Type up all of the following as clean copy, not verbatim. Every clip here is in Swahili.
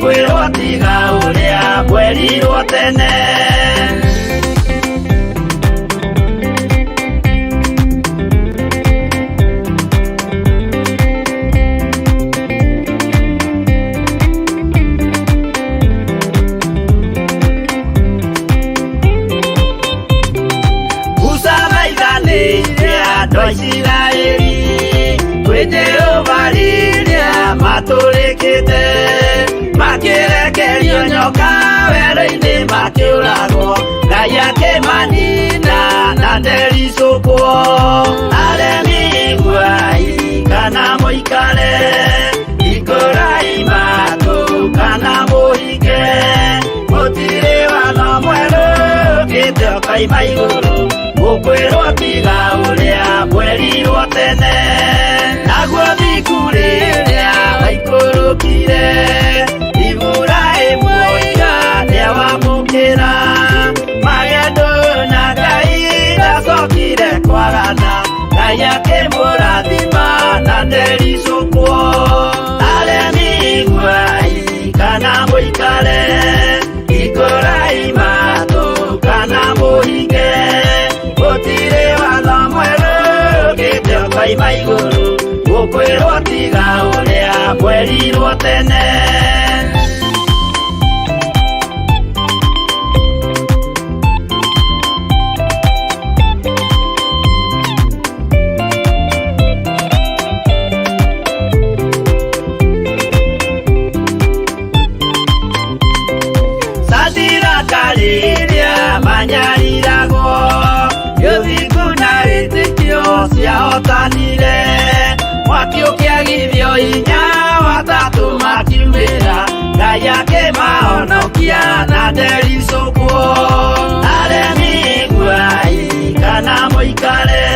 gukwirwo tiga uria kwerirwo tene. Maturikite makirekerio nyoka wero-ini makiuragwo Ngai akimanina na ndericukwo. Aremi iguai kana muikare ikurai matu kana muhike gutiri watho mweru ukite ukaima iguru gukwirwo tiga uria kwerirwo tene. Naguo thikuriria waikurukire Iburaimu oiga niawamukira magendo na Ngai ndacokire kwarana Ngai akimurathima na ndericukwo. Aremi iguai kana muikare ikurai matu kana muhike gutiri watho mweru ukite ukaima iguru gukwirwo tiga uria kwerirwo tene. Sadira kariria manyariragwo yuthingu na ritikio ciahotanire mwaki ukiagithio inya watatu makiumira Ngai akimahonokia na ndericukwo. Aremi iguai kana muikare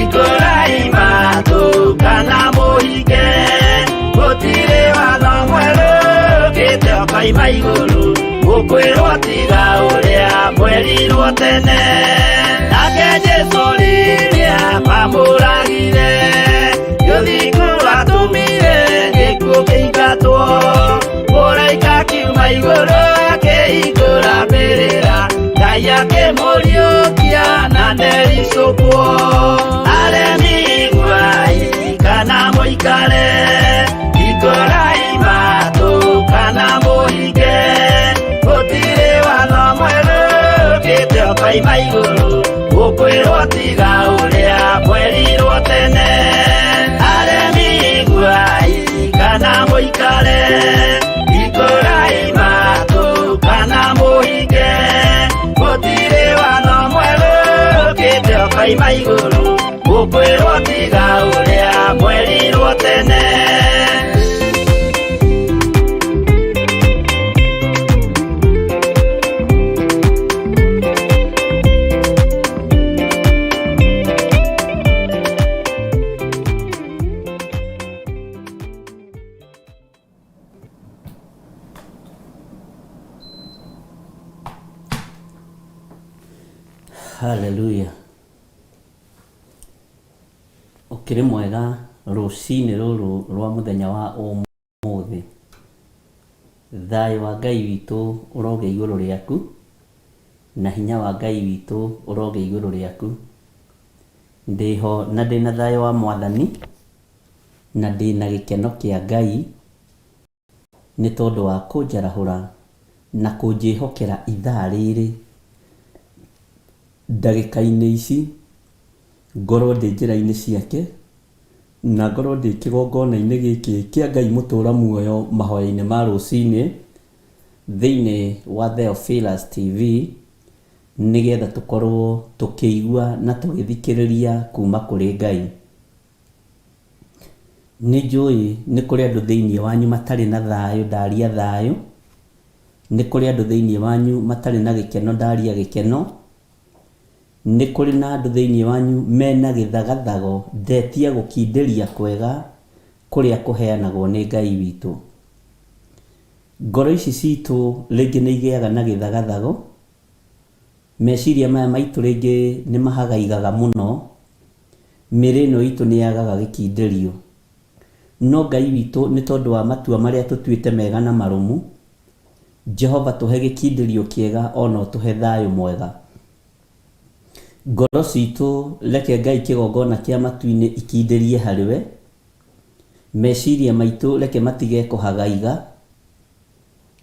ikurai matu kana muhike gutiri watho mweru ukite ukaima iguru gukwirwo tiga uria kwerirwo tene. Nake Jesu riria mamuragire yuthingu atumire gikuo kiingatwo muraika kiuma iguru akihingura mbirira Ngai akimuriukia na ndericukwo. Aremi iguai kana muikare ikurai matu kana muhike gutiri watho mweru ukite ukaima iguru gukwirwo tiga uria kwerirwo tene. Aremi iguai kana muikare ikurai matu kana muhike gutiri watho mweru ukite ukaima iguru gukwirwo tiga uria kwerirwo tene. Hallelujah. Ukiri mwega rucini ruru rwa muthenya wa umuthi. Thayo wa Ngai witu uroge iguru riaku na hinya wa Ngai witu uroge iguru riaku. Ndiho na ndina thayo wa Mwathani na ndina gikeno kia Ngai ni tondu wa kunjarahura na kunjihokera ithaa riri ndagika-ini ici ngorwo ndi njira-ini ciake na ngorwo ndi kigongona-ini giki kia Ngai mutura muoyo mahoya-ini ma rucini thiini wa Theophilus TV nigetha tukorwo tukiigua na tugithikiriria kuma kuri Ngai. Ni njui ni kuri andu thiini wanyu matari na thayo ndaria thayo, ni kuri andu thiini wanyu matari na gikeno ndaria gikeno, ni kuri na andu thiini wanyu mena githagathago ndetia gukinderia kwega kuria kuheanagwo ni Ngai witu. Ngoro ici citu ringi ni igeaga na githagathago, meciria maya maitu ringi ni mahagaigaga muno, miri ino itu ni yagaga gikinderio, no Ngai witũ nĩ tondũ wa matua marĩa tũtuĩte mega na marũmu, Jehova tũhe gĩkindĩrio kĩega ona ũtũhe thayũ mwega. Ngoro citũ reke Ngai kĩgongona kĩa matu-inĩ ikindĩrie harĩwe, meciria maitũ reke matige kũhagaiga,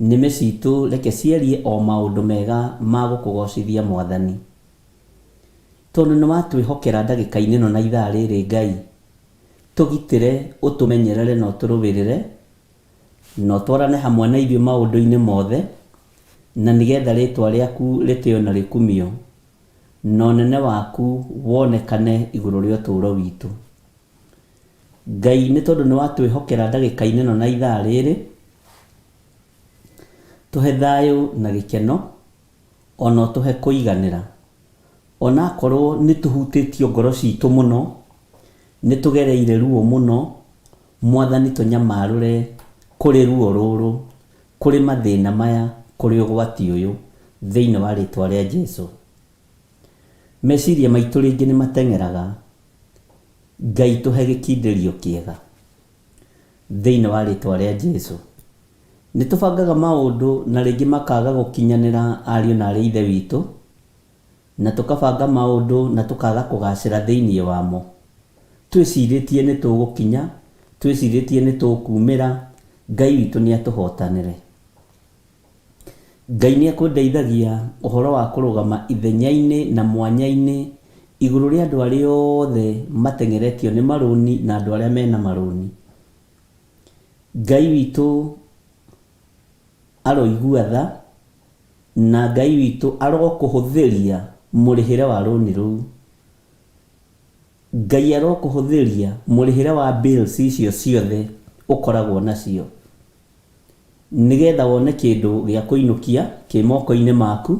nĩme citũ reke ciarie o maũndũ mega ma gũkũgocithia Mwathani. Tondũ nĩ watwĩhokera ndagĩka-inĩ ĩno na ithaa rĩrĩ Ngai, tũgitĩre, ũtũmenyerere na ũtũrũwĩrĩre, na ũtwarane hamwe na ithuĩ maũndũ-inĩ mothe, na nĩgetha rĩtwa rĩaku rĩtĩo na rĩkumio, na ũnene waku wonekane igũrũ rĩa ũtũũro witũ. Ngai nĩ tondũ nĩ watwĩhokera ndagĩka-inĩ ĩno na ithaa rĩrĩ, tũhe thayũ na gĩkeno, ona ũtũhe kũiganĩra. Ona akorwo nĩ tũhutĩtio ngoro citũ mũno, nĩ tũgereire ruo mũno, Mwathani tũnyamarũre kũrĩ ruo rũrũ, kũrĩ mathĩna maya, kũrĩ ũgwati ũyũ, thĩinĩ wa rĩtwa rĩa Jesũ. Meciria maitũ rĩngĩ nĩ mateng'eraga, Ngai tũhe gĩkindĩrio kĩega, thĩinĩ wa rĩtwa rĩa Jesũ. Nĩ tũbangaga maũndũ na rĩngĩ makaga gũkinyanĩra ariũ na arĩ ithe witũ, na tũkabanga maũndũ na tũkaga kũgacĩra thĩinĩ wamo. Twĩcirĩtie nĩ tũgũkinya, twĩcirĩtie nĩ tũkumĩra, Ngai witũ nĩ atũhotanĩre. Ngai nĩ akũndeithagia ũhoro wa kũrũgama ithenya-inĩ na mwanya-inĩ igũrũ rĩa andũ arĩa othe mateng'eretio nĩ marũni na andũ arĩa mena marũni. Ngai witũ aroigua tha, na Ngai witũ arokũhũthĩria mũrĩhĩre wa rũni rũu. Ngai arokũhũthĩria mũrĩhĩre wa bills icio ciothe ũkoragwo nacio, nĩgetha wone kĩndũ gĩa kũinũkia kĩ moko-inĩ maku,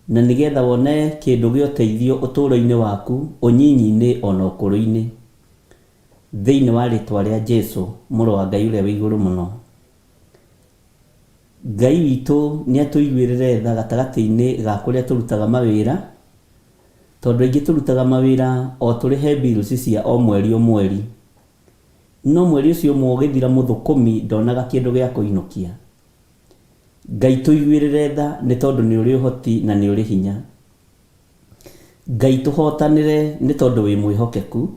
na nĩgetha wone kĩndũ gĩa ũteithio ũtũũro-inĩ waku, ũnyinyi-inĩ ona ũkũrũ-inĩ, thĩinĩ wa rĩtwa rĩa Jesũ, mũrũ wa Ngai ũrĩa wĩ igũrũ mũno. Ngai witũ nĩ atũiguĩrĩre tha gatagatĩ-inĩ ga kũrĩa tũrutaga mawĩra, tondũ aingĩ tũrutaga mawĩra o tũrĩhe bills cia o mweri o mweri, no mweri ũcio ũmwe ũgĩthira mũthũkũmi ndonaga kĩndũ gĩa kũinũkia. Ngai tũiguĩrĩre tha nĩ tondũ nĩ ũrĩ ũhoti na nĩ ũrĩ hinya. Ngai tũhotanĩre nĩ tondũ wĩ mwĩhokeku,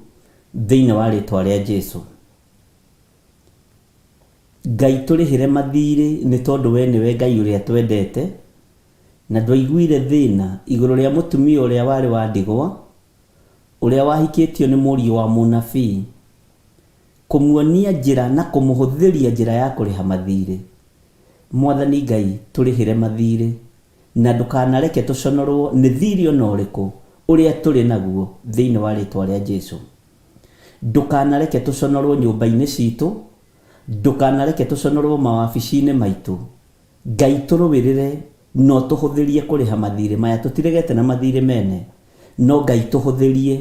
thĩinĩ wa rĩtwa rĩa Jesũ. Ngai tũrĩhĩre mathirĩ nĩ tondũ we nĩwe Ngai ũrĩa twendete, na ndwaiguire thĩna igũrũ rĩa mũtumia ũrĩa warĩ wa ndigwa, ũrĩa wahikĩtio nĩ mũriũ wa mũnabii, kũmuonia njĩra na kũmũhũthĩria njĩra ya kũrĩha mathirĩ. Mwathani Ngai tũrĩhĩre mathirĩ, na ndũkanareke tũconorwo nĩ thirĩ ona ũrĩkũ ũrĩa tũrĩ naguo thĩinĩ wa rĩtwa rĩa Jesũ. Ndũkanareke tũconorwo nyũmba-inĩ citũ, ndũkanareke tũconorwo mawabici-inĩ maitũ. Ngai tũrũwĩrĩre no tũhũthĩrie kũrĩha mathirĩ maya, tũtiregete na mathirĩ mene, no Ngai tũhũthĩrie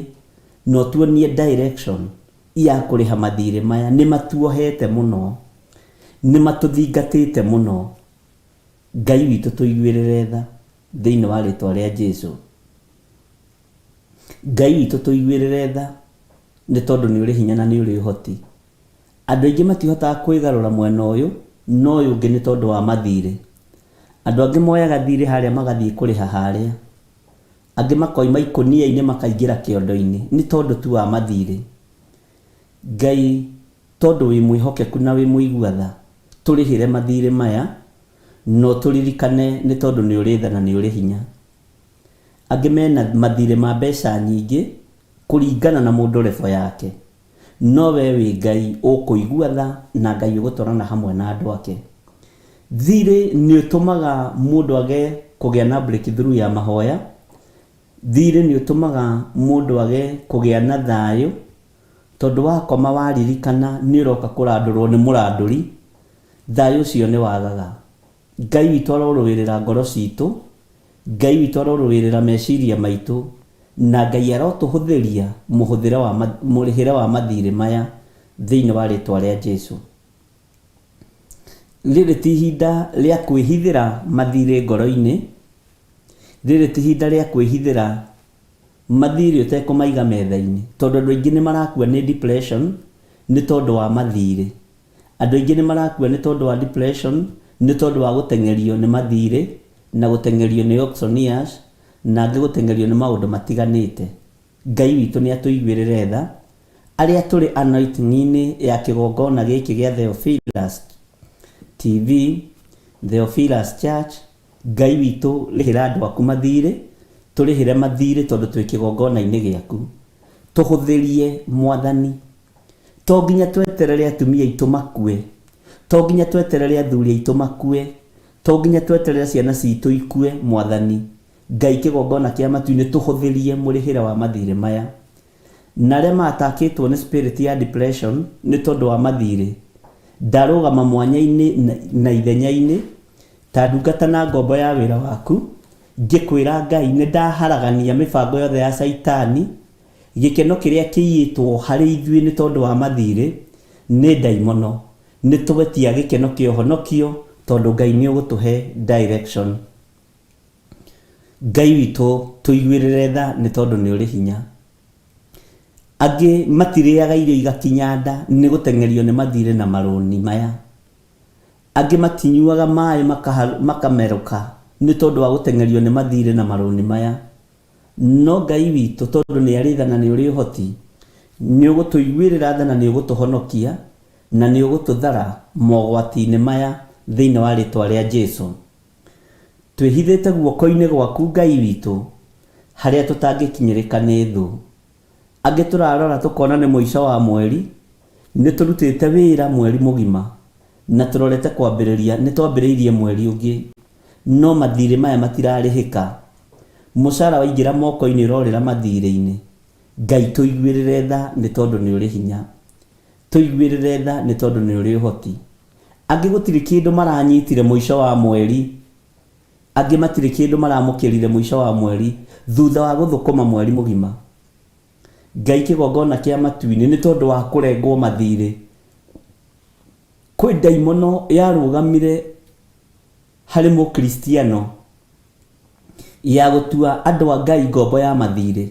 no tuonie direction ya kũrĩha mathirĩ maya. Nĩ matuohete mũno, nĩ matũthingatĩte mũno. Ngai witũ tũiguĩrĩre tha thĩinĩ wa rĩtwa rĩa Jesũ. Ngai witũ tũiguĩrĩre tha nĩ tondũ nĩ ũrĩ hinya na nĩ ũrĩ ũhoti. Andũ aingĩ matihotaga kwĩgarũra mwena ũyũ, no ũyũ ũngĩ nĩ tondũ wa mathirĩ. Andũ angĩ moyaga thirĩ harĩa magathiĩ kũrĩha harĩa, angĩ makoima ikũnia-inĩ makaingĩra kĩondo-inĩ, nĩ tondũ tu wa mathirĩ. Ngai tondũ wĩ mwĩhokeku na wĩ mũigua tha, tũrĩhĩre mathirĩ maya, no tũririkane nĩ tondũ nĩ ũrĩ tha na nĩ ũrĩ hinya. Angĩ mena mathirĩ ma mbeca nyingĩ kũringana na mũndũ revo yake, no we wĩ Ngai ũkũigua tha na Ngai ũgũtwarana hamwe na andũ ake. Thirĩ nĩ ũtũmaga mũndũ age kũgĩa na breakthrough ya mahoya. Thirĩ nĩ ũtũmaga mũndũ age kũgĩa na thayũ, tondũ wakoma waririkana nĩ ũroka kũrandũrwo nĩ mũrandũri, thayũ ũcio nĩ wagaga. Ngai witũ arorũwĩrĩra ngoro citũ, Ngai witũ arorũwĩrĩra meciria maitũ, na Ngai arotũhũthĩria mũrĩhĩre wa mathirĩ maya thĩinĩ wa rĩtwa rĩa Jesũ. Rĩrĩ ti ihinda rĩa kwĩhithĩra mathirĩ ngoro-inĩ, rĩrĩ ti ihinda rĩa kwĩhithĩra mathirĩ ũtekũmaiga metha-inĩ, tondũ andũ aingĩ nĩ marakua nĩ depression, nĩ tondũ wa mathirĩ. Andũ aingĩ nĩ marakua nĩ tondũ wa depression, nĩ tondũ wa gũtengerio nĩ mathirĩ na gũtengerio nĩ auctioneers na angĩ gũtengerio nĩ maũndũ matiganĩte. Ngai witũ nĩ atũiguĩrĩre tha arĩa tũrĩ anointing-inĩ ya kĩgongona gĩkĩ gĩa Theophilus TV, Theophilus Church. Ngai witũ rĩhĩra andũ aku mathirĩ, tũrĩhĩre mathirĩ tondũ twĩ kĩgongona-inĩ gĩaku. Tũhũthĩrie Mwathani. To nginya tweterere atumia aitũ makue, to nginya tweterere athuri aitũ makue, to nginya tweterere ciana citũ ikue. Mwathani Ngai kĩgongona kĩa matu-inĩ tũhũthĩrie mũrĩhĩre wa mathirĩ maya. Na arĩa matakĩtwo nĩ spirit ya depression nĩ tondũ wa mathirĩ, ndarũgama mwanya-inĩ na ithenya-inĩ ta ndungata na ngombo ya wĩra waku, ngĩkwĩra Ngai nĩ ndaharagania mĩbango yothe ya Saitani. Gĩkeno kĩrĩa kĩiyĩtwo harĩ ithuĩ nĩ tondũ wa mathirĩ nĩ ndaimono. Nĩ tũgetia gĩkeno kĩa ũhonokio tondũ Ngai nĩ ũgũtũhe direction. Ngai witũ tũiguĩrĩre tha nĩ tondũ nĩ ũrĩ hinya. Angĩ matirĩaga irio igakinya nda nĩ gũtengerio nĩ mathirĩ na marũni maya. Angĩ matinyuaga maĩ makamerũka nĩ tondũ wa gũtengerio nĩ mathirĩ na marũni maya. No Ngai witũ tondũ nĩ arĩ tha na nĩ ũrĩ ũhoti, nĩ ũgũtũiguĩrĩra tha na nĩ ũgũtũhonokia na nĩ ũgũtũthara mogwati-inĩ maya thĩinĩ wa rĩtwa rĩa Jesũ. Twĩhithĩte guoko-inĩ gwaku Ngai witũ harĩa tũtangĩkinyĩrĩka nĩ thũ. Angĩ tũrarora tũkona nĩ mũico wa mweri, nĩ tũrutĩte wĩra mweri mũgima na tũrorete kwambĩrĩria, nĩ twambĩrĩirie mweri ũngĩ, no mathirĩ maya matirarĩhĩka. Mũcara waingĩra moko-inĩ ũrorĩra mathirĩ-inĩ. Ngai tũiguĩrĩre tha nĩ tondũ nĩ ũrĩ hinya, tũiguĩrĩre tha nĩ tondũ nĩ ũrĩ ũhoti. Angĩ gũtirĩ kĩndũ maranyitire mũico wa mweri, angĩ matirĩ kĩndũ maramũkĩrire mũico wa mweri thutha wa gũthũkũma mweri mũgima. Ngai kĩgongona kĩa matu-inĩ nĩ tondũ wa kũrengwo mathirĩ. Kwĩ ndaimono yarũgamire harĩ mũkristiano ya gũtua andũ a Ngai ngombo ya mathirĩ.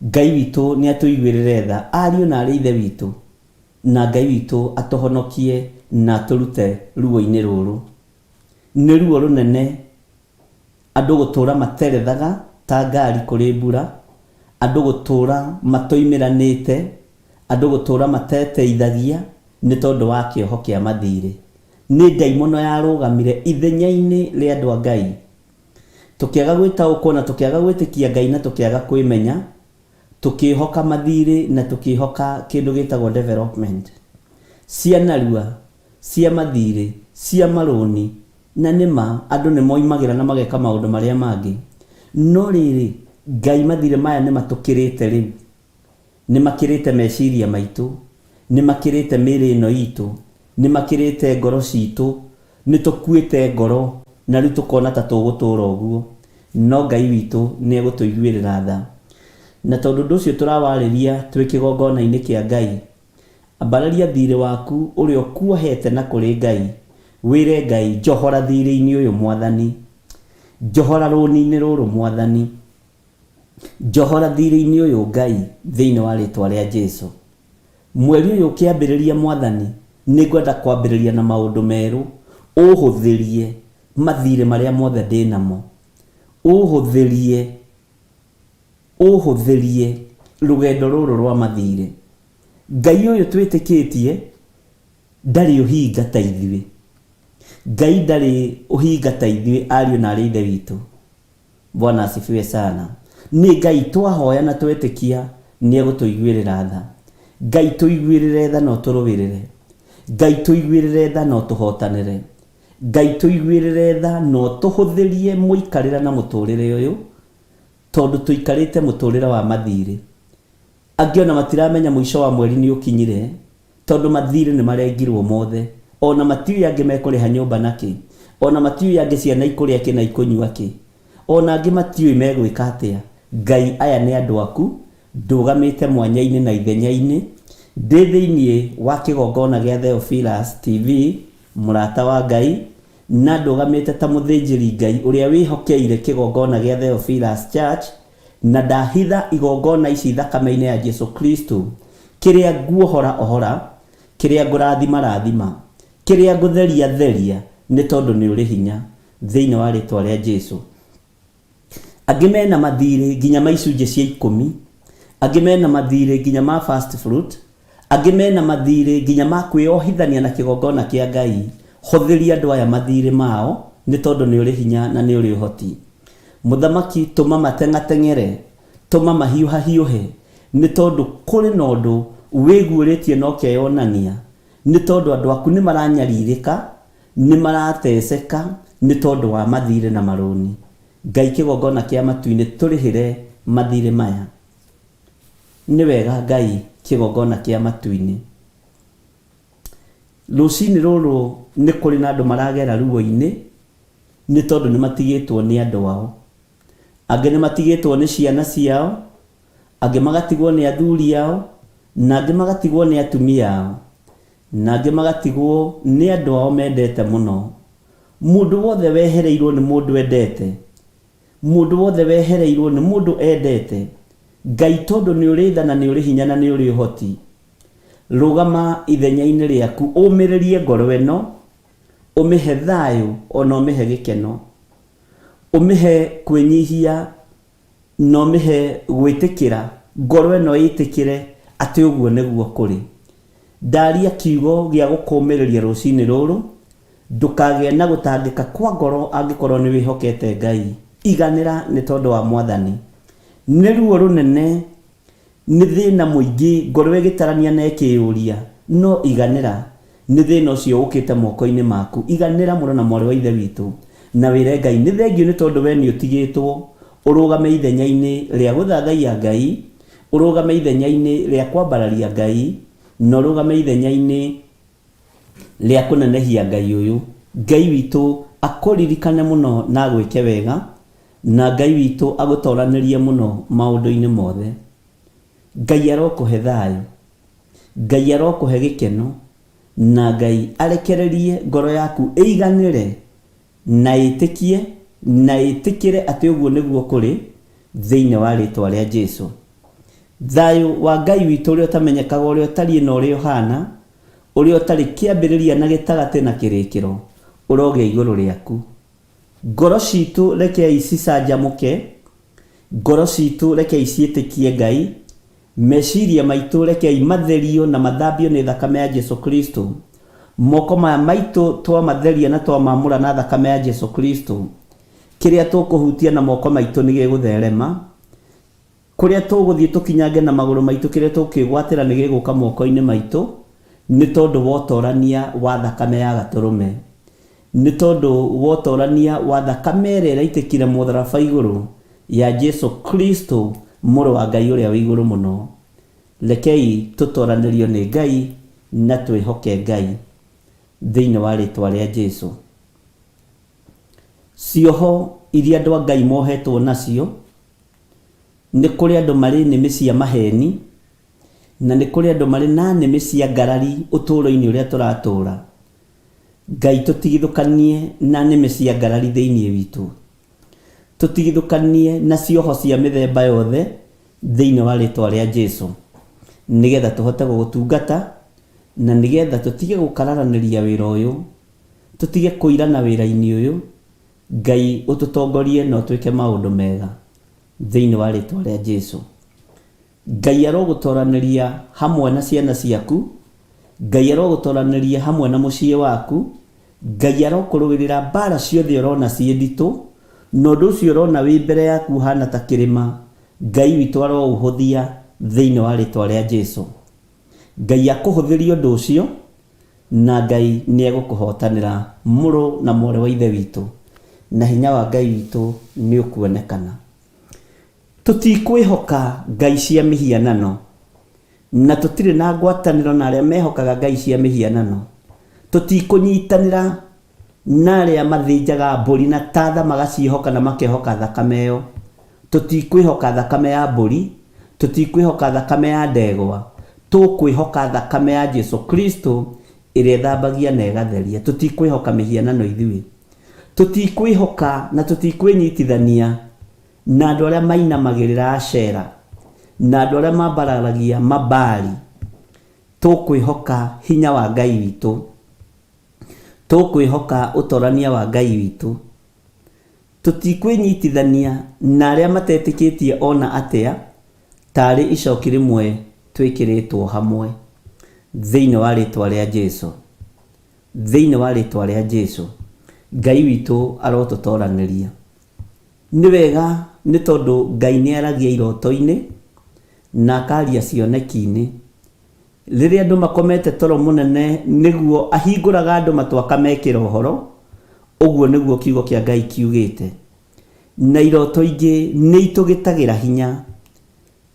Ngai witũ nĩ atũiguĩrĩre tha, ariũ na arĩ ithe witũ, na Ngai witũ atũhonokie na atũrute ruo-inĩ rũrũ. Nĩ ruo rũnene andũ gũtũra materethaga ta ngari kũrĩ mbura, andũ gũtũra matoimĩranĩte, andũ gũtũra mateteithagia nĩ tondũ wa kĩoho kĩa mathirĩ. Nĩ ndaimono yarũgamire ithenya-inĩ rĩa andũ a Ngai. Tũkĩaga gwĩtaũkwo na tũkĩaga gwĩtĩkia Ngai na tũkĩaga kwĩmenya, tũkĩhoka mathirĩ na tũkĩhoka kĩndũ gĩtagwo development. Cia narua, cia mathirĩ, cia marũni, na nĩma andũ nĩ moimagĩra na mageka maũndũ marĩa mangĩ. No rĩrĩ Ngai mathirĩ maya nĩ matũkĩrĩte rĩu, nĩ makĩrĩte meciria maitũ, nĩ makĩrĩte mĩĩrĩ ĩno itũ, nĩ makĩrĩte ngoro citũ, nĩ tũkuĩte ngoro na rĩu tũkona ta tũgũtũra ũguo. No Ngai witũ nĩ egũtũiguĩrĩra tha. Na tondũ ũndũ ũcio tũrawarĩria twĩ kĩgongona-inĩ kĩa Ngai, ambararia thirĩ waku ũrĩa ũkuohete na kũrĩ Ngai. Wĩre Ngai, njohora thirĩ-inĩ ũyũ Mwathani, njohora rũni-inĩ rũrũ Mwathani, njohora thirĩ-inĩ ũyũ Ngai thĩinĩ wa rĩtwa rĩa Jesũ. Mweri ũyũ ũkĩambĩrĩria Mwathani, nĩ ngwenda kwambĩrĩria na maũndũ merũ. Ũhũthĩrie mathirĩ marĩa mothe ndĩ namo, ũhũthĩrie rũgendo rũrũ rwa mathirĩ. Ngai ũyũ twĩtĩkĩtie ndarĩ ũhinga ta ithuĩ. Ngai ndarĩ ũhinga ta ithuĩ, ariũ na arĩ ithe witũ. Bwana asifiwe sana. Nĩ Ngai twahoya na twetĩkia nĩ egũtũiguĩrĩra tha. Ngai tũiguĩrĩre tha no tũrũĩrĩre. Ngai tũiguĩrĩre tha no tũhotanĩre. Ngai tũiguĩrĩre tha no tũhũthĩrie mũikarĩra na mũtũrĩre ũyũ, tondũ tũikarĩte mũtũrĩre wa mathirĩ. Angĩ ona matiramenya mũico wa mweri nĩ ũkinyire, tondũ mathirĩ nĩ marengirwo mothe. Ona matiũĩ angĩ mekũrĩha nyũmba nakĩ, ona matiũĩ angĩ ciana ikũrĩa kĩ na ikũnyua kĩ, ona angĩ matiũĩ megwĩka atĩa. Ngai aya nĩ andũ aku, ndũgamĩte mwanya-inĩ na ithenya-inĩ, ndĩ thĩinĩ wa kĩgongona gĩa Theophilus TV, mũrata wa Ngai, na ndũgamĩte ta mũthĩnjĩri Ngai ũrĩa wĩhokeire kĩgongona gĩa Theophilus Church, na ndahitha igongona ici thakame-inĩ ya Jesũ Kristo, kiria nguohora ohora, kiria ngurathima rathima, kiria ngutheria theria, ni tondu ni uri hinya thiini wa ritwa ria Jesu. Angi mena mathire nginya maicunje cia 10, angi mena mathire nginya ma fast fruit, angi mena mathire nginya ma kwiohithania na kigongona kia Ngai. Huthiria andu aya mathire mao ni tondu ni uri hinya na ni uri uhoti. Muthamaki tuma matengatengere, tuma mahiuha hiuhe, ni tondu kuri na undu wiguuritie no keyonania, ni tondu andu aku ni maranyaririka, ni marateseka, ni tondu wa mathire na maruni. Ngai kigongona kia matu-ini turihire mathire maya. Ni wega Ngai kigongona kia matu-ini. Rucini ruru ni kuri na andu maragera ruo-ini, ni tondu ni matigitwo ni andu ao. Angi ni matigitwo ni ciana ciao, angi magatigwo ni athuri ao, na angi magatigwo ni atumia ao, na angi magatigwo ni andu ao mendete muno. Mundu wothe wehereirwo ni mundu endete, mundu wothe wehereirwo ni mundu endete. Ngai tondu ni uri tha na ni uri hinya na ni uri uhoti, rugama ithenya-ini riaku, umiririe ngoro eno, umihe thayu ona umihe gikeno, umihe kwinyihia na umihe gwitikira, ngoro eno yitikire ati uguo niguo kuri. Ndaria kiugo gia gukumiriria rucini ruru, ndukagĩa na gutangika kwa ngoro angikorwo ni wihokete Ngai. Iganira ni tondu wa Mwathani. Ni ruo runene, ni thina muingi, ngoro igitarania na ikiuria, no iganira. Ni thina ucio ukite moko-ini maku. Iganira muno na mwari wa ithe witu, na wire Ngai ni thengio ni tondu we ni utigitwo urugame ithenya-ini ria guthathaia Ngai, urugame ithenya-ini ria kwambararia Ngai, na urugame ithenya-ini ria kunenehia Ngai uyu. Ngai witu akuririkane muno na gwike wega, na Ngai witu agutoranirie muno maundu-ini mothe. Ngai arokuhe thayu, Ngai arokuhe gikeno, na Ngai arekererie ngoro yaku iganire na itikie na itikire ati uguo niguo kuri thiini wa ritwa ria Jesu. Thayu wa Ngai witu uria utamenyekaga, uria utari na uria uhana, uria utari kiambiriria na gitagati na kirikiro, urogia iguru riaku. Ngoro citu reke cicanjamuke, ngoro citu reke ciitikie Ngai, meciria maitu reke matherio na mathambio ni thakame ya Jesu Kristo. Moko maya maitu twa matheria na twa mamura na thakame ya Jesu Kristo. Kiria tukuhutia na moko maitu ni gigutherema, kuria tuguthie tukinyange na maguru maitu, kiria tukigwatira ni giguka moko-ini maitu, ni tondu wotorania wa thakame ya gaturume, ni tondu wotorania wa thakame iria iraitikire mutharaba iguru ya Jesu Kristo, muru wa Ngai uria wi iguru muno. Rekei tutoranirio ni Ngai na twihoke Ngai thiini wa ritwa ria Jesu. Cioho iria andu a Ngai mohetwo nacio, ni kuri andu mari nimi cia maheni, na ni kuri andu mari na nimi cia ngarari uturo-ini uria turatura. Ngai tutigithukanie na nimi cia ngarari thiini witu, tutigithukanie na cioho cia mithemba yothe thiini wa ritwa ria Jesu, nigetha tuhote gugutungata, na nigetha tutige gukararaniria wira uyu, tutige kuirana wira-ini uyu. Ngai ututongorie na utwike maundu mega thiini wa ritwa ria Jesu. Ngai arogutoraniria hamwe na ciana ciaku, Ngai arogutoraniria hamwe na mucii waku, Ngai arokurugirira mbara ciothe urona cie nditu, na undu ucio urona wi mbere yaku hana ta kirima, Ngai witu arouhuthia thiini wa ritwa ria Jesu. Ngai akuhuthiria undu ucio, na Ngai ni egukuhotanira muru na mwari wa ithe witu, na hinya wa Ngai witu ni ukuonekana. Tutikwihoka ngai cia mihianano, na tutire na ngwataniro na aria mehokaga ngai cia mihianano. Tutikunyitanira na aria mathinjaga mburi na tatha magacihoka na makehoka thakame iyo. Tutikwihoka thakame ya mburi, tutikwihoka thakame ya ndegwa, tukwihoka thakame ya Jesu Kristo iria thambagia na igatheria. Tutikwihoka mihianano ithui, tutikwihoka na tutikwinyitithania na andu aria mainamagirira Ashera, na andu aria mambararagia mabali, tũkwĩhoka hinya wa Ngai witũ, tũkwĩhoka ũtorania wa Ngai witũ, tũtikwĩnyitithania na arĩa matetĩkĩtie ona atĩa, tarĩ icoki rĩmwe twĩkĩrĩtwo hamwe thĩinĩ wa rĩtwa rĩa Jesũ, thĩinĩ wa rĩtwa rĩa Jesũ. Ngai witũ arotũtoranĩria. Nĩ wega nĩ tondũ Ngai nĩ aragia iroto-inĩ na akaria cioneki-inĩ. Rĩrĩa andũ makomete toro mũnene nĩguo ahingũraga andũ matũ akamekĩra ũhoro, ũguo nĩguo kiugo kĩa Ngai kiugĩte. Na iroto ingĩ nĩ itũgĩtagĩra hinya,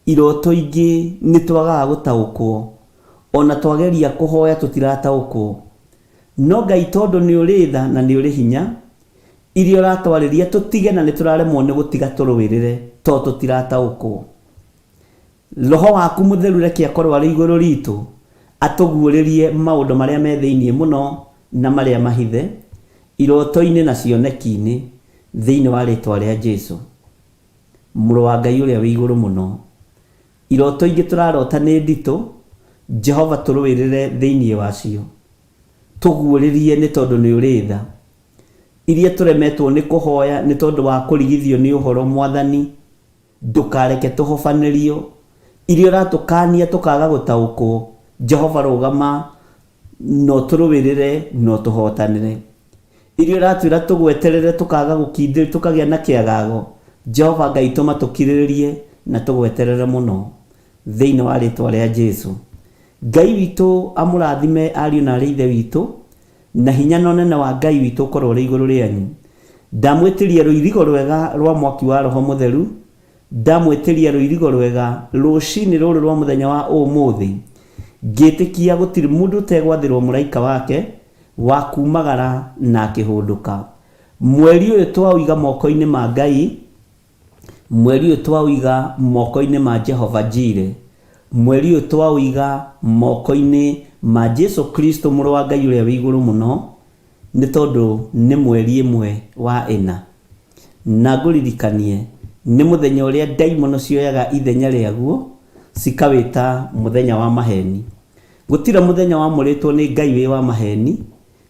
iroto ingĩ nĩ twagaga gũtaũkwo, ona twageria kũhoya tũtirataũkwo. No Ngai tondũ nĩ ũrĩ tha na nĩ ũrĩ hinya, iria ũratwarĩria tũtige na nĩ tũraremwo nĩ gũtiga tũrũĩrĩre tondũ tũtirataũkwo. Roho waku mũtheru reke akorwo arĩ igũrũ ritũ, atũguũrĩrie maũndũ marĩa me thĩinĩ mũno na marĩa mahithe, iroto-inĩ na cioneki-inĩ, thĩinĩ wa rĩtwa rĩa Jesũ. Mũrũ wa Ngai ũrĩa wĩ igũrũ mũno, iroto ingĩ tũrarota nĩ nditũ, Jehova tũrũĩrĩre thĩinĩ wacio, tũguũrĩrie nĩ tondũ nĩ ũrĩ tha. Iria tũremetwo nĩ kũhoya nĩ tondũ wa kũrigithio nĩ ũhoro Mwathani, ndũkareke tũhobanĩrio. Iria ũratũkania tũkaga gũtaũkwo, Jehova rũgama no tũrũĩrĩre no tũhotanĩre. Iria ũratwĩra tũgweterere tũkaga gũkindĩra tũkagĩa na kĩagago, Jehova Ngai tũma tũkirĩrĩrie na tũgweterere mũno thĩinĩ wa rĩtwa rĩa Jesũ. Ngai witũ amũrathime ariũ na arĩ ithe witũ, na hinya na ũnene wa Ngai witũ ũkorwo ũrĩ igũrũ rĩanyu. Ndamwĩtĩria rũirigo rwega rwa mwaki wa Roho Mũtheru, ndamwĩtĩria rũirigo rwega rũcinĩ rũrũ rwa mũthenya wa ũmũthĩ, ngĩtĩkia gũtirĩ mũndũ ũtegwathĩrwo mũraika wake wa kumagara na akĩhũndũka. Mweri ũyũ twauiga moko-inĩ ma Ngai, mweri ũyũ twauiga moko-inĩ ma Jehova Jire, mweri ũyũ twauiga moko-inĩ ma Jesũ Kristo mũrũ wa Ngai ũrĩa wĩ igũrũ mũno, nĩ tondũ nĩ mweri ĩmwe wa ĩna. Na ngũririkanie nĩ mũthenya ũrĩa ndaimono cioyaga ithenya rĩaguo cikawĩta mũthenya wa maheni. Gũtirĩ mũthenya wamũrĩtwo nĩ Ngai wĩ wa maheni,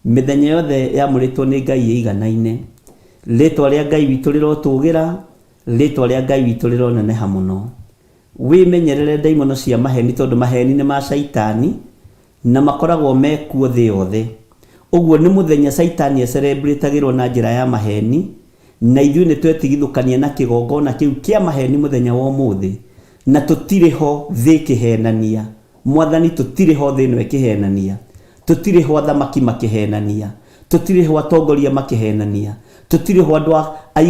mĩthenya yothe yamũrĩtwo nĩ Ngai ĩiganaine. Rĩtwa rĩa Ngai witũ rĩrotũgĩra, rĩtwa rĩa Ngai witũ rĩroneneha mũno. Wĩmenyerere ndaimono cia maheni tondũ maheni nĩ ma Saitani na makoragwo mekuo thĩ yothe. Ũguo nĩ mũthenya Saitani celebrate-agĩrwo na njĩra ya maheni, na ithuĩ nĩ twetigithũkania na kĩgongona kĩu kĩa maheni mũthenya wa ũmũthĩ, na tũtirĩ ho thĩ kĩhenania. Mwathani tũtirĩ ho thĩ ĩno ĩkĩhenania, tũtirĩ ho athamaki makĩhenania, tũtirĩ ho atongoria makĩhenania, tũtirĩ ho andũ a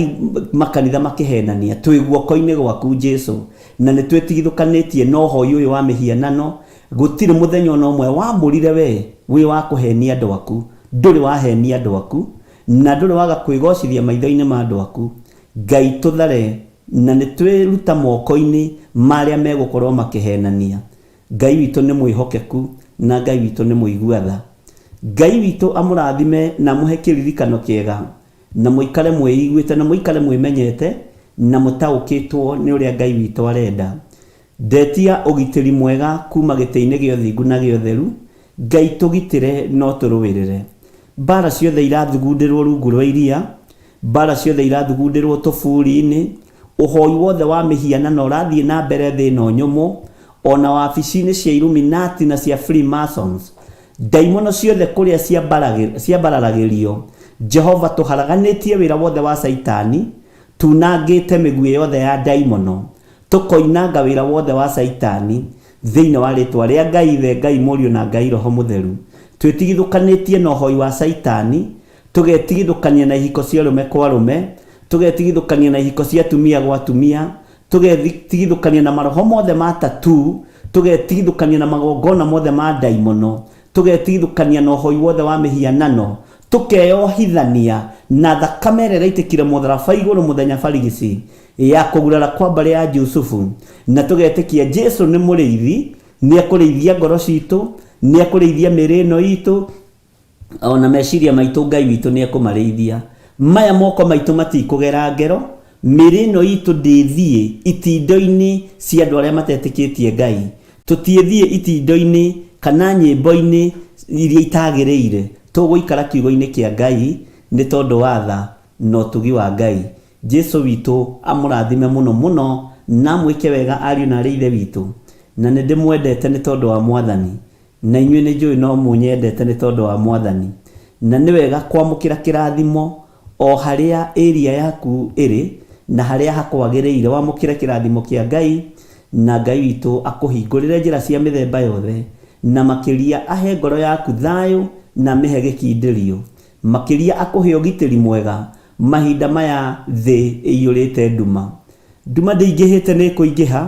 makanitha makĩhenania. Twĩ guoko-inĩ gwaku Jesũ, na nĩ twetigithũkanĩtie na ũhoi ũyũ wa mĩhianano. Gũtirĩ mũthenya ona ũmwe wamũrire we wĩ wa kũhenia andũ aku, ndũrĩ wahenia andũ aku, na ndũrĩ waga kwĩgocithia maitho-inĩ ma andũ aku. Ngai tũthare na nĩ twĩruta moko-inĩ marĩa megũkorwo makĩhenania. Ngai witũ nĩ mwĩhokeku na Ngai witũ nĩ mũigua tha. Ngai witũ amũrathime na mũhe kĩririkano kĩega, na mũikare mwĩiguĩte na mũikare mwĩmenyete na mũtaũkĩtwo nĩ ũrĩa Ngai witũ arenda. Ndetia ũgitĩri mwega kuma gĩtĩ-inĩ gĩa ũthingu na gĩa ũtheru. Ngai tũgitĩre no tũrũĩrĩre. Mbara ciothe irathugundĩrwo rungu rwa iria, mbara ciothe irathugundĩrwo tũburi-inĩ, ũhoi wothe wa mĩhianano ũrathiĩ na mbere thĩ ĩno nyũmũ, ona wabici-inĩ cia Illuminati na cia Freemasons, ndaimono ciothe kũrĩa ciambararagĩrio, Jehova tũharaganĩtie wĩra wothe wa Saitani, tunangĩte mĩguĩ yothe ya ndaimono, tũkoinanga wĩra wothe wa Saitani thĩinĩ wa rĩtwa rĩa Ngai Ithe, Ngai Mũriũ na Ngai Roho Mũtheru. Twĩtigithũkanĩtie na ũhoi wa Saitani, tũgetigithũkania na ihiko cia arũme kwa arũme, tũgetigithũkania na ihiko cia atumia gwa atumia, tũgetigithũkania na maroho mothe ma tatu, tũgetigithũkania na magongona mothe ma ndaimono, tũgetigithũkania na ũhoi wothe wa mĩhianano, tũkeyohithania na thakame ĩrĩa ĩraitĩkire mũtharaba igũrũ mũthenya barigici ya kũgurara kwa mbarĩ ya Jusufu, na tũgetĩkia Jesũ nĩ mũrĩithi, nĩ ekũrĩithia ngoro citũ, nĩ ekũrĩithia mĩrĩ ĩno itũ, ona meciria maitũ Ngai witũ nĩ ekũmarĩithia. Maya moko maitũ matikũgera ngero, mĩrĩ ĩno itũ ndĩthiĩ itindo-inĩ cia andũ arĩa matetĩkĩtie Ngai, tũtiĩthiĩ itindo-inĩ kana nyĩmbo-inĩ iria itagĩrĩire tũgũikara kiugo-inĩ kĩa Ngai nĩ tondũ wa tha na ũtugi wa Ngai. Jesu witũ amũrathime mũno mũno na mwĩke wega ariũ na arĩ ithe witũ, na nĩ ndĩmwendete nĩ tondũ wa Mwathani, na inyuĩ nĩ njũĩ no mũnyendete nĩ tondũ wa Mwathani, na nĩ wega kwamũkĩra kĩrathimo o harĩa area yaku ĩrĩ na harĩa hakwagĩrĩire. Wamũkĩra kĩrathimo kĩa Ngai na Ngai witũ akũhingũrĩre njĩra cia mĩthemba yothe, na makĩria ahe ngoro yaku thayũ na mĩhe gĩkindĩrio, makĩria akũhe ũgitĩri mwega mahinda maya thĩ ĩiyũrĩte nduma. Nduma ndĩingĩhĩte nĩ kũingĩha,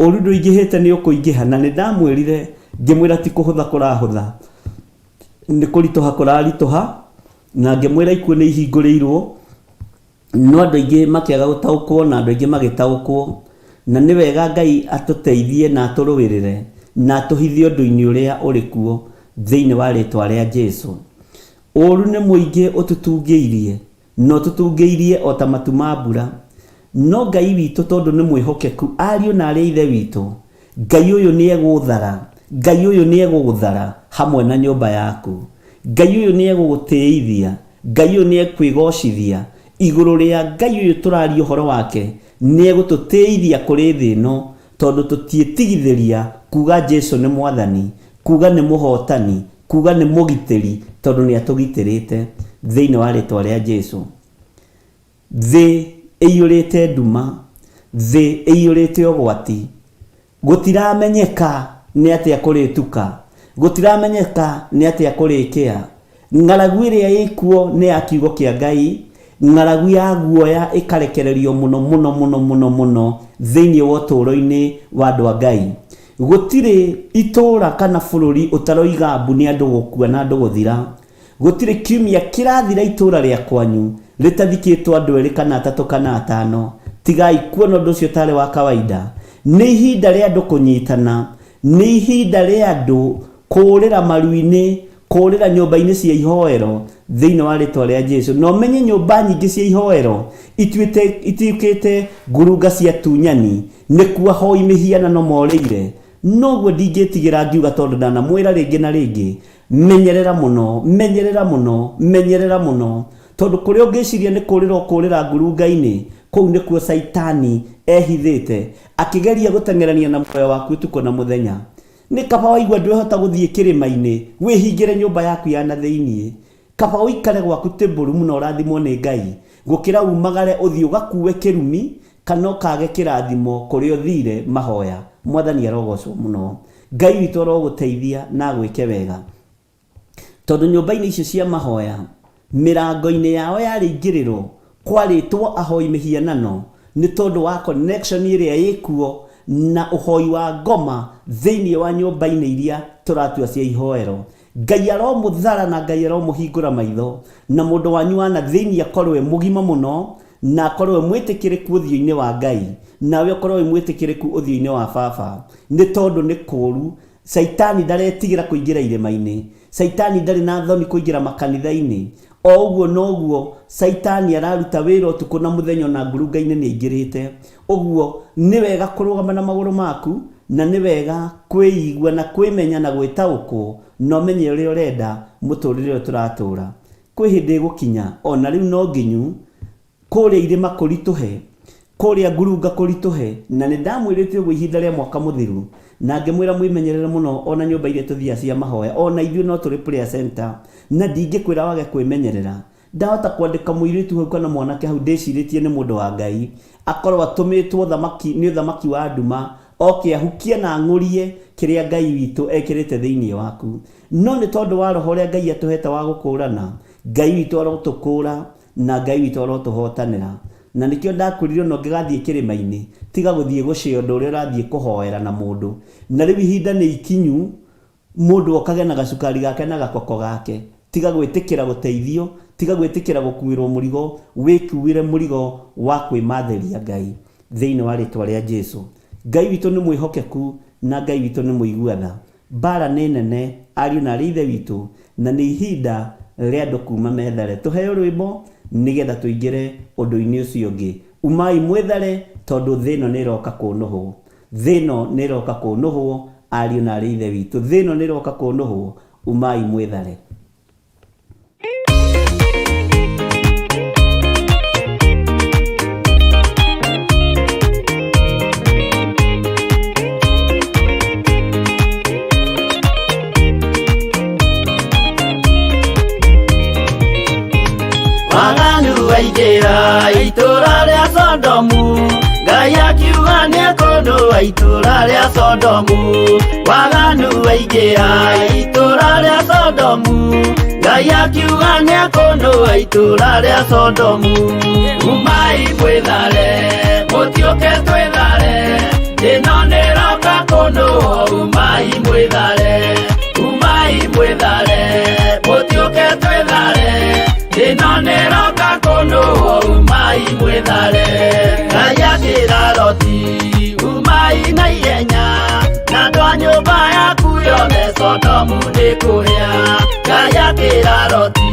ũru ndũingĩhĩte nĩ ũkũingĩha, na nĩ ndamwĩrire ngĩmwĩra ti kũhũtha kũrahũtha, nĩ kũritũha kũraritũha, na ngĩmwĩra ikuũ nĩ ihingũrĩirwo, no andũ aingĩ makĩaga gũtaũkwo na andũ aingĩ magĩtaũkwo, na nĩ wega Ngai atũteithie na atũrũĩrĩre na atũhithie ũndũ-inĩ ũrĩa ũrĩ kuo thĩinĩ wa rĩtwa rĩa Jesu. Ũru nĩ mũingĩ ũtũtungĩirie, no tũtungĩirie o ta matu ma mbura, no Ngai witũ tondũ nĩ mwĩhokeku, ariũ na arĩ ithe witũ, Ngai ũyũ nĩ egũthara, Ngai ũyũ nĩ egũgũthara hamwe na nyũmba yaku, Ngai ũyũ nĩ egũgũtĩithia, Ngai ũyũ nĩ ekwĩgocithia igũrũ rĩa Ngai ũyũ tũraria ũhoro wake, nĩ egũtũtĩithia kũrĩ thĩ ĩno, tondũ tũtiĩtigithĩria kuga Jesu nĩ Mwathani, kuga nĩ mũhotani, kuga nĩ mũgitĩri, tondũ nĩ atũgitĩrĩte thĩinĩ wa rĩtwa rĩa Jesu. Thĩ ĩiyũrĩte nduma, thĩ ĩiyũrĩte ũgwati, gũtiramenyeka nĩ atĩa kũrĩtuka, gũtiramenyeka nĩ atĩa kũrĩkĩa. Ng'aragu ĩrĩa ĩkuo nĩ ya kiugo kĩa Ngai, ng'aragu ya guoya ĩkarekererio mũno mũno mũno mũno mũno thĩinĩ wa ũtũũro-inĩ wa andũ a Ngai. Gũtirĩ itũũra kana bũrũri ũtaroiga mbu nĩ andũ gũkua na andũ gũthira. Gũtirĩ kiumia kĩrathira itũũra rĩa kwanyu rĩtathikĩtwo andũ erĩ kana atatũ kana atano. Tigai kuona ũndũ ũcio tarĩ wa kawaida. Nĩ ihinda rĩa andũ kũnyitana, nĩ ihinda rĩa andũ kũũrĩra maru-inĩ, kũũrĩra nyũmba-inĩ cia ihoero thĩinĩ wa rĩtwa rĩa Jesu. No menye nyũmba nyingĩ cia ihoero ituĩkĩte ngurunga cia tunyani, nĩkuo ahoi mĩhianano morĩire. Noguo ndingĩtigĩra ngiuga tondũ ndanamwĩra rĩngĩ na rĩngĩ, menyerera mũno, menyerera mũno, menyerera mũno, tondũ kũrĩa ũngĩciria nĩ kũũrĩra ngurunga-inĩ, kũu nĩkuo Saitani ehithĩte akĩgeria gũteng'erania na muoyo waku ũtukũ na mũthenya. Nĩ kaba waigua ndwĩhota gũthiĩ kĩrĩma-inĩ, wĩhingĩre nyũmba yaku ya na thĩinĩ. Kaba ũikare gwaku tĩmbũru mũno ũrathimwo nĩ Ngai, gũkĩra umagare ũthiĩ ũgakuue kĩrumi kana ũkage kĩrathimo kũrĩa ũthire mahoya. Mwathani arogocwo mũno. Ngai witũ arogũteithia na gwĩke wega, tondũ nyũmba-inĩ icio cia mahoya mĩrango-inĩ yao yarĩ ingĩrĩrwo kwarĩtwo ahoi mĩhianano, nĩ tondũ wa connection ĩrĩa ĩkuo na ũhoi wa ngoma thĩinĩ wa nyũmba-inĩ iria tũratua cia ihoero. Ngai aromũthara na Ngai aromũhingũra maitho, na mũndũ wanyu wana thĩinĩ akorwo e mũgima mũno, na akorwo e mwĩtĩkĩrĩku ũthiũ-inĩ wa Ngai, nawe ũkorwo e mwĩtĩkĩrĩku ũthiũ-inĩ wa Baba, nĩ tondũ nĩ kũũru. Saitani ndaretigĩra kũingĩra irĩma-inĩ, Saitani ndarĩ na thoni kũingĩra makanitha-inĩ. O ũguo noguo Saitani araruta wĩra ũtukũ na mũthenya na ngurunga-inĩ nĩ aingĩrĩte. Ũguo nĩ wega kũrũgama na magũrũ maku, na nĩ wega kwĩigua na kwĩmenya na gwĩtaũkwo, no menye ũrĩa ũrenda mũtũrĩre ũyũ tũratũra. Kwĩ hĩndĩ gũkinya ona rĩu no nginyu kũrĩa irĩma kũritũhe, kũrĩa ngurunga kũritũhe, na nĩ ndamwĩrĩte ũguo ihinda rĩa mwaka mũthiru, na ngĩmwĩra mwĩmenyerere mũno ona nyũmba iria tũthiaga cia mahoya, ona ithuĩ no tũrĩ prayer center, na ndingĩkwĩra wage kwĩmenyerera. Ndahota kwandĩka mũirĩtu hau kana mwanake hau ndĩcirĩtie nĩ mũndũ wa Ngai, akorwo atũmĩtwo nĩ ũthamaki wa nduma, oke ahukie na ng'ũrie kĩrĩa Ngai witũ ekĩrĩte thĩinĩ waku. No nĩ tondũ wa roho ũrĩa Ngai atũhete wa gũkũũrana, Ngai witũ arotũkũũra na Ngai witũ arotũhotanĩra. Na nĩkĩo ndakwĩrire no ngĩgathiĩ kĩrĩma-inĩ, tiga gũthiĩ gũcio ũndũ ũrĩa ũrathiĩ kũhoera na mũndũ. Na rĩu ihinda nĩ ikinyu mũndũ okage na gacukari gake na gakoko gake, tiga gwĩtĩkĩra gũteithio, tiga gwĩtĩkĩra gũkuĩrwo mũrigo, wĩkuĩre mũrigo wa kwĩmatheria Ngai thĩinĩ wa rĩtwa rĩa Jesu. Ngai witũ nĩ mwĩhokeku na Ngai witũ nĩ mũiguana. Mbara nĩ nene ariũ na arĩ ithe witũ, na nĩ ihinda rĩa andũ kuma methare. Tũheo rwĩmbo nĩgetha tũingĩre ũndũ-inĩ ũcio ũngĩ. Umai mwĩthare tondũ thĩ ĩno nĩ ĩroka kũnũhwo, thĩ ĩno nĩ ĩroka kũnũhwo ariũ na arĩ ithe witũ, thĩ ĩno nĩ ĩroka kũnũhwo, umai mwĩthare. Waganu waingĩra itũũra rĩa Sodomu, Ngai akiuga nĩekũnũha itũũra rĩa Sodomu. Waganu waingĩra itũũra rĩa Sodomu, Ngai akiuga nĩekũnũha itũũra rĩa Sodomu. Umai mwĩthare, mũtiũke twĩthare, ĩno nĩĩroka kũnũhwo. Umai mwĩthare, umai mwĩthare, mũtiũke twĩthare, ĩno nĩĩroka kũnũhwo. Umai mwĩthare. Ngai akĩra Loti, umai na ihenya, na andũ a nyũmba yaku yothe Sodomu nĩkũhĩa. Ngai akĩra Loti,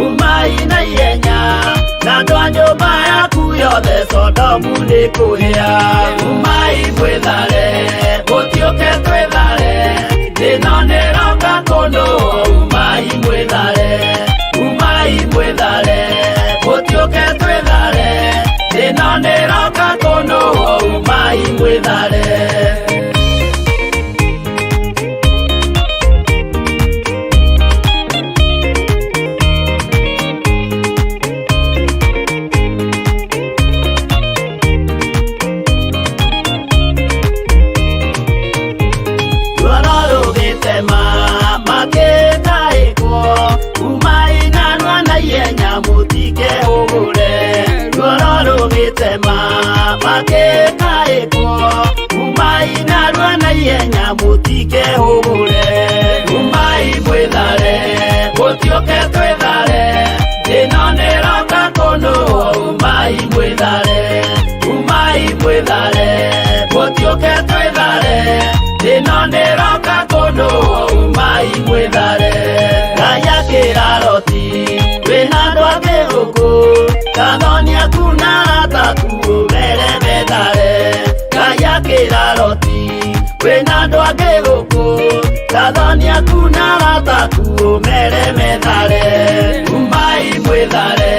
umai na ihenya, na andũ a nyũmba yaku yothe Sodomu nĩkũhĩa. Umai mwĩthare, mũtiũke twĩthare, ĩno nĩĩroka kũnũhwo. Umai mwĩthare, umai mwĩthare, mũtiũke twĩthare, ĩno nĩĩroka kũnũhwo. Umai mwĩthare. Umai mwĩthare, mũtiũke twĩthare, ĩno nĩĩroka kũnũhwo. Umai mwĩthare, umai mwĩthare, mũtiũke twĩthare, ĩno nĩĩroka kũnũhwo. Umai mwĩthare. Ngai akĩra Loti, wĩna andũ angĩ gũkũ, Gathoni aku na arataku ũmere methare. Ngai akĩra Loti, wĩna andũ angĩ gũkũ, Gathoni aku na arataku ũmere methare. Umai mwĩthare,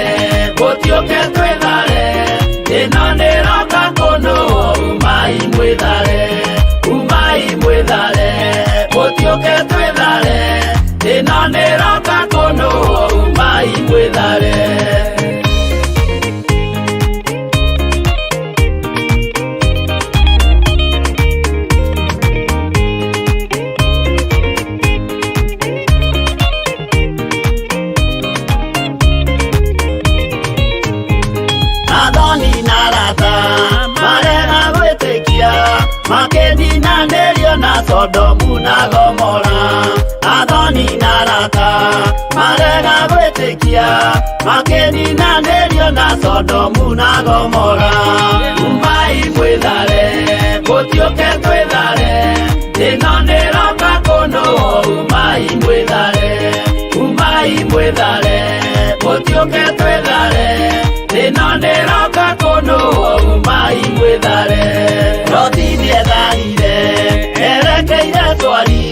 mũtiũke twĩthare, ĩno nĩĩroka kũnũhwo. Umai mwĩthare, umai mwĩthare, mũtiũke twĩthare, ĩno nĩĩroka kũnũhwo. Umai mwĩthare. Gathoni na arata marega gwĩtĩkia, makĩninanĩrio na Sodomu na Gomora. Gathoni na arata marega gwĩtĩkia, makĩninanĩrio na Sodomu na Gomora. Umai mwĩthare, mũtiũke twĩthare, ĩno nĩĩroka kũnũhwo. Umai mwĩthare, umai mwĩthare, mũtiũke twĩthare, ĩno nĩĩroka kũnũhwo. Umai mwĩthare. Loti nĩetharire, erekeire Zoari,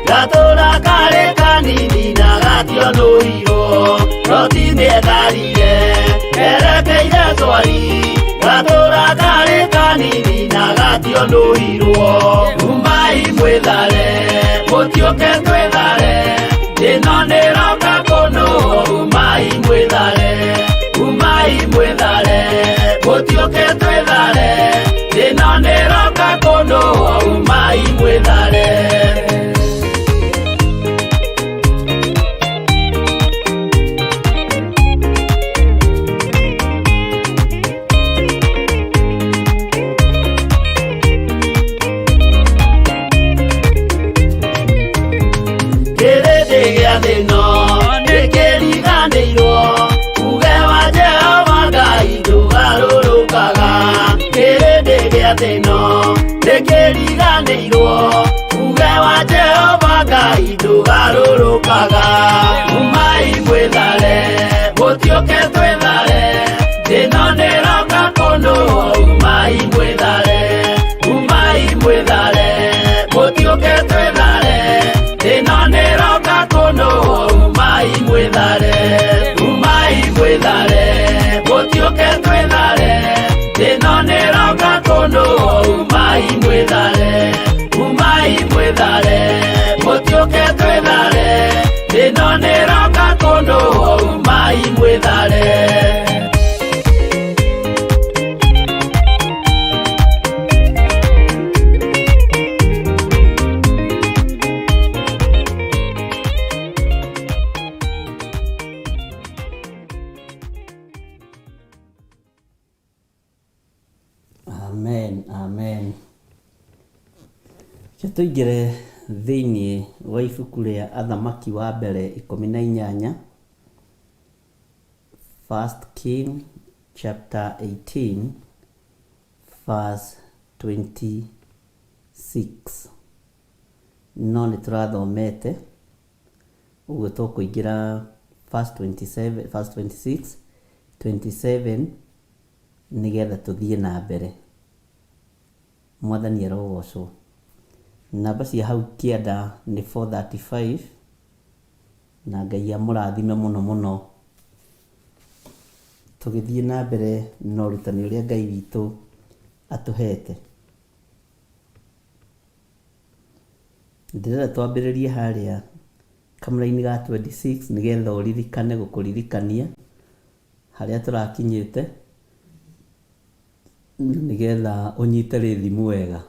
gatũũra karĩ kanini na gationũhirwo. Loti nĩetharire, erekeire Zoari, gatũũra karĩ kanini na gationũhirwo. Umai mwĩthare, mũtiũke twĩthare, ĩno nĩĩroka kũnũhwo. Umai mwĩthare, umai mwĩthare, mũtiũke twĩthare, ĩno nĩĩroka kũnũhwo. Umai mwĩthare. Kĩrĩndĩ gĩa thĩ ĩno nĩkĩriganĩirwo, uge wa Jehova Ngai ndũgarũrũkaga. Kĩrĩndĩ gĩa thĩ ĩno nĩkĩriganĩirwo, uge wa Jehova Ngai ndũgarũrũkaga. Umai mwĩthare, mũtiũke twĩthare, ĩno nĩĩroka kũnũhwo. Umai mwĩthare, umai mwĩthare, mũtiũke Amen, amen. Tuingire thĩinĩ wa ibuku rĩa Athamaki wa mbere 18, 1 King chapter 18 verse 26. No nĩ tũrathomete ũguo tũkũingĩra verse 27, verse 26, 27 nĩgetha tũthiĩ na mbere. Mwathani arogocwo. Namba cia hau kĩanda nĩ 435 na Ngai amũrathime mũno mũno. Tũgĩthiĩ na mbere na ũrutani ũrĩa Ngai witũ atũhete. Ndĩrenda twambĩrĩrie harĩa kamũra-inĩ ga 26 nĩgetha ũririkane gũkũririkania harĩa tũrakinyĩte nĩgetha ũnyite rĩthimu wega.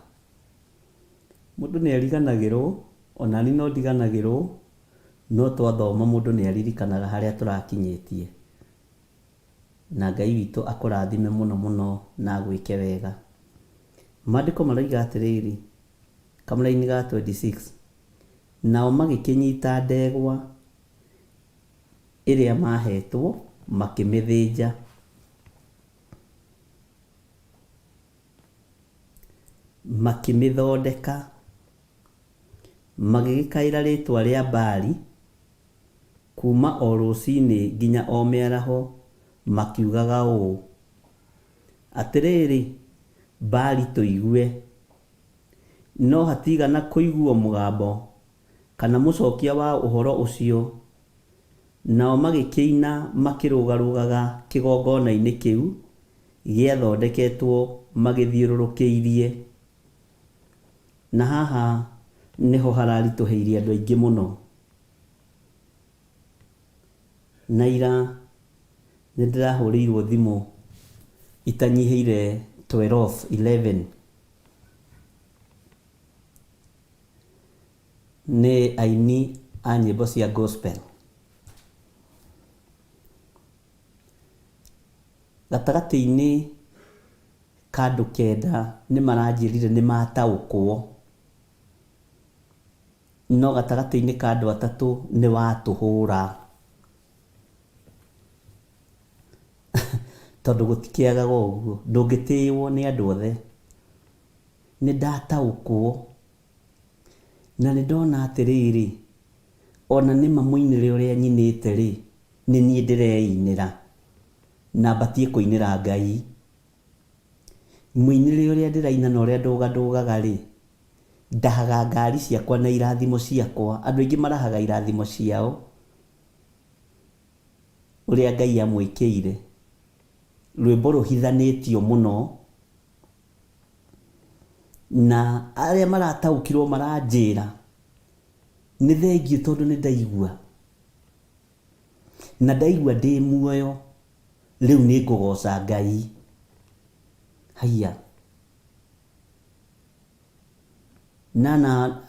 Mũndũ nĩ ariganagĩrwo, ona ni no ndiganagĩrwo, no twathoma mũndũ nĩ aririkanaga harĩa tũrakinyĩtie. Na Ngai witũ akũrathime mũno mũno na gwĩke wega. Maandĩko maroiga atĩrĩrĩ kamũra-inĩ ga 26, nao magĩkĩnyita ndegwa ĩrĩa mahetwo makĩmĩthĩnja. Makĩmĩthondeka, magĩgĩkaĩra rĩtwa rĩa Baali kuma o rũcinĩ nginya o mĩaraho, makiugaga ũũ atĩrĩrĩ, Baali tũigue. No hatigana kũiguo mũgambo kana mũcokia wa ũhoro ũcio. Nao magĩkĩina makĩrũgarũgaga kĩgongona-inĩ kĩu gĩathondeketwo magĩthiũrũrũkĩirie. Na haha niho hararitũhĩire andũ aingĩ mũno. Na ira nĩ ndĩrahũrĩirwo thimũ itanyihĩire 11 nĩ aini a nyĩmbo cia gospel. Gatagatĩ-inĩ ka andũ 9 nĩ maranjĩrire nĩ mataũkwo, no gatagatĩ-inĩ ka andũ 3 nĩ watũhũra. Tondũ gũtikĩagaga ũguo, ndũngĩtĩĩo nĩ andũ othe. Nĩ ndataũkwo na nĩ ndona atĩrĩrĩ, ona nĩma mũinĩre ũrĩa nyinĩte rĩ, nĩ niĩ ndĩreinĩra na mbatie kũinĩra Ngai. Mũinĩre ũrĩa ndĩraina na ũrĩa ndũgandũgaga rĩ, ndahaga ngari ciakwa na irathimo ciakwa. Andũ aingĩ marahaga irathimo ciao ũrĩa Ngai amwĩkĩire. Rwĩmbo rũhithanĩtio mũno, na arĩa marataũkirwo maranjĩra nĩ thengiũ tondũ nĩ ndaigua. Na ndaigua ndĩ muoyo, rĩu nĩ ngũgoca Ngai. Haiya.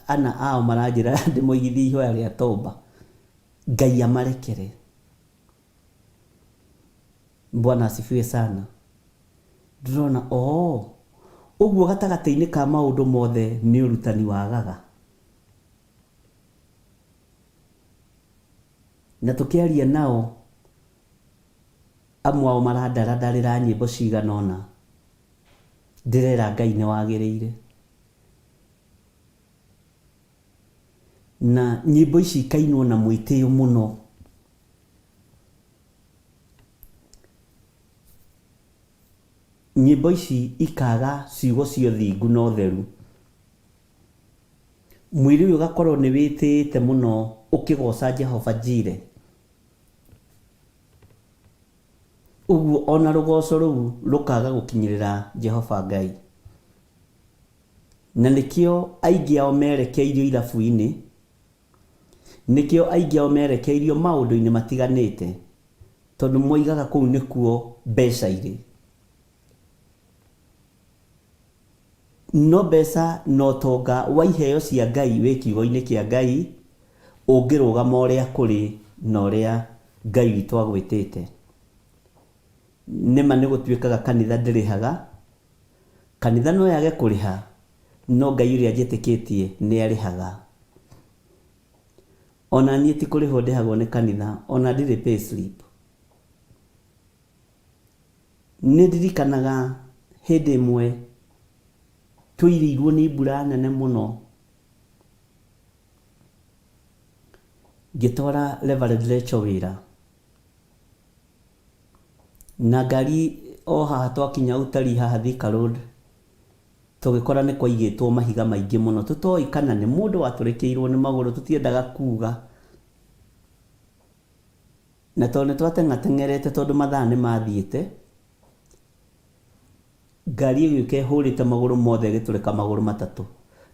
Ana ao maranjĩra ndĩmoigithie ihoya rĩa toba. Ngai amarekere. Bwana asifiwe sana. Ndĩrona ũguo gatagatĩ-inĩ ka maũndũ mothe nĩ ũrutani wagaga. Na tũkĩaria nao, amwe ao marandarĩra nyĩmbo cigana ũna. Ndĩrera Ngai nĩ wagĩrĩire. Na nyĩmbo ici ikainwo na mwĩtĩo mũno. Nyĩmbo ici ikaga ciugo cia ũthingu na ũtheru. Mwĩrĩ ũyũ ũgakorwo nĩ wĩtĩĩte mũno ũkĩgoca Jehova Jireh. Ũguo ona rũgoco rũu rũkaga gũkinyĩrĩra Jehova Ngai. Na nĩkĩo aingĩ ao merekeirio irabu-inĩ, nĩkĩo aingĩ ao merekeirio maũndũ-inĩ matiganĩte, tondũ moigaga kũu nĩkuo mbeca irĩ. No mbeca no tonga wa iheo cia Ngai wĩ kiugo-inĩ kĩa Ngai ũngĩrũgama ũrĩa kũrĩ na ũrĩa Ngai witũ agwĩtĩte. Nĩma nĩ gũtuĩkaga kanitha ndĩrĩhaga, kanitha no yage kuriha no Ngai uria njitikitie ni arihaga. Ona niĩ ti kũrĩhwo ndĩhagwo nĩ kanitha, ona ndirĩ pay slip. Nĩ ndirikanaga hĩndĩ ĩmwe tũirĩirwo nĩ mbura nene mũno, ngĩtwara Reverend Rachel wĩra, na ngari o haha twakinya Utari haha Thika Road tũgĩkora nĩ kwaigĩtwo mahiga maingĩ mũno, tũtoĩ kana nĩ mũndũ watũrĩkĩirwo nĩ magũrũ, tũtiendaga kuga. Na tondũ nĩ twateng'ateng'erete tondũ mathaa nĩ mathiĩte, ngari ĩgĩũka ĩhũrĩte magũrũ mothe ĩgĩtũrĩka magũrũ matatũ.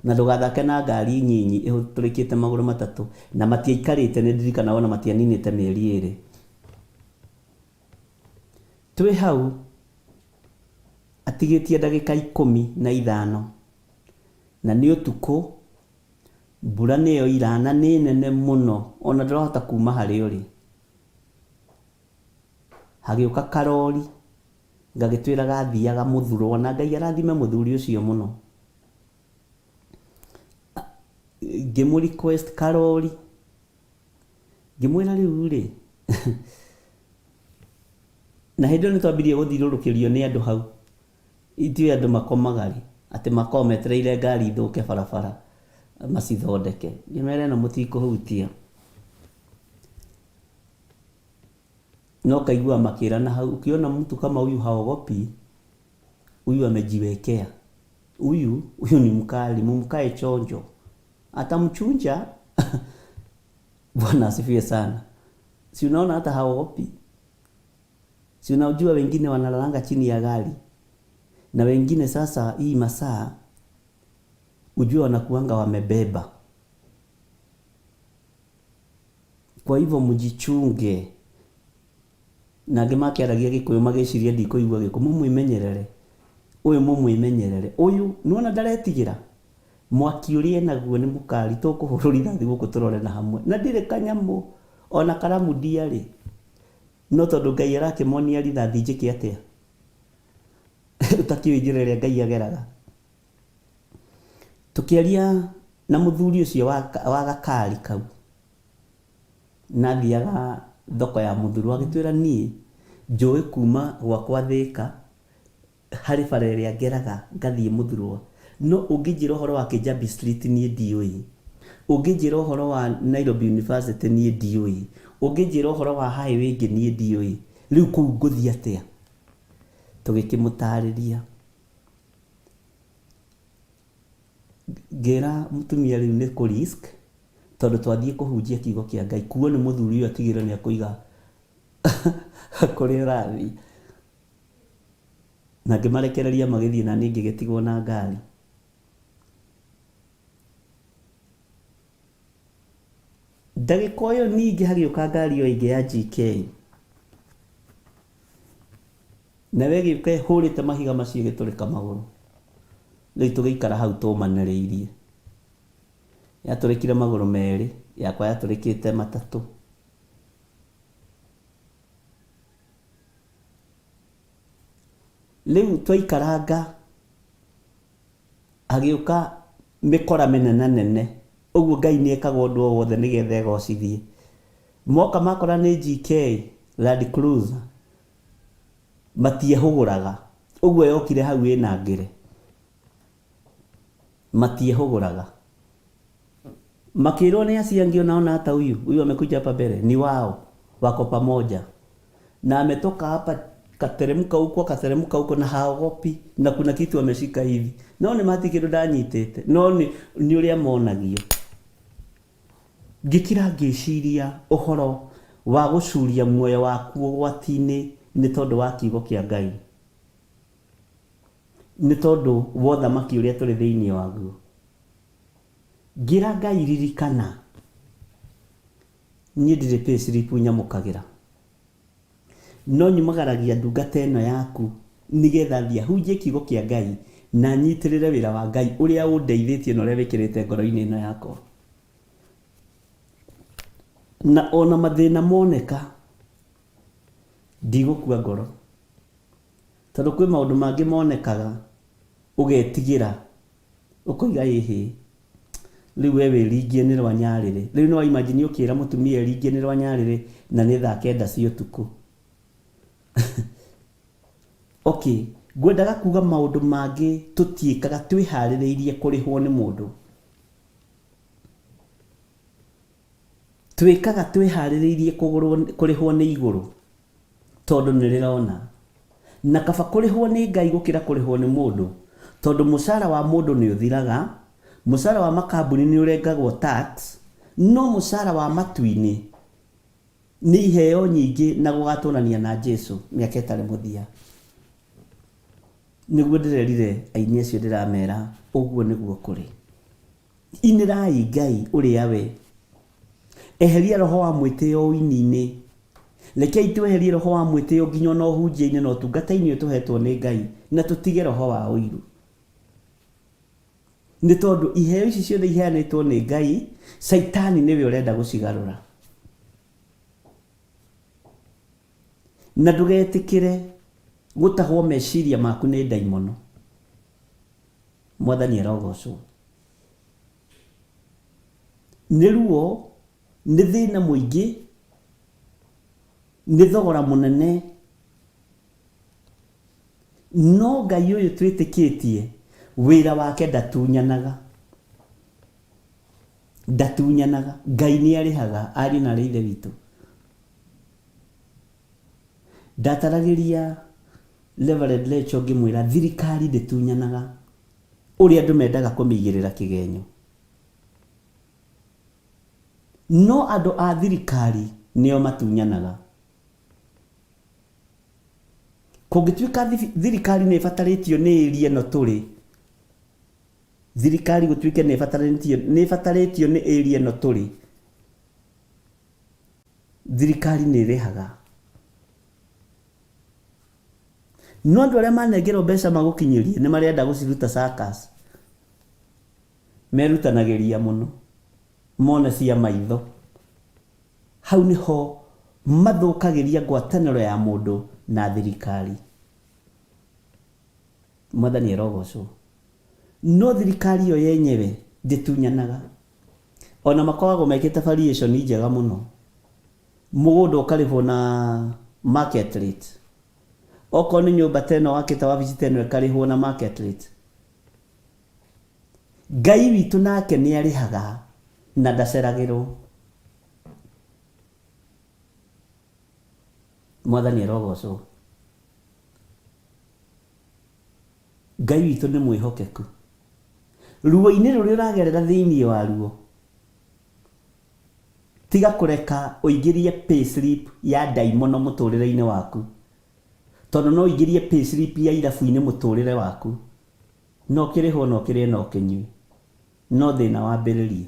Na ndũgathake na ngari nyinyi ĩtũrĩkĩte magũrũ matatũ, na matiaikarĩte, nĩ ndirikanaga ona matianinĩte mĩeri 2. Twĩ hau atigĩtie ndagĩka 15 na nĩ ũtukũ, mbura nĩyo irana nĩ nene mũno, ona ndũrahota kuma harĩa ũrĩ. Hagĩũka karori gagĩtwĩra gathiaga Mũthurwa, na Ngai arathime mũthuri ũcio mũno. Ngĩmũ request karori, ngĩmwĩra rĩu rĩ na hĩndĩ ĩyo nĩ twambirie gũthiũrũrũkĩrio nĩ andũ hau, ithuĩ andũ makomaga rĩ, atĩ makoragwo metereire ngari ithũke barabara macithondeke. Ngĩmera ĩno mũtikũhutia, no kaigua makĩrana hau, ukiona mtu kama huyu haogopi, huyu amejiwekea, huyu ni mkali, mumkae chonjo, atamchunja. Bwana asifiwe sana. Si unaona hata haogopi? Si unajua wengine wanalalanga chini ya gari, na wengine sasa hii masaa ujua wanakuanga wamebeba. Kwa hivyo mjichunge. Na ngĩmakĩaragia Gĩkũyũ magĩciria ndikũigua Gĩkũyũ, mũmwĩmenyerere, ũyũ mũmwĩmenyerere, ũyũ nĩwona ndaretigĩra, mwaki ũrĩa naguo nĩ mũkari, tũkũhũrwo rithathi gũkũ tũrore na hamwe, na ndirĩ kanyamũ ona karamu ndiarĩ, no tondũ Ngai arakĩmonia rithathi njĩke atĩa, ũtakĩũĩ njĩra ĩrĩa Ngai ageraga. Tũkĩaria na mũthuri ũcio wa gakari kau, nathiaga thoko ya Mũthurwa, agĩtwĩra niĩ njũĩ kuma gwakwa Thĩka harĩ bara ĩrĩa ngeraga ngathiĩ Mũthurwa, no ũngĩnjĩra ũhoro wa Kĩjambi Street niĩ ndiũĩ, ũngĩnjĩra ũhoro wa Nairobi University niĩ ndiũĩ, ũngĩnjĩra ũhoro wa highway ĩngĩ niĩ ndiũĩ, rĩu kũu ngũthiĩ atĩa? Tũgĩkĩmũtarĩria, ngĩra mũtumia rĩu nĩ kũ risk, tondũ twathiĩ kũhunjia kiugo kĩa Ngai, kuo nĩ mũthuri ũyũ atigĩrwo nĩ akũiga kũrĩa ũrathiĩ. Na ngĩmarekereria magĩthiĩ, na niĩ ngĩgĩtigwo na ngari. Ndagĩka ũyũ ningĩ hagĩũka ngari o ĩngĩ ya GK, nawe ĩgĩũka ĩhũrĩte mahiga macio ĩgĩtũrĩka magũrũ. Rĩu tũgĩikara hau tũmanĩrĩirie, yatũrĩkire magũrũ merĩ, yakwa yatũrĩkĩte matatũ. Rĩu twaikaranga, hagĩũka mĩkora mĩnene nene, ũguo Ngai nĩ ekaga ũndũ o wothe nĩgetha ĩgocithie. Moka makora nĩ GK Land Cruiser, matiehũgũraga, ũguo yokire hau ĩna ngĩre, matiehũgũraga. Makĩrwo nĩ acia angĩona hata huyu amekuja hapa mbele ni wao, wako pamoja na ametoka hapa kateremka huko na haogopi, na kuna kitu ameshika hivi, no nĩ mati kĩndũ ndanyitĩte, no nĩ ũrĩa monagio. Ngĩkira ngĩciria ũhoro wa gũcuria muoyo waku ũgwati-inĩ nĩ tondũ wa kiugo kĩa Ngai, nĩ tondũ wa ũthamaki ũrĩa tũrĩ thĩinĩ waguo. Ngira Ngai ririkana, niĩ ndirĩ pay slip nyamũkagĩra, no nyumagaragia ndungata ĩno yaku nĩgetha thiĩ hunjie kiugo kĩa Ngai na nyitĩrĩre wĩra wa Ngai ũrĩa ũndeithĩtie na ũrĩa wĩkĩrĩte ngoro-inĩ ĩno yakwa. Na ona mathĩna moneka, ndigũkua ngoro, tondũ kwĩ maũndũ mangĩ monekaga ugetigira ukoiga hihi riu wewe ringie ni rwanyarire riu no imagine ukira mutumia ringie ni rwanyarire na ni thaa 9 cia utuku. Okay, ngwendaga kuga maundu mangi tutiikaga twihaririirie kurihwo ni mundu. Twikaga twihaririirie kurihwo ni iguru tondu nirirona na kaba kurihwo ni Ngai gukira kurihwo ni mundu tondu mushara wa mundu ni uthiraga, mushara wa makambuni ni urengagwo tax, no mushara wa matuini ni iheo nyingi na gugatunania na Jesu miaka itari muthia. Niguo ndirerire aini acio ndiramera uguo niguo kuri. Inirai Ngai uria we. Eheria roho wa mwitio uini-ini. Rekei tweherie roho wa mwitio nginya no hunjia-ini no tungata-ini tuhetwo ni Ngai na tutige roho wa uiru. Ni tondu iheo ici ciothe iheanitwo ni Ngai, Saitani niwe urenda gucigarura. Na ndugetikire gutahwo meciria maku ni daimono. Mwathani arogocwo. Ni ruo, ni thina muingi, ni thogora munene, no Ngai uyu twitikitie wira wake ndatunyanaga. Ndatunyanaga. Ngai ni arihaga ari na rithe witu. Ndataragiria Reverend Lecho ngimwira thirikari nditunyanaga uri andu mendaga kumigirira kigenyo. No andu a thirikari nio matunyanaga. Kungituika thirikari ni ifataritio ni area no turi. Thirikari gutuike ni ifataritio ni area no turi. Thirikari ni rihaga. No andu aria manengerwo mbeca magukinyirie ni marenda guciruta circus. Merutanagiria muno. Mona cia maitho. Hau niho mathukagiria ngwataniro ya mundu na thirikari. Mwathani arogocwo. No thirikari yo yenyewe nditunyanaga. Ona makoragwo mekite variation njega muno. Mugunda ukarivwo na market rate. Oko ni nyumba teno wakita wabici teno ikarihwo na market rate. Ngai witu nake ni arihaga na ndaceragirwo. Mwathani arogocwo. Ngai witu ni mwihokeku. Ruo-ini ruri uragerera thiini wa ruo. Tiga kureka uigirie payslip ya daimono muturire-ini waku. Tondu no uigirie payslip ya irabu-ini muturire waku. No kiriho no kirie no kinyui. No thina wambiririe.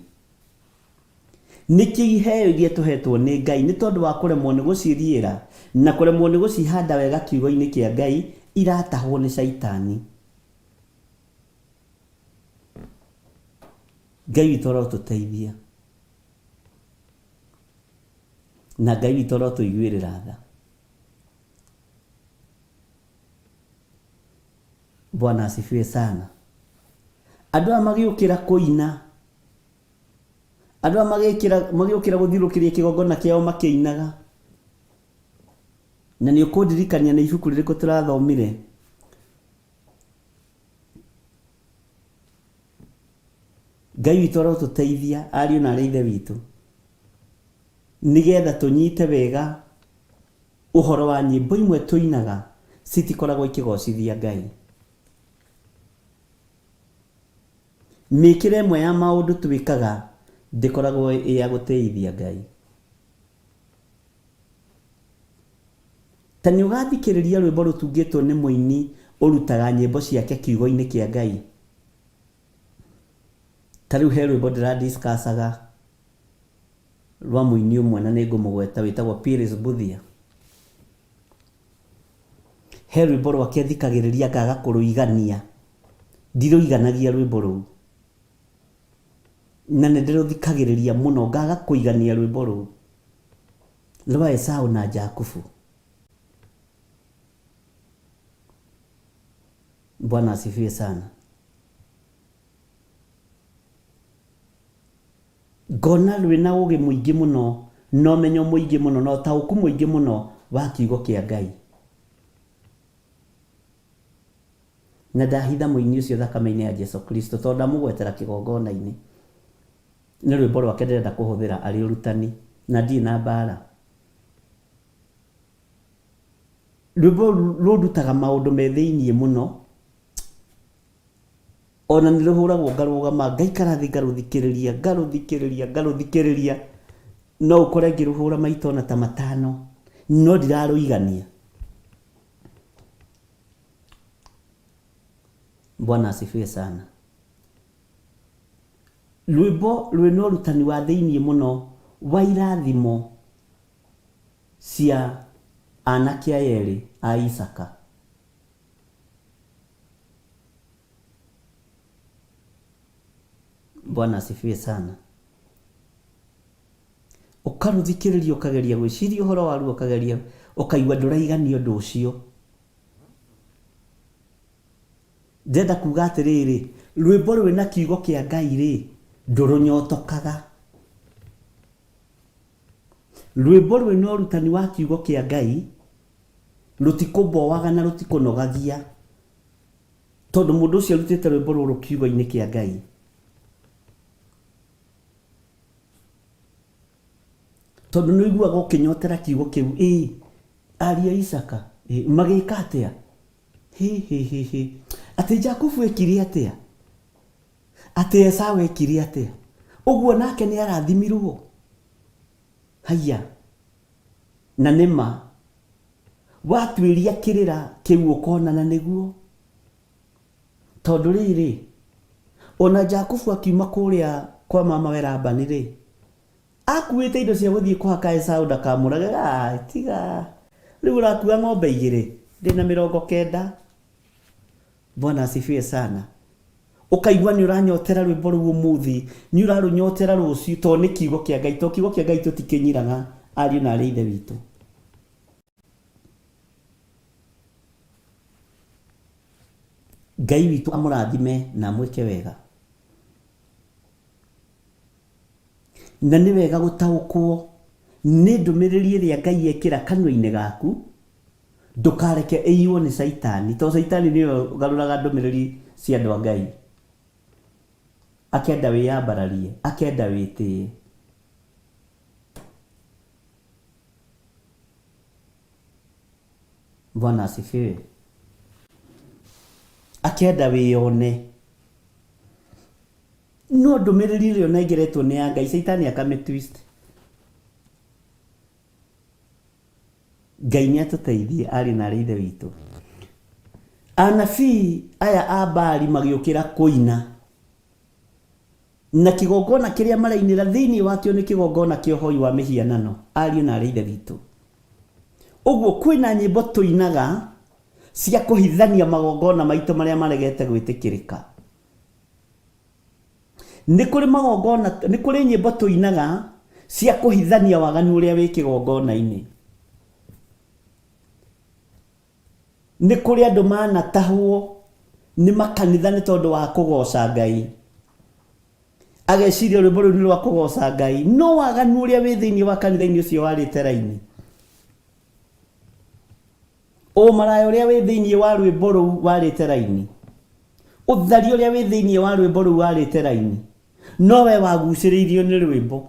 Niki iheo iria tuhetwo ni Ngai ni tondu wa kuremwo ni guciriira na kuremwo ni gucihanda wega kiugo-ini kia Ngai iratahwo ni Saitani. Ngai witu arotuteithia. Na Ngai witu arotuiguirira tha. Bwana asifiwe sana. Andu magiukira kuina. Andu magiukira guthirukiria kigongona kiao makiinaga. Na ni ukundirikania na ibuku ririku turathomire. Ngai witu arotuteithia ariu na aithe witu. Nigetha tunyite wega uhoro wa nyimbo imwe tuinaga citikoragwo ikigocithia Ngai. Mikire mwe ya maundu twikaga ndikoragwo ya guteithia Ngai. Tani ugathikiriria rwimbo rutungitwo ni muini urutaga nyimbo ciake kiugo-ini kia Ngai. Tariu he rwimbo ndiradiscussaga rwa muini umwe na ningumugweta witagwo Piers Buthia. He rwimbo rwake thikagiriria ngaga kuruigania. Ndiruiganagia rwimbo ruu. Na nindiruthikagiriria muno ngaga kuigania rwimbo ruu. Rwa Esau na Jakubu. Bwana asifiwe sana. ngona rwina ũgĩ mũingĩ mũno na ũmenyo mũingĩ mũno na ũtaũku mũingĩ mũno wa kiugo kĩa Ngai. Na ndahitha mũini ũcio thakame-inĩ ya Jesu Kristo tondũ ndamũgwetera kĩgongona-inĩ. Nĩ rwĩmbo rwake ndĩrenda kũhũthĩra arĩ ũrutani na ndirĩ na mbara. Rwĩmbo rũrutaga maũndũ me thĩiniĩ mũno, ona nĩ rũhũragwo ngarũgama ngaikara thĩ ngarũthikĩrĩria no ũkore ngĩrũhũra maita ona ta 5 no ndirarũigania. Bwana asifiwe sana. Rwĩmbo rwĩna ũrutani wa thĩiniĩ mũno wa irathimo cia anake aya erĩ a Isaka. Bwana asifiwe sana. Ũkarũthikĩrĩria ũkageria gwĩciria ũhoro waruo ũkageria ũkaigua ndũraigania ũndũ ũcio. Ndenda kuga atĩrĩrĩ, rwĩmbo rwĩna kiugo kĩa Ngai rĩ ndũrũnyotokaga. Rwĩmbo rwĩna ũrutani wa kiugo kĩa Ngai rũtikũmboaga na rũtikũnogagia tondũ mũndũ ũcio arutĩte rwĩmbo rũrũ kiugo-inĩ kĩa Ngai. Tondũ nĩ ũiguaga ũkĩnyotera kiugo kĩu. Ariũ a Isaka magĩka atĩa? Atĩ Jakubu ekire atĩa? Atĩ Esau ekire atĩa? Ũguo nake nĩ arathimirwo. Haiya. Na nĩma watuĩria kĩrĩra kĩu ũkonana nĩguo. Tondũ rĩrĩ ona Jakubu akiuma kũrĩa kwa mama we Labani rĩ akuĩte indo cia gũthiĩ kũhaka Esau ndakamũrage. Tiga rĩu ũrakua ng'ombe 2 ndĩna 90. Bwana asifiwe sana. Ũkaigua nĩ ũranyotera rwĩmbo rũu ũmũthĩ, nĩ ũrarũnyotera rũciũ tondũ nĩ kiugo kĩa Ngai. To kiugo kĩa Ngai tũtikĩnyiraga ariũ na arĩ ithe witũ. Ngai witũ amũrathime na mwĩke wega. Na nĩ wega gũtaũkwo nĩ ndũmĩrĩri ĩrĩa Ngai ekĩra kanua-inĩ gaku, ndũkareke ĩiywo nĩ Saitani tondũ Saitani nĩwe ũgarũraga ndũmĩrĩri cia andũ a Ngai. Akenda wĩyambararie, akenda wĩtĩe. Bwana asifiwe. Akenda wĩyone. No ndũmĩrĩri ĩrĩa nengeretwo nĩ ya Ngai Saitani akamĩtwist. Ngai nĩ atũteithie arĩ na arĩ ithe witũ. Anabii aya a Baali magĩũkĩra kũina na kĩgongona kĩrĩa marainĩra thĩinĩ wakĩo nĩ kĩgongona kĩa ũhoi wa mĩhianano ariũ na arĩ ithe witũ. Ũguo kwĩna nyĩmbo tũinaga cia kũhithania magongona maitũ marĩa maregete gwĩtĩkĩrĩka. Nĩ kũrĩ magongona, nĩ kũrĩ nyĩmbo tũinaga cia kũhithania waganu ũrĩa wĩ kĩgongona-inĩ. Nĩ kũrĩ andũ manatahwo nĩ makanitha nĩ tondũ wa kũgoca Ngai. Ageciria rwĩmbo rũu nĩ rwa kũgoca Ngai, no waganu ũrĩa wĩ thĩinĩ wa kanitha-inĩ ũcio warĩte raini. Ũmaraya ũrĩa wĩ thĩinĩ wa rwĩmbo rũu warĩte raini. Ũthari ũrĩa wĩ thĩinĩ wa rwĩmbo rũu warĩte raini. Nowe wagucĩrĩirio nĩ rwĩmbo.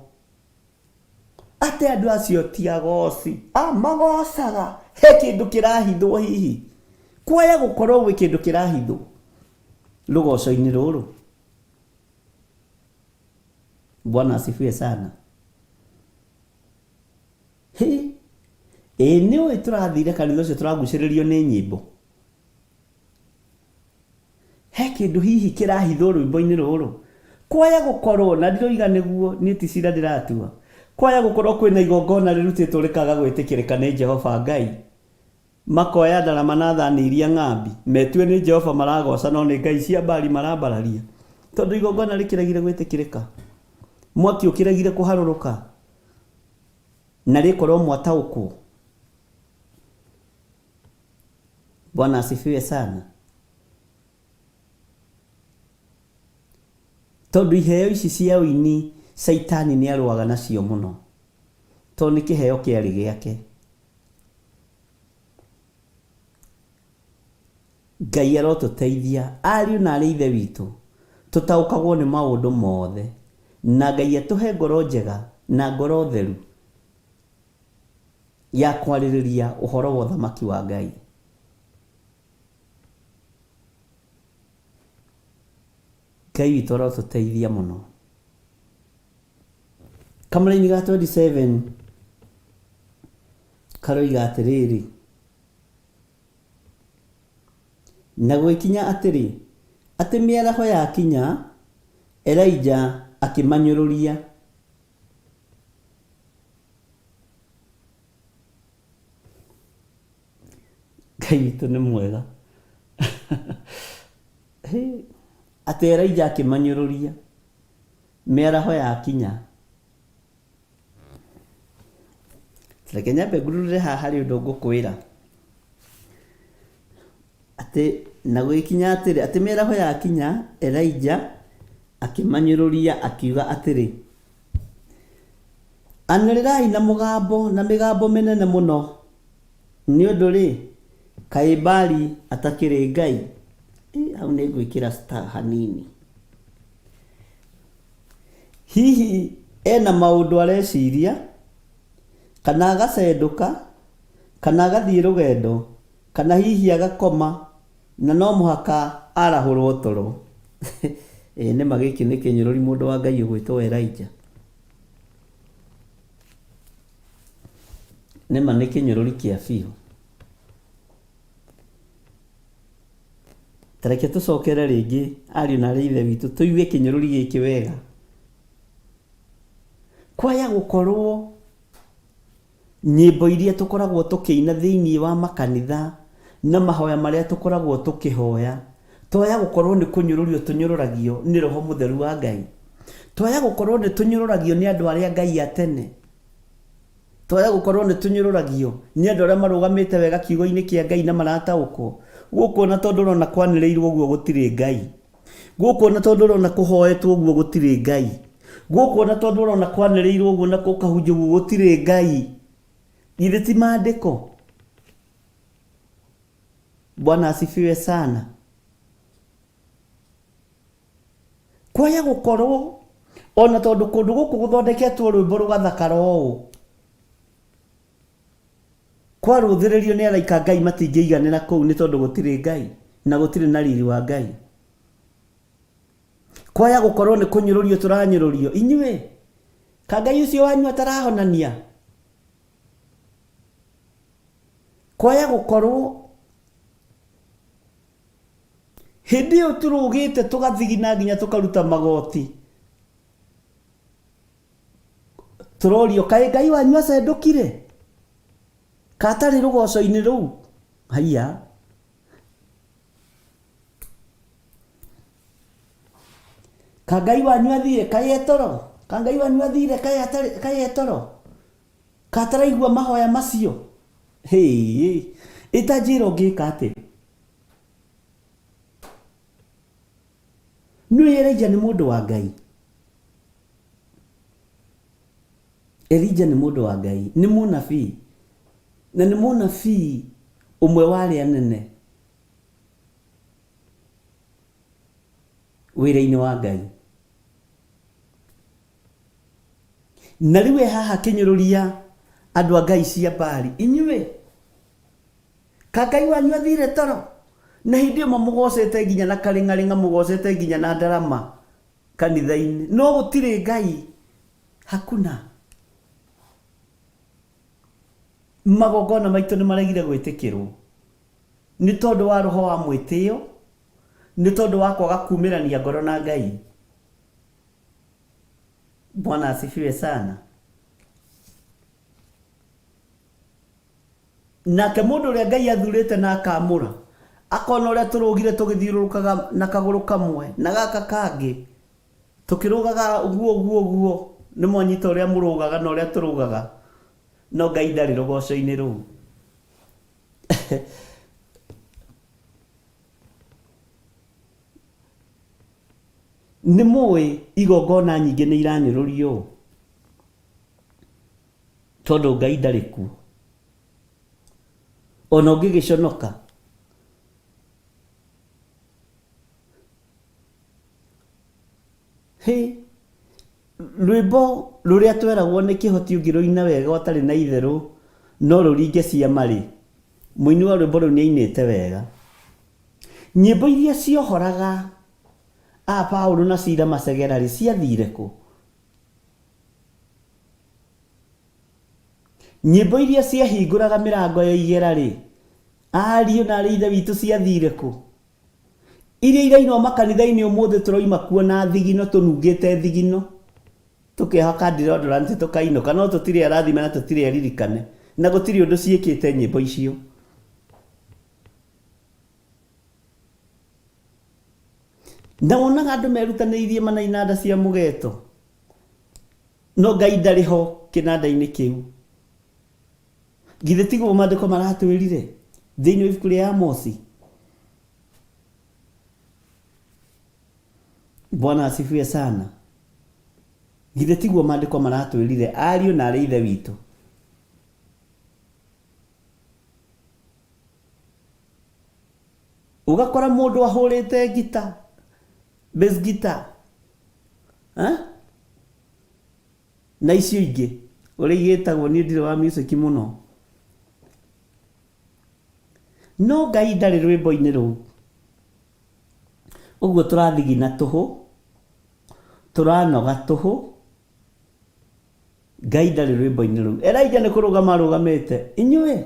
Atĩ andũ acio ti agoci. Magocaga. He kĩndũ kĩrahithwo hihi. Kuoya gũkorwo gwĩ kĩndũ kĩrahithwo rũgoco-inĩ rũrũ. Bwana asifiwe sana. Nĩ ũĩ tũrathire kanitha ũcio tũragucĩrĩrio nĩ nyĩmbo. He kĩndũ hihi kĩrahithwo rwĩmbo-inĩ rũrũ. Kuoya gũkorwo na ndiroiga nĩguo niĩ ti cira ndĩratua. Kuoya gũkorwo kwĩna igongona rĩrutĩtwo rĩkaga gwĩtĩkĩrĩka nĩ Jehova Ngai. Makoya ndarama na thani iria ng'ambi metue nĩ Jehova maragoca no nĩ ngai cia Baali marambararia. Tondũ igongona rĩkĩregire gwĩtĩkĩrĩka. Mwaki ũkĩregire kũharũrũka. Na rĩkorwo mwataũkwo. Bwana asifiwe sana. Tondũ iheo ici cia ũini Saitani nĩ arũaga nacio mũno tondũ nĩ kĩheo kĩarĩ gĩake. Ngai arotũteithia ariũ na arĩ ithe witũ tũtaũkagwo nĩ maũndũ mothe, na Ngai atũhe ngoro njega na ngoro theru ya kwarĩrĩria ũhoro wa ũthamaki wa Ngai. Ngai witũ arotũteithia mũno. Kamũra-inĩ ga 27 karoiga atĩrĩrĩ, na gwĩkinya atĩrĩ, atĩ mĩaraho yakinya, Elijah akĩmanyũrũria. Ngai witũ nĩ mwega. Atĩ Elijah akĩmanyũrũria, mĩaraho yakinya. Reke nyambe ngururĩre haha harĩ ũndũ ngũkwĩra. Atĩ na gwĩkinya atĩrĩ, atĩ mĩaraho yakinya, Elijah akĩmanyũrũria akiuga atĩrĩ, anĩrĩrai na mũgambo na mĩgambo mĩnene mũno, nĩ ũndũ rĩ, kaĩ Baali atakĩrĩ Ngai. Hau nĩ ngwĩkĩra star hanini. Hihi ena maũndũ areciria, kana agacendũka, kana agathiĩ rũgendo, kana hihi agakoma, na no mũhaka arahũrwo toro. Nĩma gĩkĩ nĩ kĩnyũrũri mũndũ wa Ngai ũgwĩtwo Elijah. Nĩma nĩ kĩnyũrũri kĩa biũ. Tareke tũcokere rĩngĩ ariũ na arĩ ithe witũ tũigue kĩnyũrũri gĩkĩ wega. Kwaya gũkorwo nyĩmbo iria tũkoragwo tũkĩina thĩinĩ wa makanitha na mahoya marĩa tũkoragwo tũkĩhoya, twaya gũkorwo nĩ kũnyũrũrio tũnyũrũragio nĩ Roho Mũtheru wa Ngai. Twaya gũkorwo nĩ tũnyũrũragio nĩ andũ arĩa Ngai atene. Twaya gũkorwo nĩ tũnyũrũragio nĩ andũ arĩa marũgamĩte wega kiugo-inĩ kĩa Ngai na marataũkwo. Gũkũ na tondũ ũrona kwanĩrĩirwo ũguo gũtirĩ Ngai. Gũkũ na tondũ ũrona kũhoetwo ũguo gũtirĩ Ngai. Gũkũ na tondũ ũrona kwanĩrĩirwo ũguo na kũkahunjio ũguo gũtirĩ Ngai. Githĩ ti maandĩko? Bwana asifiwe sana. Kwaya gũkorwo ona tondũ kũndũ gũkũ gũthondeketwo rwĩmbo rũgathakara ũũ, kwarũthĩrĩrio nĩ araika Ngai matingĩiganĩra kũu nĩ tondũ gũtirĩ Ngai na gũtirĩ na riri wa Ngai. Kwaya gũkorwo nĩ kũnyũrũrio tũranyũrũrio. Inyuĩ ka Ngai ũcio wanyu atarahonania? Kwaya gũkorwo hĩndĩ ĩyo tũrũgĩte tũgathigina nginya tũkaruta magoti, tũrorio kaĩ Ngai wanyu acendũkire? Ka atarĩ rũgoco-inĩ rũu? Haiya. Ka Ngai wanyu athire kaĩ etoro? Ka Ngai wanyu athire kaĩ etoro? Ka ataraigua mahoya macio? Itanjĩra ũngĩka atĩ. Nĩ Elijah nĩ mũndũ wa Ngai. Elijah nĩ mũndũ wa Ngai, nĩ mũnabii. Na nĩ mũnabii ũmwe wa arĩa anene wĩra-inĩ wa Ngai. Na rĩu haha kĩnyũrũria andũ a Ngai cia Baali. Inyuĩ ka Ngai wanyu athire toro? Na hĩndĩ ĩyo mũgocete nginya na karĩng'arĩng'a, mũgocete nginya na ndarama kanitha-inĩ, no gũtirĩ Ngai. Hakuna. Magongona maitũ nĩ maregire gwĩtĩkĩrwo nĩ tondũ wa roho wa mwĩtĩo, nĩ tondũ wa kwaga kumĩrania ngoro na Ngai. Bwana asifiwe sana. Nake mũndũ ũrĩa Ngai athurĩte na akamũra, akona ũrĩa tũrũgire tũgĩthiũrũrũkaga na kagũrũ kamwe na gaka kangĩ, tũkĩrũgaga ũguo nĩ mwanyita ũrĩa mũrũgaga na ũrĩa tũrũgaga, no Ngai ndarĩ rũgoco-inĩ rũu. nĩ mũĩ igongona nyingĩ nĩ iranĩrũrio tondũ Ngai ndarĩ kuo. Ona ũngĩgĩconoka rwĩmbo rũrĩa tweragwo nĩ kĩhoti ũngĩrũina wega ũtarĩ na itherũ no rũringe ciama rĩ, mũini wa rwĩmbo rũu nĩainĩte wega. Nyĩmbo iria ciohoraga Paulo na Sila Masegera rĩ ciathire kũ? Nyĩmbo iria ciahingũraga mĩrango ya igera rĩ, ariũ na arĩ ithe witũ ciathire kũ? Iria irainwo makanitha-inĩ ũmũthĩ tũroima kuona thigino tũnungĩte thigino tũkĩhaka deodorant tũkainũka, no tũtirĩ arathime na tũtirĩ aririkane na gũtirĩ ũndũ ciĩkĩte nyĩmbo icio. Na wonaga andũ merutanĩirie manaina nda cia mũgeeto, no Ngai ndarĩ ho kĩnanda-inĩ kĩu. Githĩ tiguo maandĩko maratwĩrire thĩinĩ wa ibuku rĩa Amosi? Bwana asifiwe sana. Githĩ tiguo maandĩko maratwĩrire ariũ na arĩ ithe witũ? Ugakora mũndũ ahũrĩte gita, bass guitar, na icio ingĩ ũrĩa igĩtagwo, niĩ ndirĩ wa music mũno, no Ngai ndarĩ rwĩmbo-inĩ rũu. Ũguo tũrathigina tũhũ, tũranoga tũhũ, Ngai ndarĩ rwĩmbo-inĩ rũu. Elijah nĩ kũrũgama arũgamĩte, inyuĩ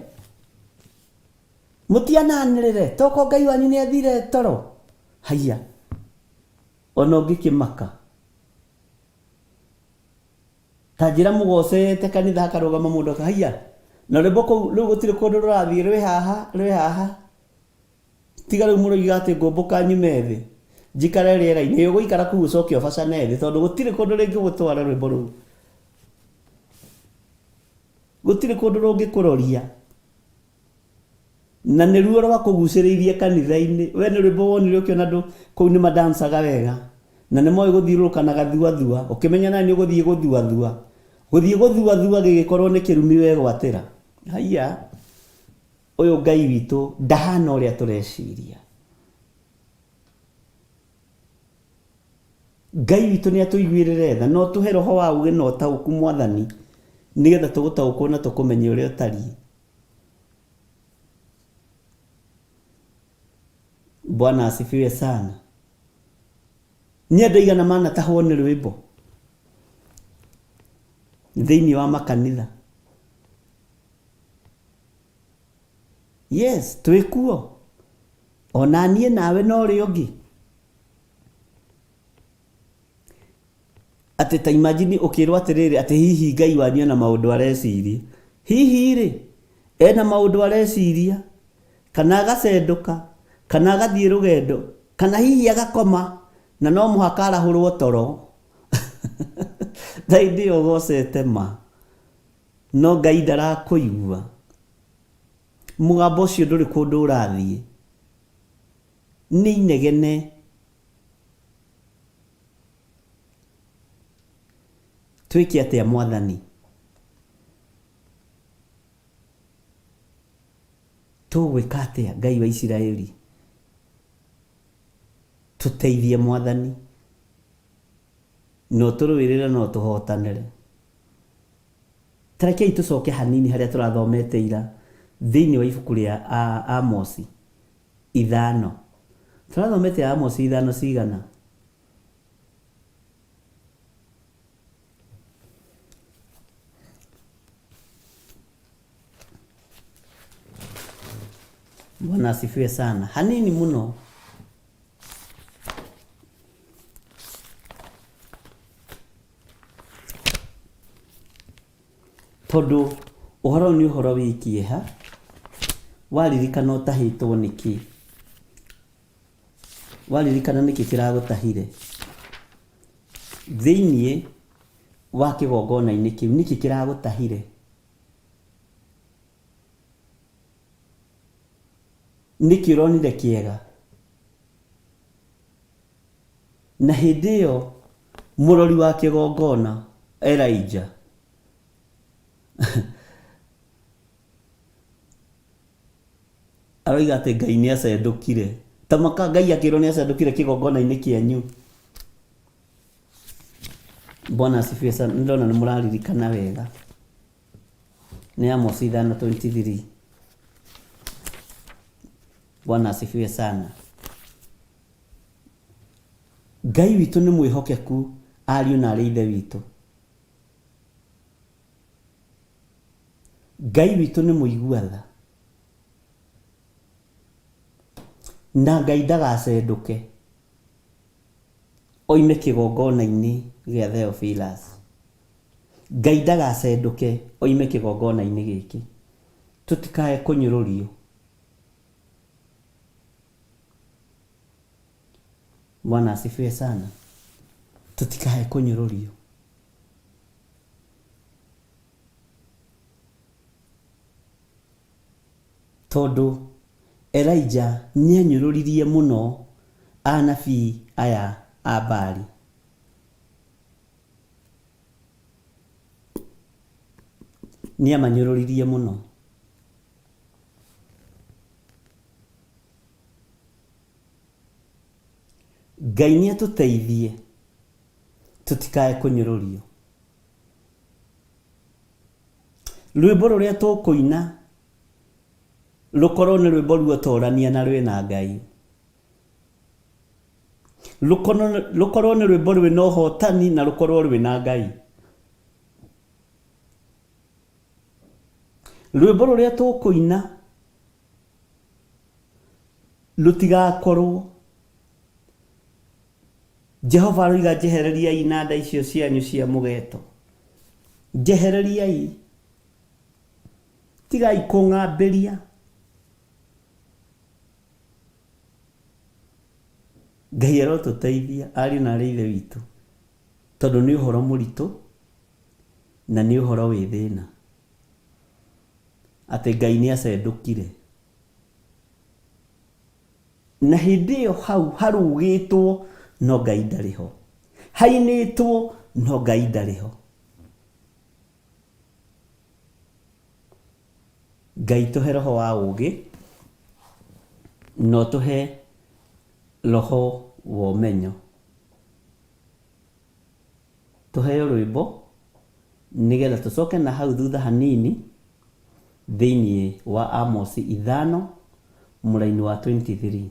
mũtiananĩrĩre toko Ngai wanyu nĩ athire toro. Haiya, ona ũngĩkĩmaka ta njĩra mũgocete kanitha akarũgama mũndũ haiya, na rwĩmbo kũu rĩu gũtirĩ kũndũ rũrathiĩ, rwĩ haha, tiga rĩu mũroiga atĩ ngũmbũka nyume thĩ njikare rĩera-inĩ, ũgũikara kũu ũcoke ũbacane thĩ, tondũ gũtirĩ kũndũ rĩngĩgũtwara rwĩmbo rũu, gũtirĩ kũndũ rũngĩkũroria, na nĩ ruo rwa kũgucĩrĩirie kanitha-inĩ. We nĩ rwĩmbo wonire ũkĩona andũ kũu nĩ madansaga wega na nĩ moĩ gũthiũrũrũka na gathuathua, ũkĩmenya nani ũgũthiĩ gũthuathua, gũthiĩ gũthuathua gĩgĩkorwo nĩ kĩrumi wegwatĩra. Haiya, ũyũ Ngai witũ ndahana ũrĩa tũreciria. Ngai witũ nĩ atũiguĩrĩre tha, no tũhe roho wa ũũgĩ na ũtaũku Mwathani, nĩgetha tũgũtaũkwo na tũkũmenye ũrĩa ũtariĩ. Bwana asifiwe sana. Nĩ andũ aigana manatahwo nĩ rwĩmbo thĩinĩ wa makanitha? Yes, twĩkuo, ona niĩ nawe no ũrĩ ũngĩ. Atĩ ta imagine ũkĩrwo atĩrĩrĩ atĩ hihi Ngai wanyu ena maũndũ areciria. Hihi rĩ, ena maũndũ areciria, kana agacendũka, kana agathiĩ rũgendo, kana hihi agakoma na no mũhaka arahũrwo toro. Thaindĩ ũgocete ma, no Ngai ndarakũigua. Mũgambo ũcio ndũrĩ kũndũ ũrathiĩ, nĩ inegene. Twĩke atĩa Mwathani? Tũgwĩka atĩa Ngai wa Isiraeli? Tũteithie Mwathani, no tũrũĩrĩre no tũhotanĩre. Tarekei tũcoke hanini harĩa tũrathomete ira thĩinĩ wa ibuku rĩa Amosi 5. Tũrathomete Amosi 5 cigana? Bwana asifiwe sana. Hanini muno. Tondũ ũhoro nĩ ũhoro wĩkĩeha, waririkana ũtahĩtwo nĩkĩ? Waririkana nĩkĩ kĩragũtahire thĩinĩ wa kĩgongona-inĩ kĩu? Nĩkĩ kĩragũtahire? Nĩkĩ ũronire kĩega? Na hĩndĩ ĩyo mũrori wa kĩgongona Elijah aroiga atĩ Ngai nĩ acendũkire. Tamaka Ngai akĩrwo nĩ acendũkire kĩgongona-inĩ kĩanyu. Bwana asifiwe sana. Ndona nĩ mũraririkana wega. Nĩ Amos 5:23. Bwana asifiwe sana. Ngai witũ nĩ mwĩhokeku, ariũ na arĩ ithe witũ. Ngai witũ nĩ mũigua tha. Na Ngai ndagacendũke oime kĩgongona-inĩ gĩa Theophilus. Ngai ndagacendũke oime kĩgongona-inĩ gĩkĩ. Tũtikae kũnyũrũrio. Bwana asifiwe sana. Tũtikae kũnyũrũrio. Tondũ Elijah nĩ anyũrũririe mũno anabii aya a Baali. Nĩ amanyũrũririe mũno. Ngai nĩ atũteithie tũtikae kũnyũrũrio. Rwĩmbo rũrĩa tũkũina rũkorwo nĩ rwĩmbo ruotorania na rwĩna Ngai. Rũkorwo nĩ rwĩmbo rwĩna ũhotani na rũkorwo rwĩna Ngai. Rwĩmbo rũrĩa tũkũina rũtigakorwo Jehova aroiga njehereriai inanda icio cianyu cia mũgeeto. Njehereriai. Tigai kũng'ambĩria. Ngai arotũteithia ariũ na arĩ ithe witũ. Tondũ nĩ ũhoro mũritũ na nĩ ũhoro wĩ thĩna. Atĩ Ngai nĩ acendũkire. Na hĩndĩ ĩyo hau harugĩtwo no Ngai ndarĩ ho. Hainĩtwo no Ngai ndarĩ ho. Ngai tũhe roho wa ũũgĩ, no tũhe roho wa ũmenyo. Tũheo rwĩmbo nĩgetha tũcoke na hau thutha hanini thĩinĩ wa Amos 5 mũraini wa 23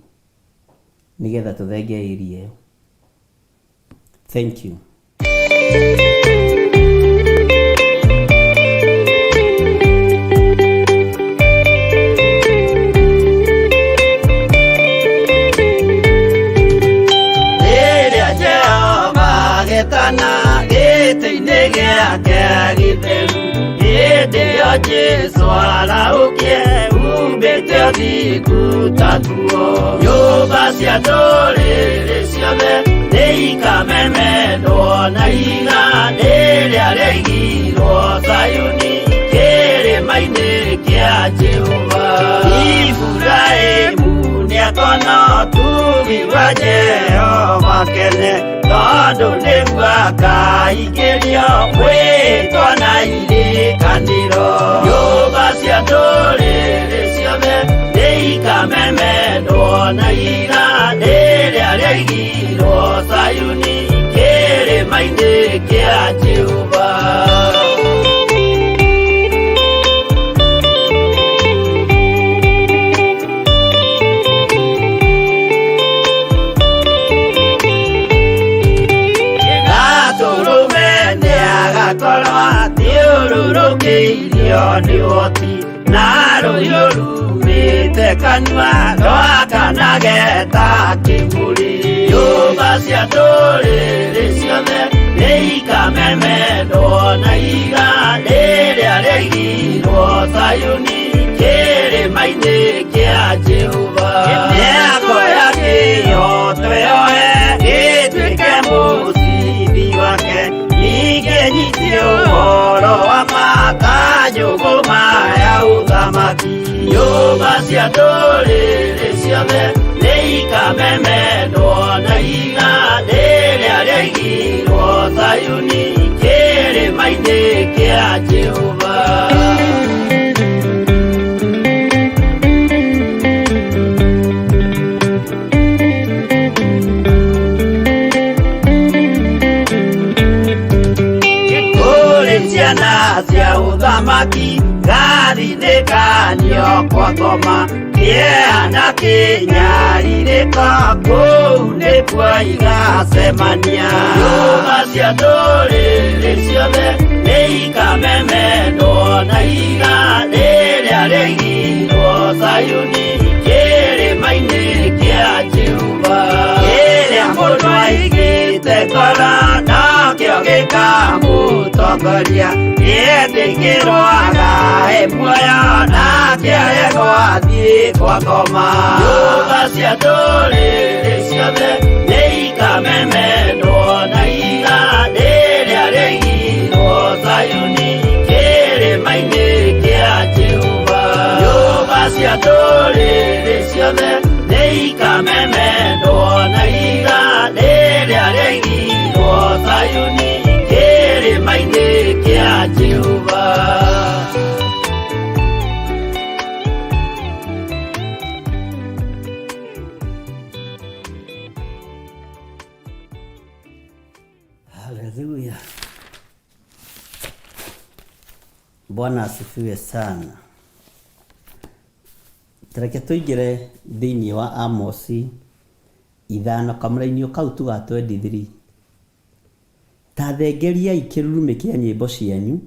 nĩgetha tũthenge area ĩyo. Thank you. Getana gĩtĩ-inĩ gĩake gĩtheru, hĩndĩ ĩyo Jesũ araũkie umbĩte ũthingu ta tuo. Nyũmba cia ndũrĩrĩ ciothe nĩikamemendwo na iga rĩrĩa rĩaigirwo Zayuni kĩrĩma-inĩ kĩa Jehova. Iburahĩmu nĩakona ũtugi wa Jehova kene, tondũ nĩguo akaingĩrio gwĩtwo na irĩkanĩro. Nyũmba cia ndũrĩrĩ ciothe nĩikamemendwo na iga rĩrĩa rĩaigirwo Zayuni kĩrĩma-inĩ kĩa Jehova. Korwa thiũrũrũkĩirio nĩ ũhoti na rũhiũ rumĩte kanua rwakanageta kĩmũrĩ. Nyũmba cia ndũrĩrĩ ciothe nĩikamemendwo na iga rĩrĩa rĩaigirwo Zayuni kĩrĩma-inĩ kĩa Jehova. Mĩako ya kĩyo twĩoe gĩtuĩke mũcithi wake, ningĩ nyitio ũhoro wa makanjũgũ maya ũthamaki. Nyũmba cia ndũrĩrĩ ciothe nĩikamemendwo na iga Zayuni kĩrĩma-inĩ kĩa Jehova. Ciana cia ũthamaki gathiĩ kanio kwa ngoma, kĩana kĩnyarirĩka kũu nĩkuo igacemania. Nyũmba cia ndũrĩrĩ ciothe nĩikamemendwo na iga rĩrĩa rĩigirwo Zayuni kĩrĩma-inĩ kĩa Jehova. Kĩrĩa mũndũ aigĩte ngoro nakĩo gĩkamũtongoria, nĩetĩkĩrwaga muoyo nake arego athiĩ kwa ngoma. Nyũmba cia ndũrĩrĩ ciothe nĩikamemendwo na iga rĩrĩa rĩigirwo Zayuni kĩrĩma-inĩ kĩa Jehova. Nyũmba cia ndũrĩrĩ ciothe nĩikamemendwo na iga rĩrĩa rĩigirwo Zayuni kĩrĩma-inĩ kĩa Jehova. Haleluya. Bwana asifiwe sana. Tareke tuingĩre thĩinĩ wa Amosi 5 kamũra-inĩ kau tuga 23. Ta thengeriai kĩrurumĩ kĩa nyĩmbo cianyu,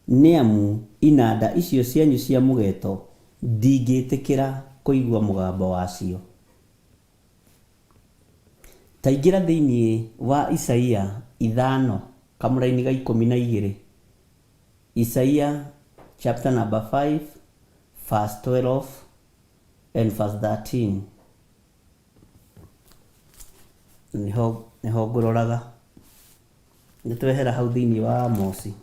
nĩamu inanda icio cianyu cia mũgeeto ndingĩtĩkĩra kũigua mũgambo wacio. Ta ingĩra thĩinĩ wa Isaia 5 kamũra-inĩ ga 12. Isaia chapter number 5 verse 12 and verse 13. Niho ngũroraga. Nĩtwehera hau thĩinĩ wa Amosi.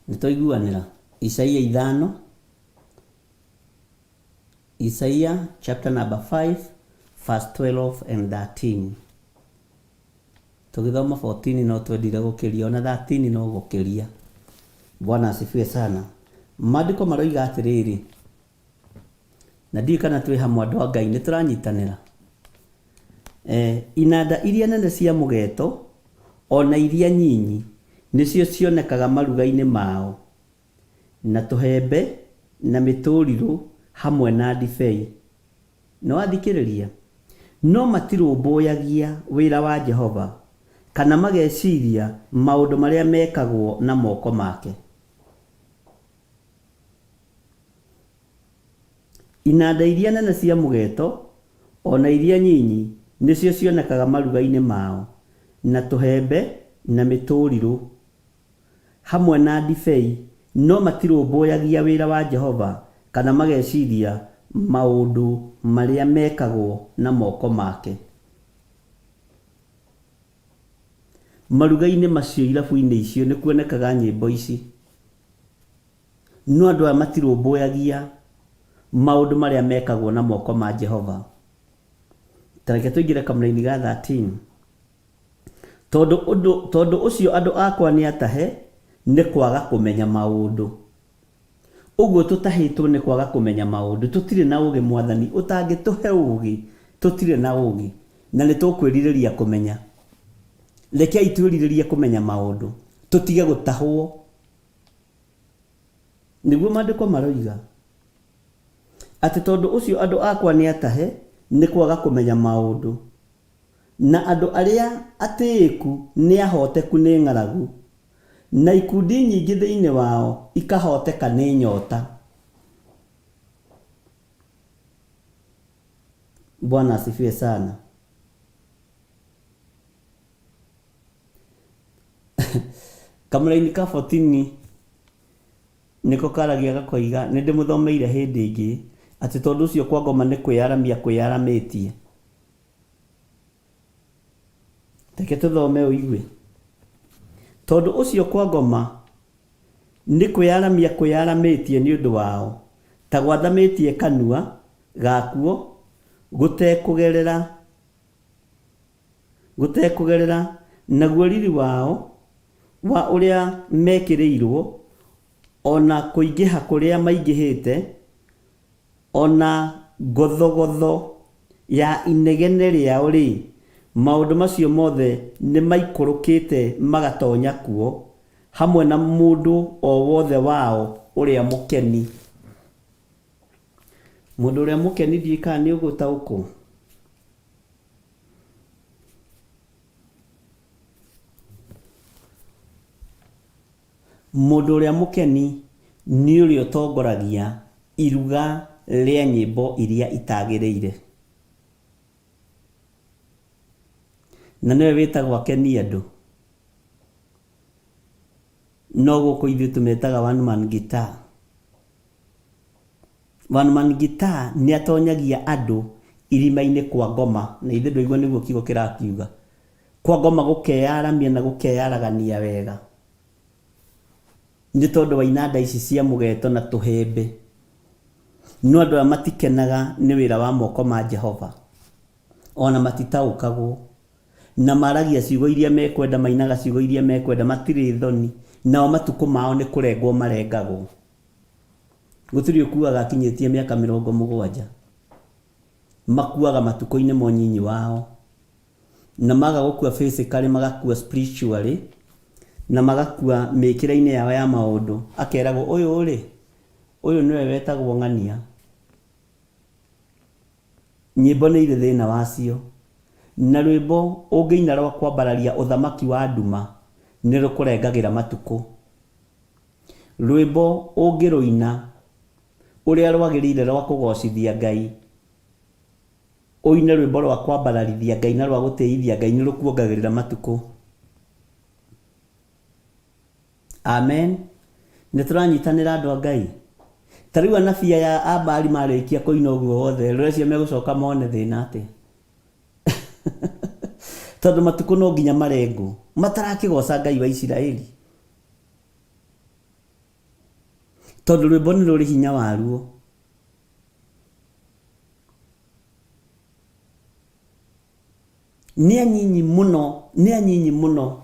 Nĩtũiguanĩra Isaia 5. Isaia chapter number 5 verse 12 and 13. Tugithoma 14 no twendire gũkĩria, ona 13 no gũkĩria. Bwana asifiwe sana. Maandĩko maroiga atĩrĩrĩ, na ndiũ kana twĩ hamwe andũ a Ngai nĩtũranyitanĩra. Inanda iria nene cia mũgeeto ona iria nyinyi nĩcio cionekaga maruga-inĩ mao, na tũhembe na mĩtũrirũ hamwe na ndibei. No athikĩrĩria, no matirũmbũyagia wĩra wa Jehova, kana mageciria maũndũ marĩa mekagwo na moko make. Inanda iria nene cia mũgeeto ona iria nyinyi nĩcio cionekaga maruga-inĩ mao, na tũhembe na mĩtũrirũ hamwe na ndibei, no matirũmbũyagia wĩra wa Jehova, kana mageciria maũndũ marĩa mekagwo na moko make. Maruga-inĩ macio, irabu-inĩ icio nĩkuonekaga nyĩmbo ici, no andũ aya matirũmbũyagia maũndũ marĩa mekagwo na moko ma Jehova. Tareke tũingĩre kamũra-inĩ ga 13. Tondũ ũcio andũ akwa nĩ atahe nĩ kwaga kũmenya maũndũ. Ũguo tũtahĩtwo nĩ kwaga kũmenya maũndũ. Tũtirĩ na ũũgĩ Mwathani, ũtangĩtũhe ũũgĩ tũtirĩ na ũũgĩ, na nĩtũkwĩrirĩria kũmenya. Rekei twĩrirĩrie kũmenya maũndũ, tũtige gũtahwo. Nĩguo maandĩko maroiga atĩ tondũ ũcio andũ akwa nĩ atahe nĩ kwaga kũmenya maũndũ, na andũ arĩa atĩĩku nĩ ahoteku nĩ ng'aragu, na ikundi nyingĩ thĩinĩ wao ikahoteka nĩ nyota. Bwana asifiwe sana. Kamũra-inĩ ka 14 nĩko karagia gakoiga, nĩndĩmũthomeire hĩndĩ ĩngĩ atĩ tondũ ũcio kwa ngoma nĩ kwĩyaramia kwĩyaramĩtie. Reke tũthome ũigue. Tondũ ũcio kwa ngoma nĩ kwĩyaramia kwĩyaramĩtie nĩ ũndũ wao, ta gwathamĩtie kanua gakuo gutekũgerera naguo riri wao wa ũrĩa mekĩrĩirwo ona kũingĩha kũrĩa maingĩhĩte ona gothogotho ya inegene rĩao rĩ, maũndũ macio mothe nĩ maikũrũkĩte magatonya kuo hamwe na mũndũ o wothe wao ũrĩa mũkeni. Mũndũ ũrĩa mũkeni ndiĩkaga nĩ ũgũtaũkwo. Mũndũ ũrĩa mũkeni nĩ ũrĩa ũtongoragia iruga rĩa nyĩmbo iria itagĩrĩire. Na nĩwe wĩtagwo akeni andũ. No gũkũ ithuĩ tũmetaga one man guitar. One man guitar nĩ atonyagia andũ irima-inĩ kwa ngoma, na ithuĩ ndũigua nĩguo kiugo kĩrakiuga. Kwa ngoma gũkeyaramia na gũkeyaragania wega. Nĩ tondũ wa inanda ici cia mũgeeto na tũhembe. No andũ aya matikenaga nĩ wĩra wa moko ma Jehova. Ona matitaũkagwo. Na maragia ciugo iria mekwenda, mainaga ciugo iria mekwenda, matirĩ thoni. Nao matukũ mao nĩ kũrengwo marengagwo. Gũtirĩ ũkuaga akinyĩtie mĩaka 70. Makuaga matukũ-inĩ ma ũnyinyi wao. Na maga gũkua physically, magakua spiritually. Na magakua mĩkĩre-inĩ yao ya maũndũ. Akeragwo ũyũ nĩwe wetagwo ng'ania. Nyĩmbo nĩ irĩ thĩna wacio. Na rwĩmbo ũngĩina rwa kwambararia ũthamaki wa nduma nĩ rũkũrengagĩra matukũ. Rwĩmbo ũngĩrũina ũrĩa rwagĩrĩire rwa kũgocithia Ngai, ũine rwĩmbo rwa kwambararithia Ngai na rwa gũtĩithia Ngai, nĩ rũkuongagĩrĩra matukũ. Amen. Nĩ tũranyitanĩra andũ a Ngai. Ta rĩu anabii aya a Baali marĩkia kũina ũguo wothe, rũrĩa megũcoka mone thĩna atĩ. Tondũ matukũ no nginya marengwo, matarakĩgoca Ngai wa Isiraeli. Tondũ rwĩmbo nĩ rũrĩ hinya waruo. Nĩ anyinyi mũno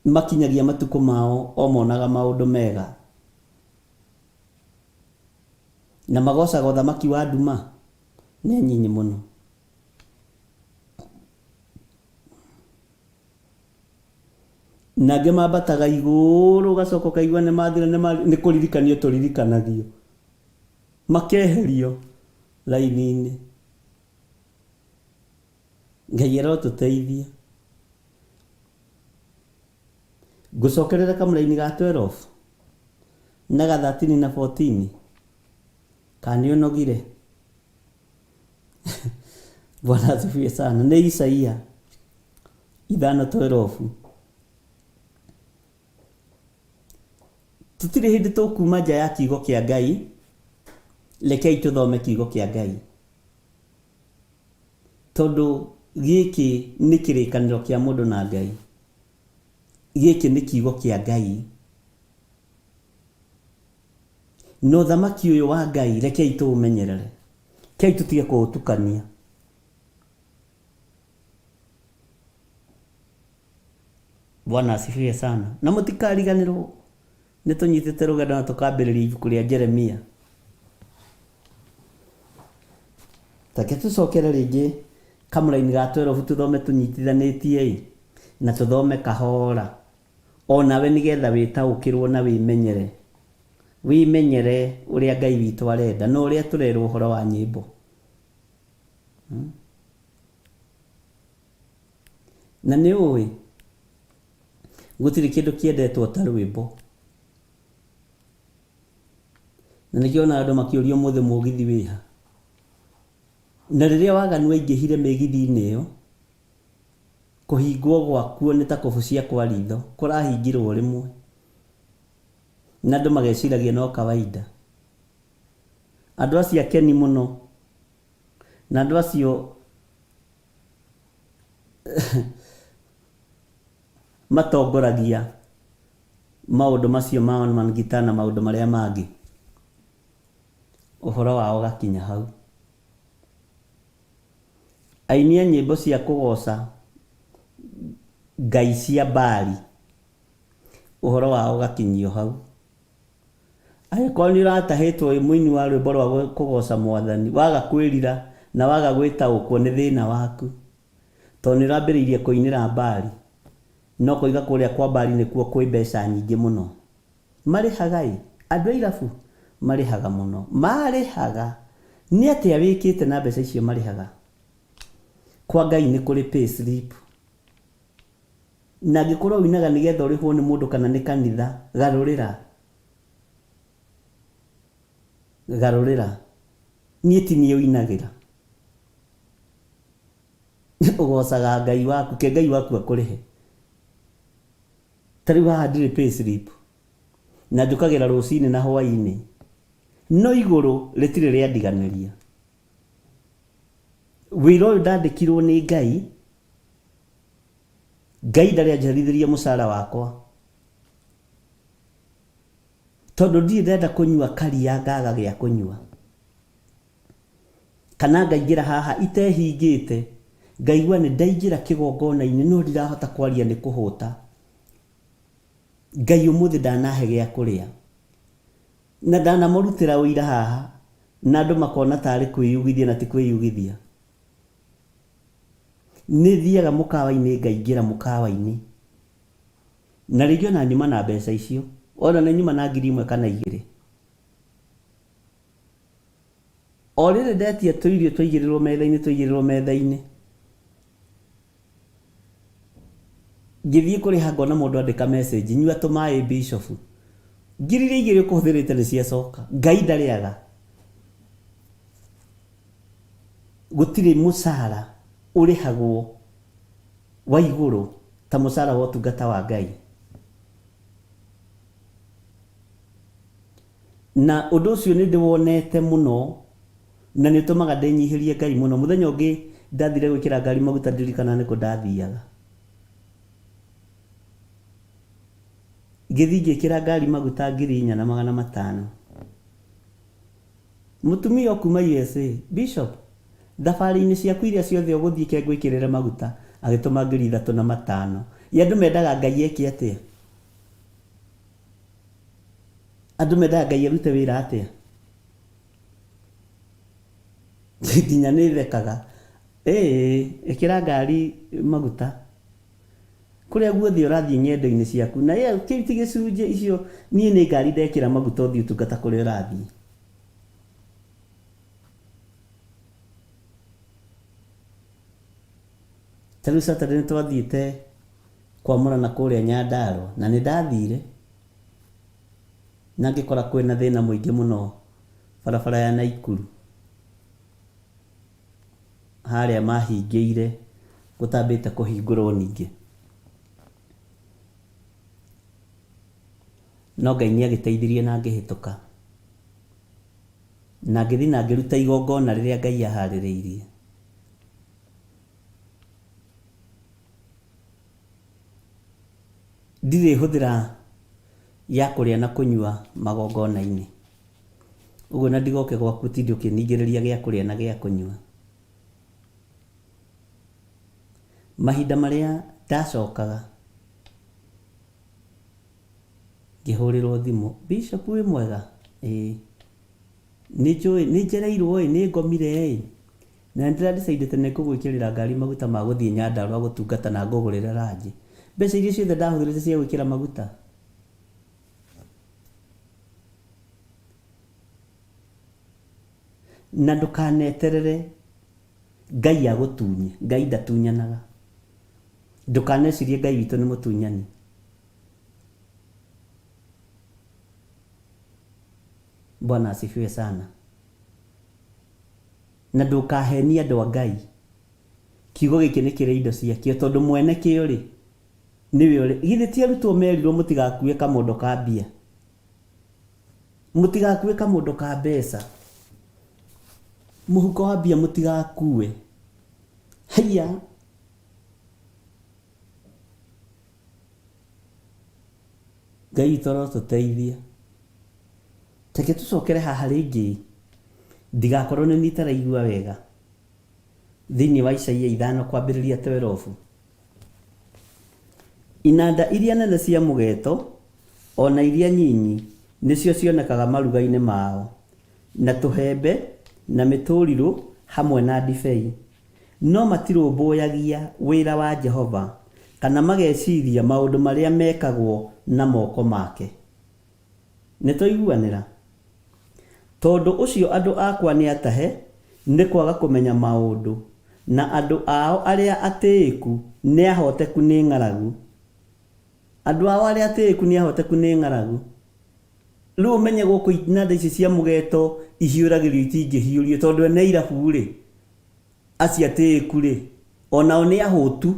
makinyagia matukũ mao o monaga maũndũ mega. Na magocaga ũthamaki wa nduma. Nĩ anyinyi mũno. Nangĩ mambataga igũrũ ũgacoka ũkaigua nĩ mathira nĩ kũririkanio tũririkanagio. Makeherio raini-inĩ. Ngai arotũteithia. Ngũcokerera kamũra-inĩ ga 12 na ga 13 na 14. Kana nĩũnogire? Bwana asifiwe sana. Nĩ Isaia 5:12. Tutirĩ hĩndĩ tũkuma nja ya kiugo kĩa Ngai. Rekei tũthome kiugo kĩa Ngai. Tondũ gĩkĩ nĩ kĩrĩkanĩro kĩa mũndũ na Ngai. Gĩkĩ nĩ kiugo kĩa Ngai. No thamaki ũyũ wa Ngai rekei tũũmenyerere. Rekei tũtige kũũtukania. Bwana asifiwe sana. Na mũtikariganĩrwo nĩ tũnyitĩte rũgendo na tũkambĩrĩria ibuku rĩa Jeremia. Take tũcokere rĩngĩ kamũra-inĩ ga 12 tũthome tũnyitithanĩtie na tũthome kahora. O nawe nĩgetha wĩtaũkĩrwo na wĩmenyere. Wĩmenyere ũrĩa Ngai witũ arenda na ũrĩa tũrerwo ũhoro wa nyĩmbo. Na nĩ ũĩ gũtirĩ kĩndũ kĩendetwo ta rwĩmbo. Na nĩkĩo ona andũ makĩũrio mũthĩ mũgithi wĩha. Na rĩrĩa waganu waingĩhire mĩgithi-inĩ ĩyo, kũhingwo gwakuo nĩ ta kobu cia kwa ritho, kũrahingirwo rĩmwe. Na andũ mageciragia no kawaida. Andũ acio akeni mũno. Na andũ acio matongoragia maũndũ macio ma one man guitar na maũndũ marĩa mangĩ. ũhoro wao gakinya hau. Aini a nyĩmbo cia kũgoca ngai cia Baali, ũhoro wao gakinyio hau. Angĩkorwo nĩ ũratahĩtwo wĩ mũini wa rwĩmbo rwa kũgoca Mwathani, waga kwĩrira na waga gwĩtaũkwo nĩ thĩna waku, tondũ nĩ ũrambĩrĩirie kũinĩra Baali, no kũiga kũrĩa kwa Baali nĩkuo kwĩ mbeca nyingĩ mũno. Marĩhaga andũ a irabu, marĩhaga mũno, marĩhaga. Nĩ atĩa wĩkĩte na mbeca icio marĩhaga? Kwa Ngai nĩ kũrĩ pay slip. Na angĩkorwo wĩinaga nĩgetha ũrĩhwo nĩ mũndũ kana nĩ kanitha, garũrĩra. Garũrĩra. Niĩ ti niĩ ũinagĩra. Ũgocaga Ngai waku, ke Ngai waku akũrĩhe. Tarĩu haha ndirĩ pay slip. Na njũkagĩra rũcinĩ na hwainĩ. No igũrũ rĩtirĩ rĩandiganĩria. Wĩra ũyũ ndandĩkirwo nĩ Ngai. Ngai ndarĩ anjarithĩria mũcara wakwa. Tondũ ndirĩ ndenda kũnyua karia ngaga gĩa kũnyua. Kana ngaingĩra haha itehingĩte. Ngaigua nĩ ndaingĩra kĩgongona-inĩ no ndirahota kwaria nĩ kũhũta. Ngai ũmũthĩ ndanahe gĩa kũrĩa. Na ndanamũrutĩra ũira haha. Na andũ makona tarĩ kwĩyugithia na ti kwĩyugithia. Nĩ thiaga mũkawa-inĩ, ngaingĩra mũkawa-inĩ. Na rĩngĩ ona nyuma na mbeca icio. Ona nĩ nyuma na 1,000 kana 2,000. O rĩrĩ ndetia tũirio tũigĩrĩrwo metha-inĩ. Ngĩthiĩ kũrĩha ngona mũndũ andĩka message, nyua tũmaĩ Bishop. 2,000 ũkũhũthĩrĩte nĩ ciacoka. Ngai ndarĩaga. Gũtirĩ mũcara ũrĩhagwo wa igũrũ ta mũcara wa ũtungata wa Ngai. Na ũndũ ũcio nĩ ndĩwonete mũno na nĩ ũtũmaga ndĩnyihĩrie Ngai mũno. Mũthenya ũngĩ ndathire gwĩkĩra ngari maguta ndirikana nĩkũ ndathiaga. Ngĩthiĩ ngĩkĩra ngari maguta 4,500. Mũtumia kuma USA, Bishop, thabarĩ-inĩ ciaku iria ciothe ũgũthiĩ ke ngwĩkĩrĩre maguta, agĩtũma 3,500. Andũ mendaga Ngai eke atĩa? Andũ mendaga Ngai arute wĩra atĩa? Nginya nĩ thekaga. Ĩkĩra ngari maguta. Kũrĩa guothe ũrathiĩ nyendo-inĩ ciaku. Na kĩu ti gĩcunjĩ icio, niĩ nĩ ngari ndekĩra maguta ũthiĩ ũtungata kũrĩa ũrathiĩ. Tarĩu Saturday nĩ twathiĩte kwamũrana kũrĩa Nyandarua na nĩ ndathire na ngĩkora kwĩna thĩna mũingĩ mũno barabara ya Naikuru. Harĩa mahingĩire gũtambĩte kũhingũrwo ningĩ. No Ngai nĩ agĩteithirie na ngĩhĩtũka. Na ngĩthiĩ na ngĩruta igongona rĩrĩa Ngai aharĩrĩirie. Ndirĩ hũthĩra ya kũrĩa na kũnyua magongona-inĩ. Ũguo na ndigoke gwaku tindi ũkĩningĩrĩria gĩa kũrĩa na gĩa kũnyua. Mahinda marĩa ndacokaga ngĩhũrĩrwo thimũ, Bishop wĩ mwega? Nĩ njũĩ, nĩ njereirwo nĩ ngomire na ndĩradicaidĩte nĩ kũgwĩkĩrĩra ngari maguta ma gũthiĩ Nyandarua gũtungata na ngũgũrĩre ranji. Mbeca iria ciothe ndahũthĩrĩte cia gwĩkĩra maguta. Na ndũkaneterere Ngai agũtunye. Ngai ndatunyanaga. Ndũkanecirie Ngai witũ nĩ mũtunyani. Bwana asifiwe sana. Na ndũkahenia andũ a Ngai. Kiugo gĩkĩ nĩ kĩrĩ indo ciakĩo tondũ mwene kĩo rĩ nĩwe ũrĩ. Githĩ ti arutwo merirwo mũtigakue kamondo ka mbia. Mũtigakue kamondo ka mbeca. Mũhuko wa mbia mũtigakue. Haiya. Ngai toro tũteithia. Teke tũcokere haha rĩngĩ ndigakorwo nĩ nitaraigua wega thĩinĩ wa Isaia 5:12. Inanda iria nene cia mũgeeto ona iria nyinyi nĩcio cionekaga maruga-inĩ mao, na tũhembe na mĩtũrirũ hamwe na ndibei, no matirũmbũyagia wĩra wa Jehova kana mageciria maũndũ marĩa mekagwo na moko make. Nĩtũiguanĩra? Tondũ ũcio andũ akwa nĩ atahe nĩ kwaga kũmenya maũndũ, na andũ ao arĩa atĩĩku nĩ ahoteku nĩ ng'aragu. Andũ ao arĩa atĩĩku nĩ ahoteku nĩ ng'aragu. Rĩu ũmenye gũkũ inanda ici cia mũgeeto ihiũragĩrio itingĩhiũrio, tondũ ene irabu rĩ, acio atĩĩku rĩ, onao nĩ ahũtu,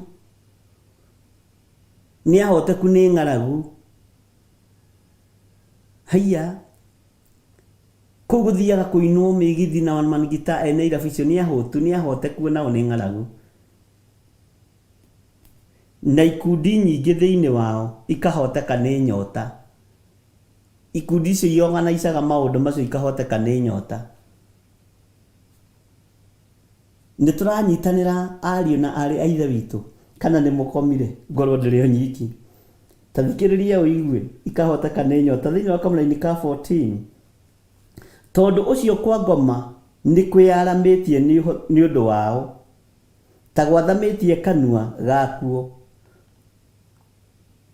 nĩ ahoteku nĩ ng'aragu. Haiya, kũu gũthiaga kũinwo mĩgithi na manigita ene irabu icio nĩ ahũtu, nĩ ahoteku nao nĩ ng'aragu. Na ikundi nyingĩ thĩinĩ wao ikahoteka nĩ nyota. Ikundi icio iorganicaga maũndũ macio ikahoteka nĩ nyota. Nĩtũranyitanĩra ariũ na arĩ a ithe witũ, kana nĩ mũkomire ngorwo ndĩrĩ o nyiki? Ta thikĩrĩria ũigue ikahoteka nĩ nyota thĩinĩ wa kamũra-inĩ ka 14. Tondũ ũcio kwa ngoma nĩ kwĩyaramĩtie nĩ ũndũ wao, ta gwathamĩtie kanua gakuo,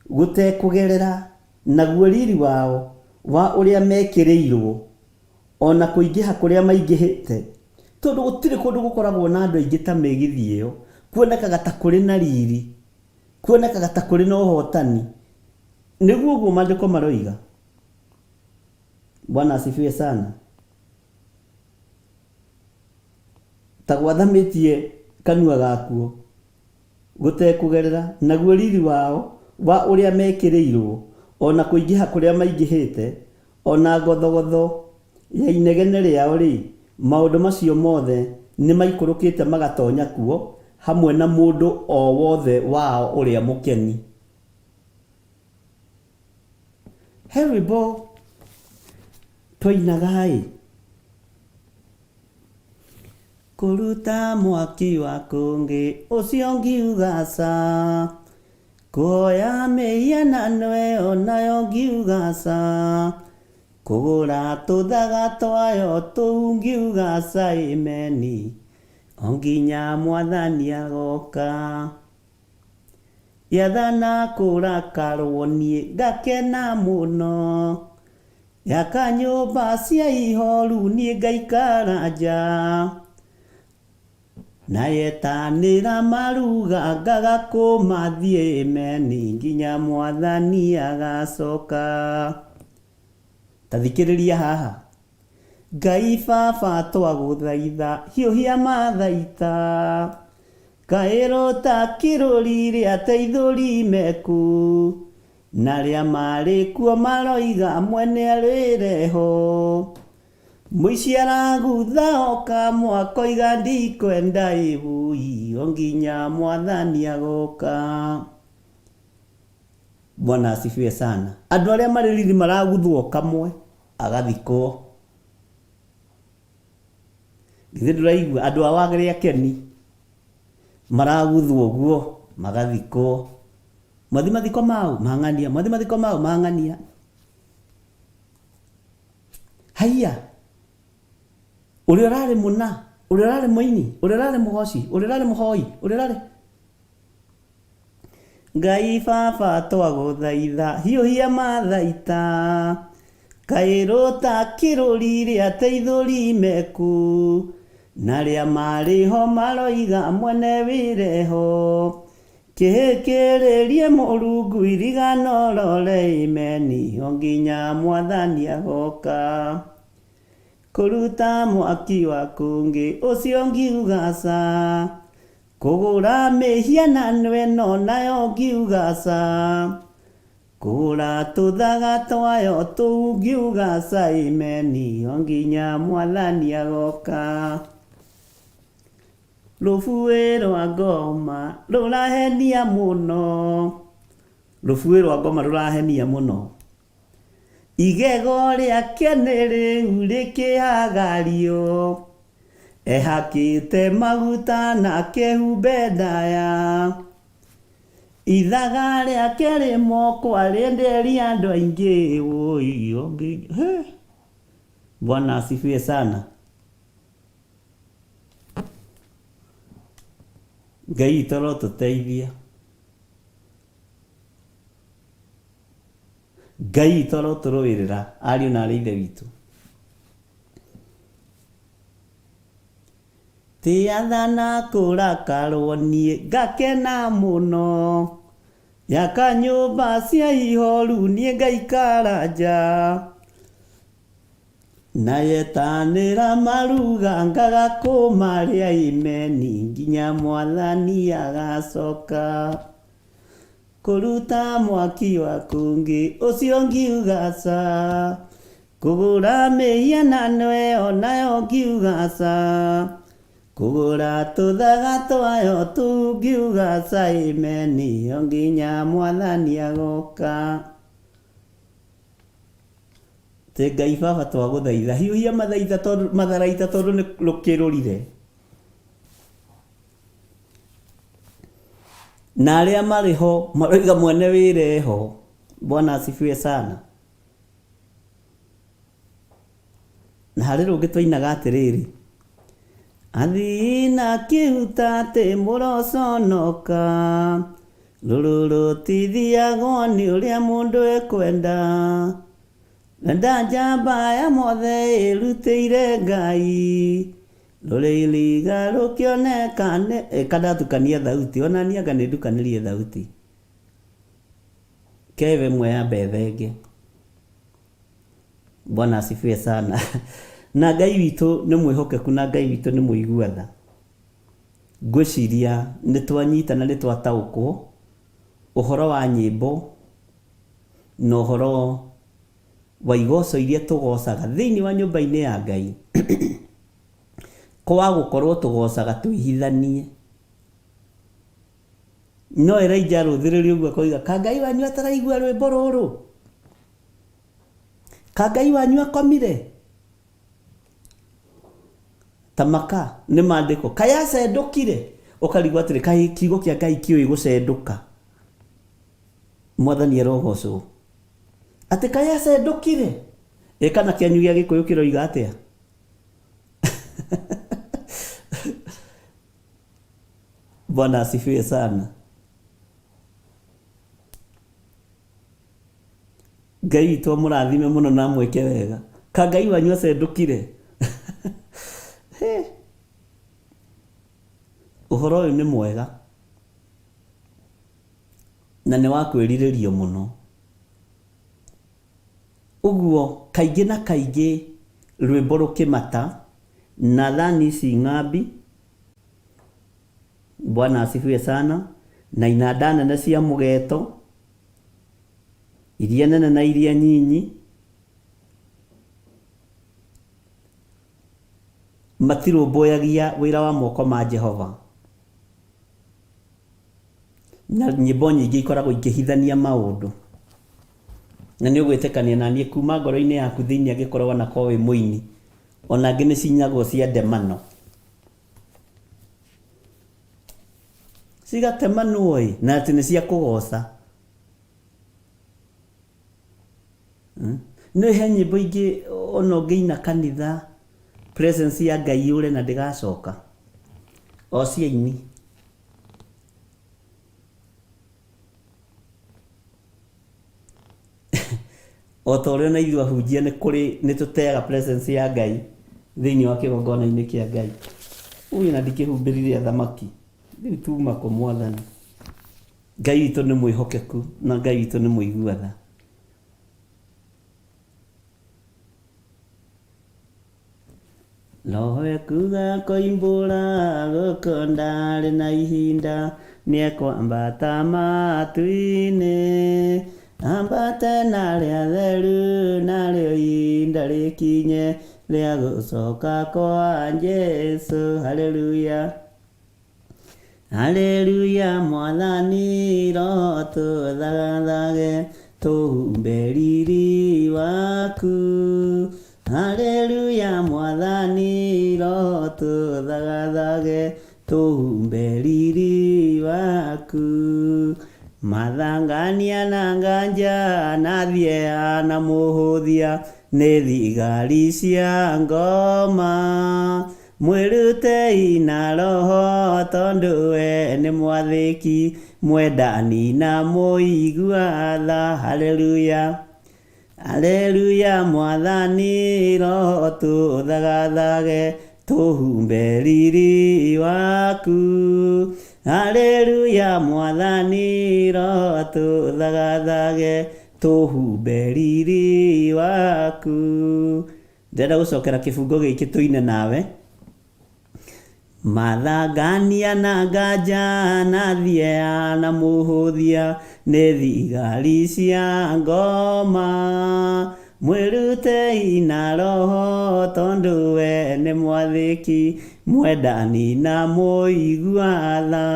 gũtekũgerera naguo riri wao wa ũrĩa mekĩrĩirwo, ona kũingĩha kũrĩa maingĩhĩte. Tondũ gũtirĩ kũndũ gũkoragwo na andũ aingĩ ta mĩgithi ĩyo, kuonekaga ta kũrĩ na riri, kuonekaga ta kũrĩ na ũhotani. Nĩguo ũguo maandĩko maroiga. Bwana asifiwe sana. Ta gwathamĩtie kanua gakuo, gũtekũgerera naguo riri wao wa ũrĩa mekĩrĩirwo, ona kũingĩha kũrĩa maingĩhĩte, ona gothogotho ya inegene rĩao rĩ, maũndũ macio mothe nĩ maikũrũkĩte magatonya kuo, hamwe na mũndũ o wothe wao ũrĩa mũkeni. He rwĩmbo twainaga ĩ, kũruta mwaki wa kũngĩ ũcio ngiuga ca, kuoya mĩhianano ĩyo nayo ngiuga ca, kũgũra tũthaga twayo tũu ngiuga ca ĩmeni, o nginya Mwathani agoka. Yathana kũrakarwo niĩ ngakena mũno, yaka nyũmba cia ihoru niĩ ngaikara nja, na yetanĩra maruga ngagakũma thiĩ ĩmeni, nginya Mwathani agacoka. Ta thikĩrĩria haha. Ngai Baba twagũthaitha hiũhia mathaita, kaĩrwo ta kĩrũri rĩa teithũri meku, na rĩa marĩ kuo maroiga mwene arĩre ho, mũici aragutha oka mwakoiga ndikwenda ĩbui, o nginya Mwathani agoka. Bwana asifiwe sana. Andũ arĩa marĩ riri maraguthwo kamwe agathikwo. Githĩ ndũraigua andũ a wagĩrĩ akeni maraguthwo ũguo magathikwo. Mwathi mathiko mau mang'ania, mwathi mathiko mau mang'ania. Haiya, ũrĩa ũrarĩ mũna, ũrĩa ũrarĩ mũini, ũrĩa ũrarĩ mũgoci, ũrĩa ũrarĩ mũhoi, ũrĩa ũrarĩ Ngai Baba twagũthaitha hiũhia mathaita, kaĩrwo ta kĩrũri rĩa teithũri meku, na rĩa marĩho maroiga mwene wĩreho, kĩhĩkĩrĩrie Mũrungu irigano rore ĩmeni, o nginya Mwathani agoka. Kũruta mwaki wa kũngĩ ũcio ngiuga ca, kũgũra mĩhianano ĩno nayo ngiuga ca, kũgũra tũthaga twayo tũu ngiuga ca ĩmeni, o nginya Mwathani agoka. Rũbuĩ rwa ngoma rũrahenia mũno, rũbuĩ rwa ngoma rũrahenia mũno. igego rĩake nĩ rĩu rĩkĩhagario, ehakĩte maguta na kĩhumbe ndaya, ithaga rĩake rĩmokwa rĩenderia andũ aingĩ. Bwana asifiwe sana. Ngai toro tũteithia. Ngai toro tũrũĩrĩra ariũ na arĩ ithe witũ. Tiathana kũrakarwo niĩ ngakena mũno, yaka nyũmba cia ihoru niĩ ngaikara nja, na yetanĩra maruga ngagakũma rĩa imeni nginya mwathani agacoka kũruta mwaki wa kũngĩ ũcio ngiuga ca, kũgũra mĩhianano ĩyo nayo ngiuga ca, kũgũra tũthaga twayo tũngiuga ca imeni o nginya mwathani agoka. Te Ngai Baba twagũthaitha hiũhia matharaita tondũ nĩ rũkĩrũrire, na arĩa marĩ ho maroiga mwene wĩra ho. Bwana asifiwe sana. Na harĩ rũngĩ twainaga atĩrĩrĩ, athii na kĩhuta atĩ mũroconoka, rũrũ rũtithiagwo nĩ ũrĩa mũndũ ekwenda, wenda njamba ya mothe ĩrutĩire Ngai, rũrĩliga rũkĩoneka. Kandatukania thauti, onania anga nĩndukanĩrie thauti. Keve mwe ya mbethenge. Bwana asifiwe sana. Na Ngai witũ nĩ mwĩhokeku, na Ngai witũ nĩ mũiguatha. Ngwĩciria nĩ twanyitana, nĩ twataũkwo ũhoro wa nyĩmbo na ũhoro wa igoco iria tũgocaga thĩinĩ wa nyũmba-inĩ ya Ngai. Kwa gũkorwo tũgocaga twĩhithanie. No Elijah arũthĩrĩria ũguo akoiga, ka Ngai wanyu ataraigua rwĩmbo rũrũ? Ka Ngai wanyu akomire? Tamaka nĩ maandĩko, kaĩ acendũkire? Ũkarigwo atĩrĩ, kaĩ kiugo kĩa Ngai kĩũĩ gũcendũka? Mwathani arogocwo. Atĩ kaĩ acendũkire? Kana kĩanyu gĩa Gĩkũyũ kĩroiga atĩa? Bwana asifiwe sana. Ngai witũ mũrathime mũno na mwĩke wega. Ka Ngai wanyu acendũkire? Ũhoro ũyũ nĩ mwega na nĩ wa kwĩrirĩrio mũno. Ũguo kaingĩ na kaingĩ rwĩmbo rũkĩmata na thani ici ng'ambi, Bwana asifiwe sana, na inanda nene cia mũgeeto, iria nene na iria nyinyi, matirũmbũyagia wĩra wa moko ma Jehova. Na nyĩmbo nyingĩ ikoragwo ikĩhithania maũndũ. Na nĩ ũgwĩtĩkania na niĩ kuma ngoro-inĩ yaku thĩinĩ angĩkorwo onako wĩ mũini, ona angĩ nĩ cinyagwo cia ndemano. Cigatemanwo na atĩ nĩ cia kũgoca. Nĩ he nyĩmbo ingĩ ona ũngĩina kanitha, presence ya Ngai yũre na ndĩgacoka. O ciaini. O ta ũrĩa na ithuĩ ahunjia nĩ tũteaga presence ya Ngai thĩinĩ wa kĩgongona-inĩ kĩa Ngai. Ũyũ na ndikĩhumbĩrire thamaki, rĩu tuma kũ Mwathani. Ngai witũ nĩ mwĩhokeku na Ngai witũ nĩ mũiguatha. Roho ekuga koimbũra gũkũ ndarĩ na ihinda, nĩekwambata matu-inĩ, ambate narĩa theru narĩo ihinda rĩkinye rĩa gũcoka kwa Jesũ. Haleluya, haleluya. Mwathani roho tũthathage, tuhumbe riri waku. Haleluya Mwathani, Roho tuthagathage, tuhumbe riri waku. Mathangania na nganja na thiea na muhuthia, nĩ thigari cia ngoma. Mwĩrutei na Roho tondũ we nĩ mwathĩki, mwendani na mũigua-tha. Haleluya. Haleluya Mwathani, Roho tuthagathage, tuhumbe riri waku. Haleluya Mwathani, Roho tuthagathage, tuhumbe riri waku. Ndĩrenda gũcokera kĩbungo gĩkĩ tũine nawe. Mathangania na nganja na thiea na mũhũthia, nĩ thigari cia ngoma. Mwĩrutei na Roho tondũ we nĩ mwathĩki, mwendani na mũigua-tha.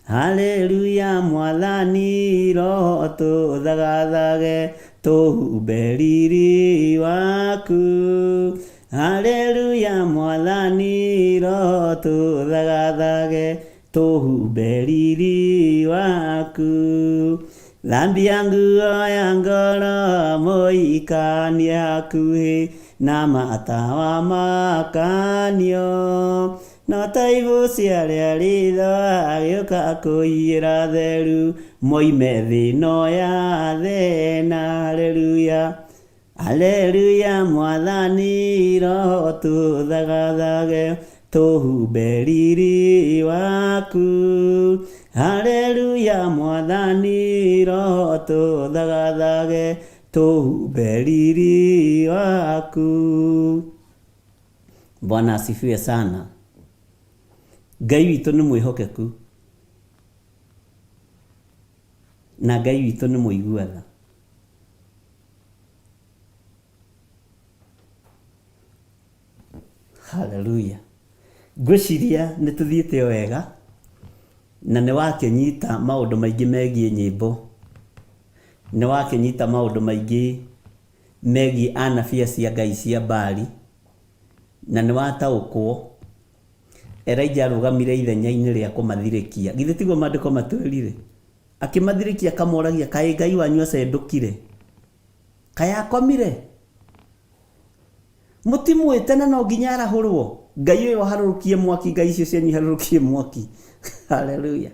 Haleluya Mwathani, Roho tuthagathage, tuhumbe riri waku. Haleluya Mwathani, Roho tuthagathage, tuhumbe riri waku. Thambia nguo ya ngoro, mũikanie hakuhĩ na matawa makanio. No ta igũcia ritho agĩũka kũiyĩra theru, moime thĩno ya thĩna. Haleluya. Haleluya Mwathani, Roho tuthagathage, tuhumbe riri waku. Haleluya Mwathani, Roho tuthagathage, tuhumbe riri waku. Bwana asifiwe sana. Ngai witũ nĩ mwĩhokeku na Ngai witũ nĩ mũigua-tha. Haleluya. Ngwĩciria nĩ tũthiĩte wega na nĩ wakĩnyita maũndũ maingĩ megiĩ nyĩmbo, nĩ wakĩnyita maũndũ maingĩ megiĩ anabia cia Ngai cia Baali, na nĩ wataũkwo Elijah arũgamire ithenya-inĩ rĩa kũmathirĩkia. Githĩ tiguo maandĩko matwĩrire? Akĩmathirĩkia akamoragia, kaĩ Ngai wanyu acendũkire? Kaĩ akomire? Mũtimwĩte na no nginya arahũrwo? Ngai ũyũ harũrũkie mwaki, ngai icio cianyu harũrũkie mwaki. Haleluya.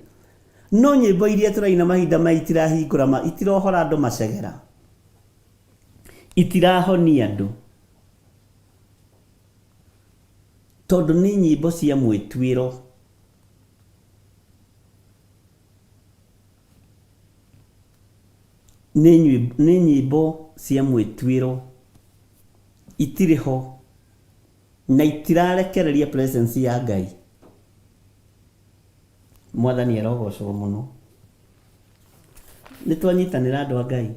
No nyĩmbo iria tũraina mahinda maya itirahingũra, itirohora andũ macegera, itirahonia andũ, tondũ nĩ nyĩmbo cia mwĩtuĩro. Nĩ nyĩmbo cia mwĩtuĩro, itirĩ ho na itirarekereria presence ya Ngai. Mwathani arogocwo mũno. Nĩ twanyitanĩra andũ a Ngai.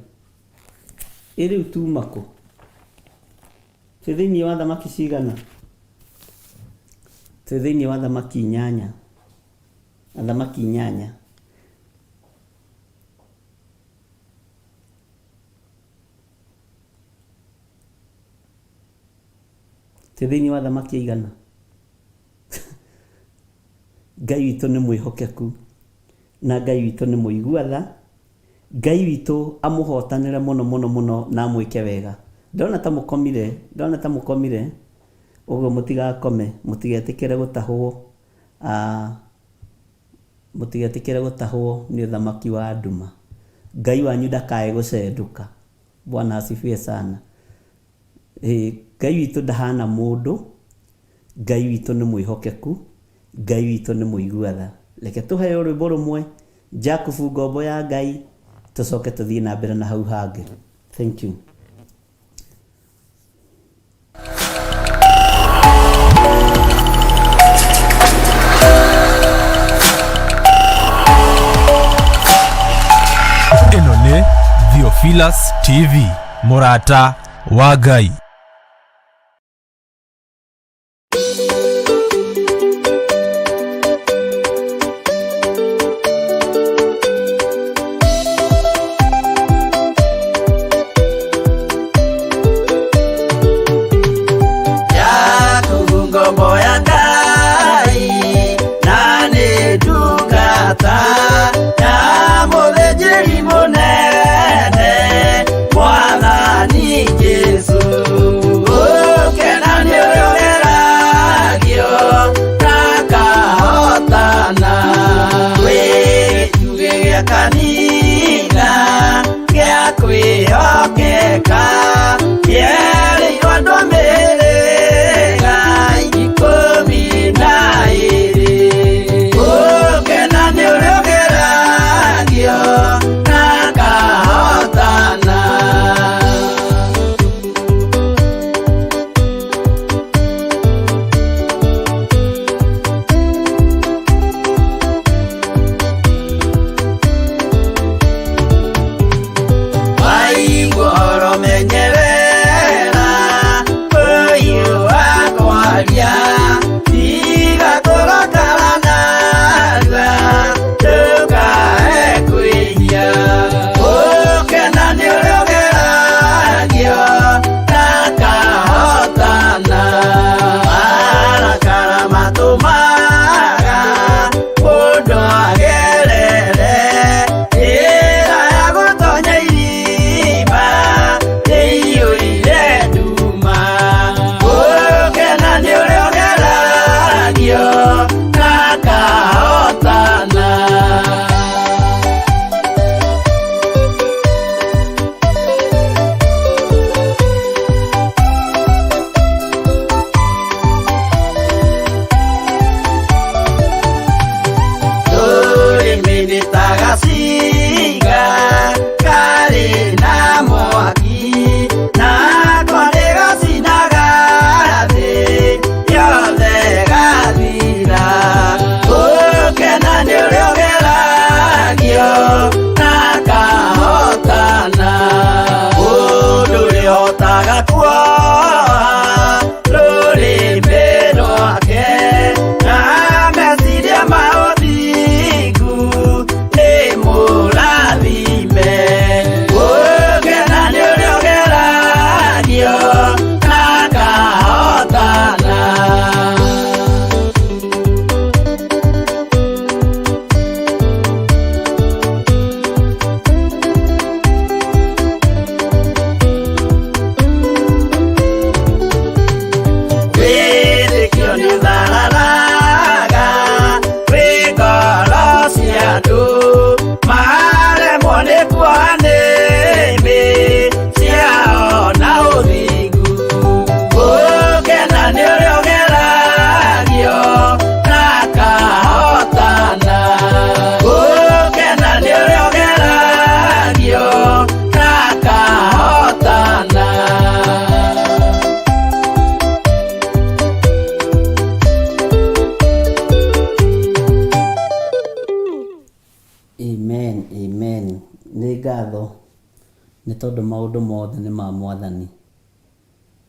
Rĩu tuma kũ? Thĩinĩ wa thamaki cigana? Thĩinĩ wa thamaki 8. Thamaki 8. Thĩinĩ wa thamaki igana? Ngai witũ nĩ mwĩhokeku na Ngai witũ nĩ mũigua-tha. Ngai witũ amũhotanĩre mũno mũno mũno na amwĩke wega. Ndona ta mũkomire, ũguo mũtigakome, mũtigetĩkĩre gũtahwo nĩ ũthamaki wa nduma. Ngai wanyu ndakae gũcendũka. Bwana asifiwe sana. Ngai witũ ndahana mũndũ, Ngai witũ nĩ mwĩhokeku, Ngai witũ nĩ mũigua-tha. Reke tũheo rwĩmbo rũmwe, Jakubu ngombo ya Ngai, tũcoke tũthiĩ na mbere na hau hangĩ. Thank you. Ĩno nĩ Theophilus TV, mũrata wa Ngai. Amen. Nĩ ngatho nĩ tondũ maũndũ mothe nĩ ma Mwathani.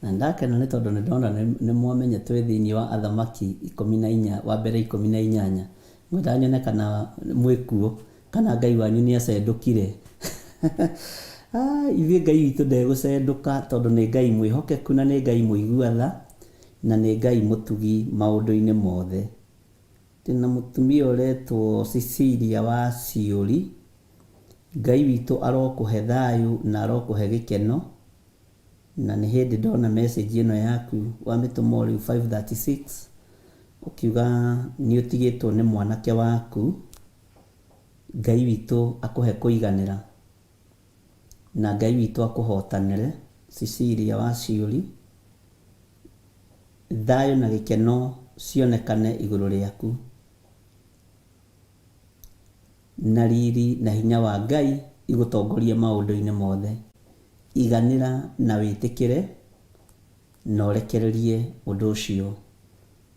Na ndakena nĩ tondũ nĩ ndona nĩ mwamenya twĩ thĩinĩ wa Athamaki 14 wa mbere 18. Mwĩtanyone kana mwĩkuo kana Ngai wanyu nĩ acendũkire. Ithuĩ Ngai witũ ndegũcendũka tondũ nĩ Ngai mwĩhokeku na nĩ Ngai mũigua tha na nĩ Ngai mũtugi maũndũ-inĩ mothe. Tena mũtumia ũretwo Cecilia wa Ciuri. Ngai witũ arokũhe thayũ na arokũhe gĩkeno. Na nĩ hĩndĩ ndona message ĩno yaku wa mĩtũmo rĩu 536 ukiuga nĩ ũtigĩtwo nĩ mwanake waku. Ngai witũ akũhe kũiganĩra na Ngai witũ akũhotanĩre. Cecilia wa Ciuri, thayũ na gĩkeno cionekane igũrũ rĩaku, na riri na hinya wa Ngai igũtongorie maũndũ-inĩ mothe. Iganĩra na wĩtĩkĩre na ũrekererie ũndũ ũcio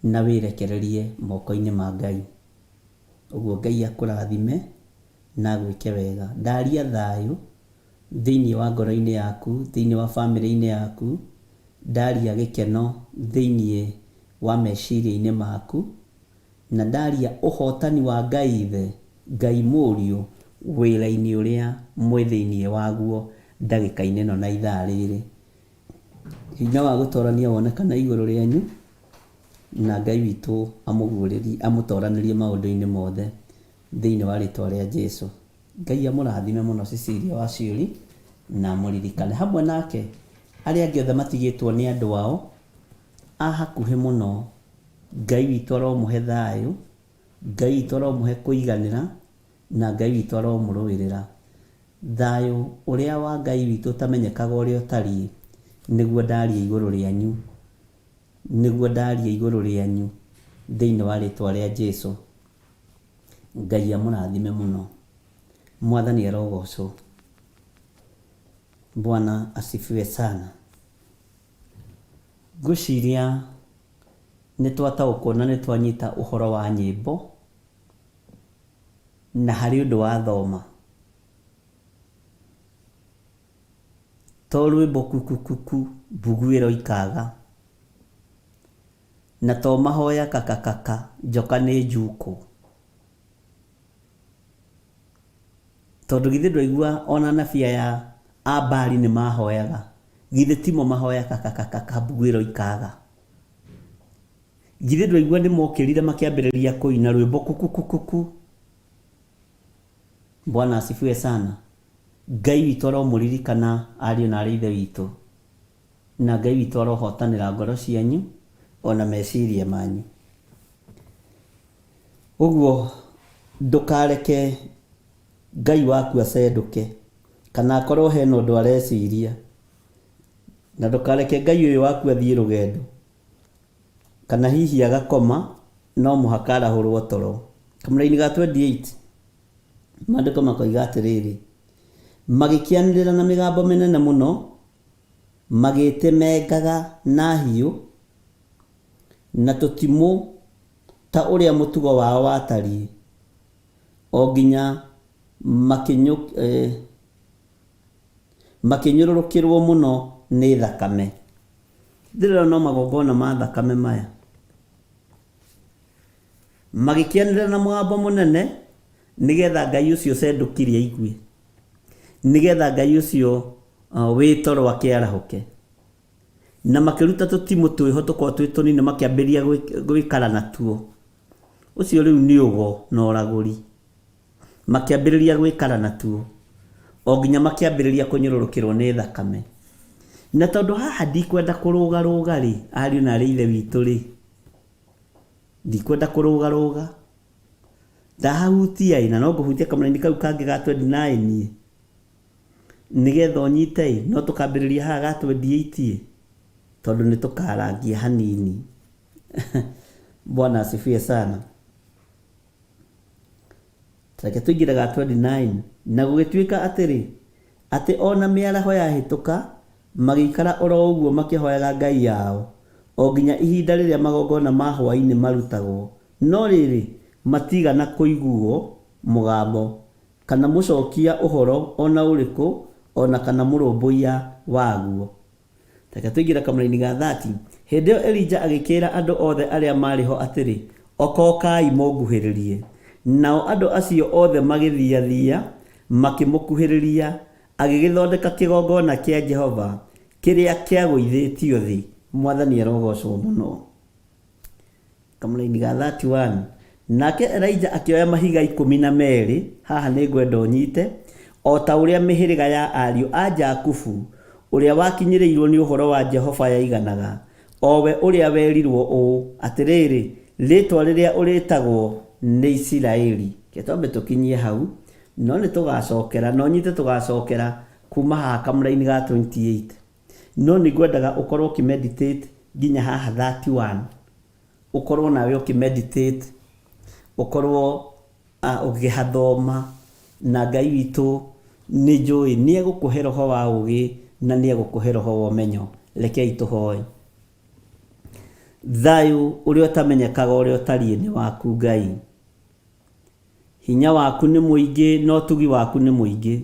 na wĩrekererie moko-inĩ ma Ngai. Ũguo Ngai akũrathime na gwĩke wega. Ndaria thayũ thĩinĩ wa ngoro-inĩ yaku, thĩinĩ wa family-inĩ yaku. Ndaria gĩkeno thĩinĩ wa meciria-inĩ maku, na ndaria ũhotani wa Ngai Ithe, Ngai Mũriũ wĩra-inĩ ũrĩa mwĩ thĩinĩ waguo ndagĩka-inĩ ĩno na ithaa rĩrĩ. Hinya wa gũtorania wonekana igũrũ rĩanyu na Ngai witũ amũtoranĩrie maũndũ-inĩ mothe thĩinĩ wa rĩtwa rĩa Jesũ. Ngai amũrathime mũno Cecilia wa Ciuri na mũririkane hamwe nake arĩa angĩ othe matigĩtwo nĩ andũ ao a hakuhĩ mũno. Ngai witũ aromũhe thayũ, Ngai witũ aromũhe kũiganĩra na Ngai witũ aromũrũĩrĩra. Thayũ ũrĩa wa Ngai witũ ũtamenyekaga ũrĩa ũtariĩ nĩguo ndaria igũrũ rĩanyu, nĩguo ndaria igũrũ rĩanyu thĩinĩ wa rĩtwa rĩa Jesũ. Ngai amũrathime mũno. Mwathani arogocwo. Bwana asifiwe sana. Ngwĩciria nĩ twataũkwo na nĩ twanyita ũhoro wa nyĩmbo na harĩ ũndũ wa thoma. To rwĩmbo kukukuku mbuguĩro ikaga, na to mahoya kakakaka njoka nĩ njuku. Tondũ githĩ ndwaigua ona nabia ya Abali nĩ mahoyaga, githĩ timo mahoya kakakaka mbuguĩro ikaga. Githĩ ndwaigua nĩ mokĩrire makĩambĩrĩria kũina rwĩmbo kukukuku. Bwana asifiwe sana. Ngai witũ aromũririkana ariũ na arĩ ithe witũ, na Ngai witũ arohotanĩra ngoro cianyu ona meciria manyu. Ũguo ndũkareke Ngai waku acendũke kana akorwo hena ũndũ areciria, na ndũkareke Ngai ũyũ waku athiĩ rũgendo kana hihi agakoma no mũhaka arahũrwo toro. Kamũra-inĩ ga 28 maandĩko makoiga atĩrĩrĩ, magĩkĩanĩrĩra na mĩgambo mĩnene mũno, magĩtemengaga na hiũ na tũtimũ ta ũrĩa mũtugo wao watariĩ, o nginya makĩnyũrũrũkĩrwo mũno nĩ thakame. ndĩrero no magongona ma thakame maya magĩkĩanĩrĩra na mũgambo mũnene nĩgetha Ngai ũcio cendũkire aigue, nĩgetha Ngai ũcio wĩtoro akĩarahũke, na makĩruta tũtimũ twĩho tũkorwo twĩ tũnini makĩambĩrĩria gwĩkara natuo. Ũcio rĩu nĩ ũgo na ũragũri, makĩambĩrĩria gwĩkara natuo o nginya makĩambĩrĩria kũnyũrũrũkĩrwo nĩ thakame. Na tondũ haha ndikwenda kũrũgarũga rĩ, ariũ na arĩ ithe witũ rĩ, ndikwenda kũrũgarũga, ndahahutia na no ngũhutia kamũraini kau kangĩ ga 29 nĩgetha ũnyite, no tũkambĩrĩria haha ga 28 tondũ nĩ tũkarangia hanini. Bwana asifiwe sana. Reke tũingĩre ga 29. Na gũgĩtuĩka atĩrĩ, atĩ ona mĩaraho yahĩtũka magĩikara oro ũguo makĩhoyaga Ngai yao o nginya ihinda rĩrĩa magongona ma hwaĩ-inĩ marutagwo, no rĩrĩ matigana kũiguo mũgambo kana mũcokia ũhoro ona ũrĩkũ ona kana mũrũmbũiya waguo. Reke tũingĩre kamũraini ga 30. Hĩndĩ ĩyo Elija agĩkĩra andũ othe arĩa marĩ ho atĩrĩ, okokai mũnguhĩrĩrie. Nao andũ acio othe magĩthiathia makĩmũkuhĩrĩria, agĩgĩthondeka kĩgongona kĩa Jehova kĩrĩa kĩagũithĩtio thĩ. Mwathani arogocwo mũno. Kamũraini ga 31. Nake Elija akĩoya mahiga 12, haha nĩ ngwenda ũnyite, o ta ũrĩa mĩhĩrĩga ya ariũ a Jakubu ũrĩa wakinyĩrĩirwo nĩ ũhoro wa Jehova yaiganaga, o we ũrĩa werirwo ũũ atĩrĩrĩ, rĩtwa rĩrĩa ũrĩtagwo nĩ Isiraeli. Kĩtombe tũkinyie hau, no nĩ tũgacokera, no nyite tũgacokera kuma haha kamũraini ga 28. No nĩ ngwendaga ũkorwo ũkĩmeditate nginya haha 31, ũkorwo nawe ũkĩmeditate, ũkorwo ũgĩhathoma, na Ngai witũ nĩ njũĩ nĩ egũkũhe roho wa ũgĩ na nĩ egũkũhe roho wa ũmenyo. Rekei tũhoe. Thayũ ũrĩa ũtamenyekaga ũrĩa ũtariĩ nĩ waku Ngai. Hinya waku nĩ mũingĩ no tugi waku nĩ mũingĩ.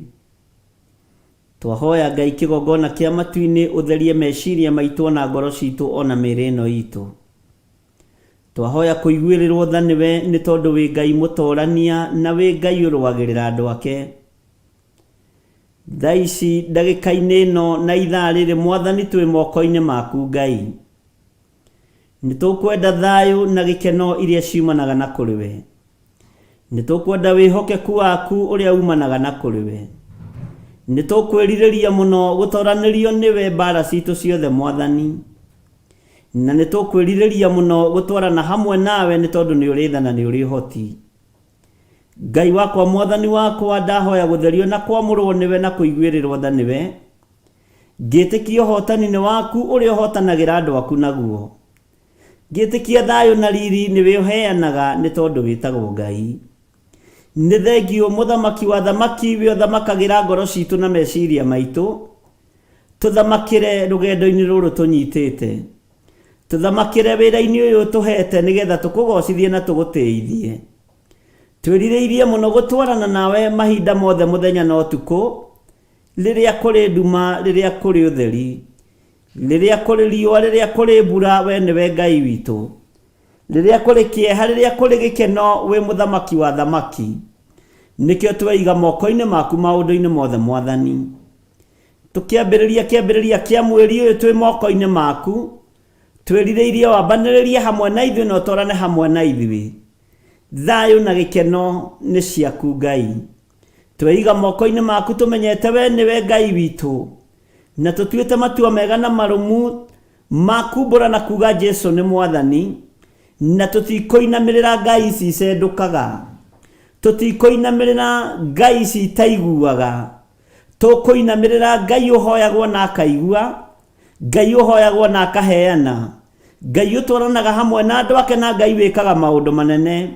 Twahoya Ngai kĩgongona kĩa matu-inĩ ũtherie meciria maitũ na ngoro citũ ona mĩĩrĩ ĩno itũ. Twahoya kũiguĩrĩrwo tha nĩwe nĩ tondũ wĩ Ngai mũtorania na wĩ Ngai ũrũagĩrĩra andũ ake. Thaa ici ndagĩka-inĩ ĩno na ithaa rĩrĩ Mwathani twĩ moko-inĩ maku Ngai. Nĩ tũkwenda thayũ na gĩkeno iria ciumanaga na kũrĩ we. Nĩ tũkwenda wĩhokeku waku ũrĩa umanaga na kũrĩ we. Nĩ tũkwĩrirĩria mũno gũtoranĩrio nĩwe mbara citũ ciothe Mwathani. Na nĩ tũkwĩrirĩria mũno gũtwarana hamwe nawe nĩ tondũ nĩ ũrĩ tha na nĩ ũrĩ ũhoti. Ngai wakwa Mwathani wakwa, ndahoya gũtherio na kwamũrwo nĩwe na kũiguĩrĩrwo tha nĩwe. Ngĩtĩkia ũhotani-nĩ waku ũrĩa ũhotanagĩra andũ aku naguo. Ngĩtĩkia thayũ na riri nĩwe ũheanaga nĩ tondũ wĩtagwo Ngai. Nĩ thengio mũthamaki wa thamaki, we ũthamakagĩra ngoro citũ na meciria maitũ. Tũthamakĩre rũgendo-inĩ rũrũ tũnyitĩte. Tũthamakĩre wĩra-inĩ ũyũ tũhete nĩgetha tũkũgocithie na tũgũtĩithie. Twĩrirĩirie mũno gũtwarana nawe mahinda mothe mũthenya na ũtukũ, rĩrĩa kũrĩ nduma, rĩrĩa kũrĩ ũtheri, rĩrĩa kũrĩ riũa, rĩrĩa kũrĩ mbura, we nĩwe Ngai witũ. Rĩrĩa kũrĩ kĩeha, rĩrĩa kũrĩ gĩkeno, we mũthamaki wa thamaki. Nĩkĩo tweiga moko-inĩ maku maũndũ-inĩ mothe Mwathani. Tũkĩambĩrĩria kĩambĩrĩria kĩa mweri ũyũ twĩ moko-inĩ maku, twĩrirĩirie wambanĩrĩrie hamwe na ithuĩ na ũtwarane hamwe na ithuĩ. Thayũ na gĩkeno nĩ ciaku Ngai. Tweiga moko-inĩ maku tũmenyete we nĩwe Ngai witũ, na tũtuĩte matua mega na marũmu makumbũra na kuga Jesũ nĩ Mwathani, na tũtikũinamĩrĩra ngai ici cendũkaga, tũtikũinamĩrĩra ngai ici itaiguaga, tũkũinamĩrĩra Ngai ũhoyagwo na akaigua, Ngai ũhoyagwo na akaheana, Ngai ũtwaranaga hamwe na andũ ake na Ngai wĩkaga maũndũ manene,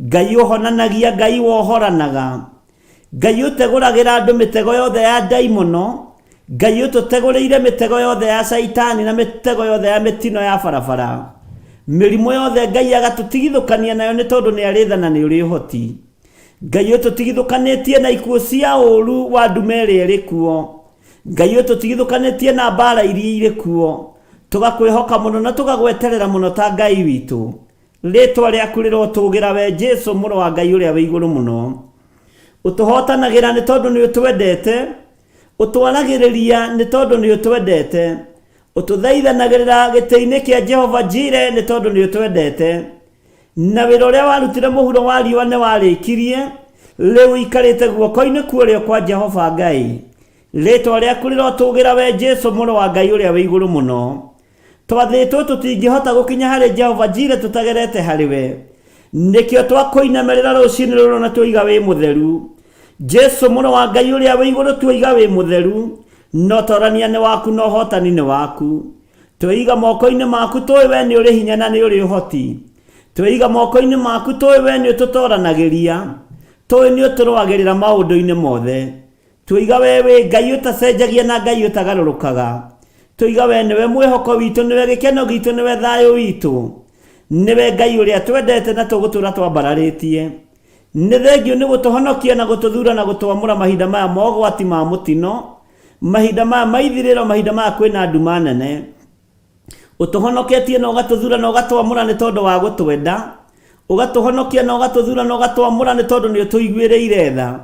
Ngai ũhonanagia, Ngai wohoranaga, Ngai ũtegũragĩra andũ mĩtego yothe ya ndaimono, Ngai ũtũtegũrĩire mĩtego yothe ya Saitani na mĩtego yothe ya mĩtino ya barabara. Mĩrimũ yothe Ngai agatũtigithũkania nayo nĩ tondũ nĩ arĩ tha na nĩ ũrĩ ũhoti. Ngai ũtũtigithũkanĩtie na ikuũ cia ũũru wa ndume ĩrĩa ĩrĩ kuo. Ngai ũtũtigithũkanĩtie na mbara iria irĩ kuo. tugakwihoka muno na tugagweterera muno ta Ngai witu. Ritwa rĩaku rĩrotũgĩra we Jesu mũrũ wa Ngai ũrĩa wĩ igũrũ mũno. Ũtũhotanagĩra nĩ tondũ nĩ ũtwendete, ũtwaragĩrĩria nĩ tondũ nĩ ũtwendete, ũtũthaithanagĩrĩra gĩtĩ-inĩ kĩa Jehova Jire nĩ tondũ nĩ ũtwendete, na wĩra ũrĩa warutire mũhuro wa riũa nĩ warĩkirie, rĩu ikarĩte guoko-inĩ kuorĩo kwa Jehova Ngai. Rĩtwa rĩaku rĩrotũgĩra we Jesu mũrũ wa Ngai ũrĩa wĩ igũrũ mũno. Twathĩtwo tũtingĩhota gũkinya harĩ Jehova Jire tũtagerete harĩ we, nĩkĩo twakũinamĩrĩra rũciinĩ rũrũ na twoiga wĩ mũtheru. Jesu mũrũ wa Ngai ũrĩa wĩ igũrũ twoiga wĩ mũtheru, no ũtorania nĩ waku na ũhotani nĩ waku. Twĩiga moko-inĩ maku tũĩ we nĩ ũrĩ hinya na nĩ ũrĩ ũhoti. Twĩiga moko-inĩ maku tũĩ we nĩ ũtũtoranagĩria, tũĩ nĩ ũtũrũagĩrĩra maũndũ-inĩ mothe. Twĩiga we wĩ Ngai ũtacenjagia na Ngai ũtagarũrũkaga. Twĩiga we nĩwe mwĩhoko witũ, nĩwe gĩkeno gitũ, nĩwe thayũ witũ, nĩwe Ngai ũrĩa twendete na tũgũtũra twambararĩtie. Nĩ thengio nĩ gũtũhonokia na gũtũthura na gũtwamũra mahinda maya ma ũgwati ma mũtino, mahinda maya ma ithirĩro, mahinda maya kwĩna nduma nene. Ũtũhonoketie na ũgatũthura na ũgatwamũra nĩ tondũ wa gũtwenda, ũgatũhonokia na ũgatũthura na ũgatwamũra nĩ tondũ nĩ ũtũiguĩrĩire tha.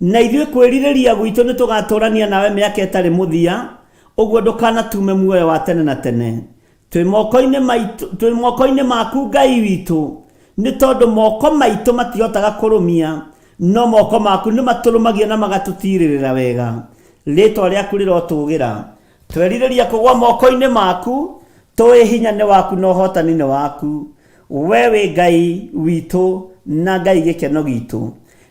Na ithuĩ kwĩrirĩria gwitũ nĩ tũgatũrania nawe mĩaka ĩtarĩ mũthia, ũguo ndũkanatume muoyo wa tene na tene. Twĩ moko-inĩ maku Ngai witũ, nĩ tondũ moko maitũ matihotaga kũrũmia, no moko maku nĩ matũrũmagia na magatũtirĩrĩra wega. Rĩtwa rĩaku rĩrotũgĩra, twerirĩria kũgwa moko-inĩ maku, tũĩ hinya nĩ waku na ũhotani nĩ waku. We wĩ Ngai witũ na Ngai gĩkeno gitũ.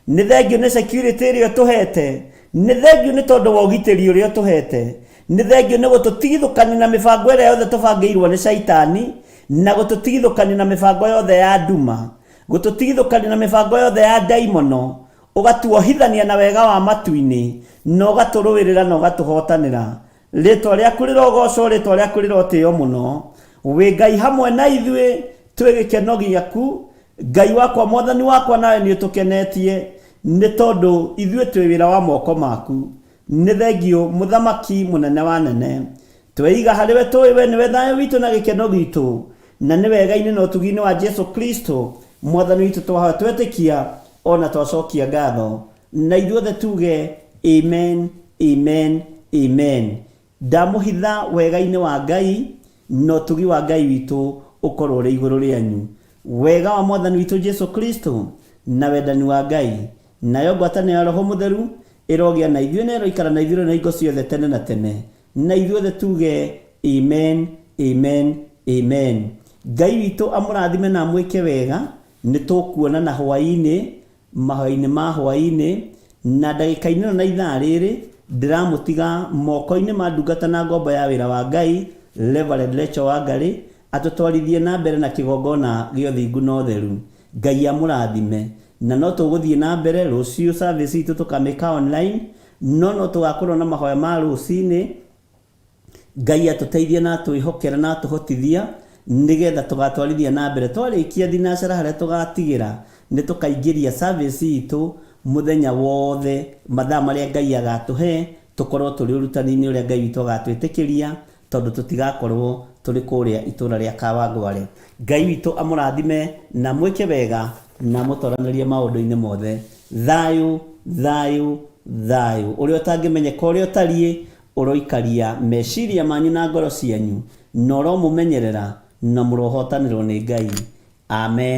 Nĩ thengio nĩ security ĩrĩa ũtũhete, nĩ thengio nĩ tondũ wa ũgitĩri ũrĩa ũtũhete, nĩ thengio nĩ gũtũtigithũkania na mĩbango ĩrĩa yothe tũbangĩirwo nĩ Shaitani, na gũtũtigithũkania na mĩbango yothe ya nduma, gũtũtigithũkania na mĩbango yothe ya ndaimono, ũgatuohithania na wega wa matu-inĩ, na ũgatũrũĩrĩra na ũgatũhotanĩra. Rĩtwa rĩaku rĩrogocwo, rĩtwa rĩaku rĩrotĩo mũno. Wĩ Ngai hamwe na ithuĩ, twĩ gĩkeno gĩaku. Ngai wakwa, Mwathani wakwa, nawe nĩ ũtũkenetie, nĩ tondũ ithuĩ twĩ wĩra wa moko maku. Nĩ thengio mũthamaki mũnene wa nene. Tweiga harĩ we tũĩ we nĩwe thayũ witũ na gĩkeno gitũ, na nĩ wega-inĩ na ũtugi-inĩ wa Jesu Kristo Mwathani witũ twahoya twetĩkia ona twacokia ngatho. Na ithuothe tuge amen, amen, amen. Ndamũhitha wega-inĩ wa Ngai na ũtugi wa Ngai witũ ũkorwo ũrĩ igũrũ rĩanyu. Wega wa Mwathani witũ Jesu Kristo na wendani wa Ngai nayo ngwatanĩro ya Roho Mũtheru ĩrogĩa na ithuĩ na ĩroikara na ithuĩ na hingo ciothe tene na tene. Na ithuothe tuge amen, amen, amen. Ngai witũ amũrathime na amwĩke wega. Nĩ tũkuonana hwaĩ-inĩ, mahoya-inĩ ma hwaĩ-inĩ, na ndagĩka-inĩ na ithaa rĩrĩ ndĩramũtiga moko-inĩ ma ndungata na ngombo ya wĩra wa Ngai Reverend Rachel Wangarĩ atũtwarithie na mbere na kĩgongona gĩa ũthingu na ũtheru. Ngai amũrathime. Na no tũgũthiĩ na mbere rũciũ service itũ tũkamĩka online, no tũgakorwo na mahoya ma rũcinĩ. Ngai atũteithie na twĩhokera na tũhotithia nĩgetha tũgatwarithia na mbere. Twarĩkia thinacara harĩa tũgatigĩra nĩ tũkaingĩria service itũ mũthenya wothe, mathaa marĩa Ngai agatũhe tũkorwo tũrĩ ũrutani-inĩ ũrĩa Ngai witũ agatwĩtĩkĩria, tondũ tũtigakorwo tũrĩ kũrĩa itũra rĩa Kawangware. Ngai witũ amũrathime na mwĩke wega na mũtoranĩrie maũndũ-inĩ mothe. Thayũ, thayũ, thayũ ũrĩa ũtangĩmenyeka ũrĩa ũtariĩ ũroikaria meciria manyu na ngoro cianyu, na ũromũmenyerera na mũrohotanĩrwo nĩ Ngai. Amen.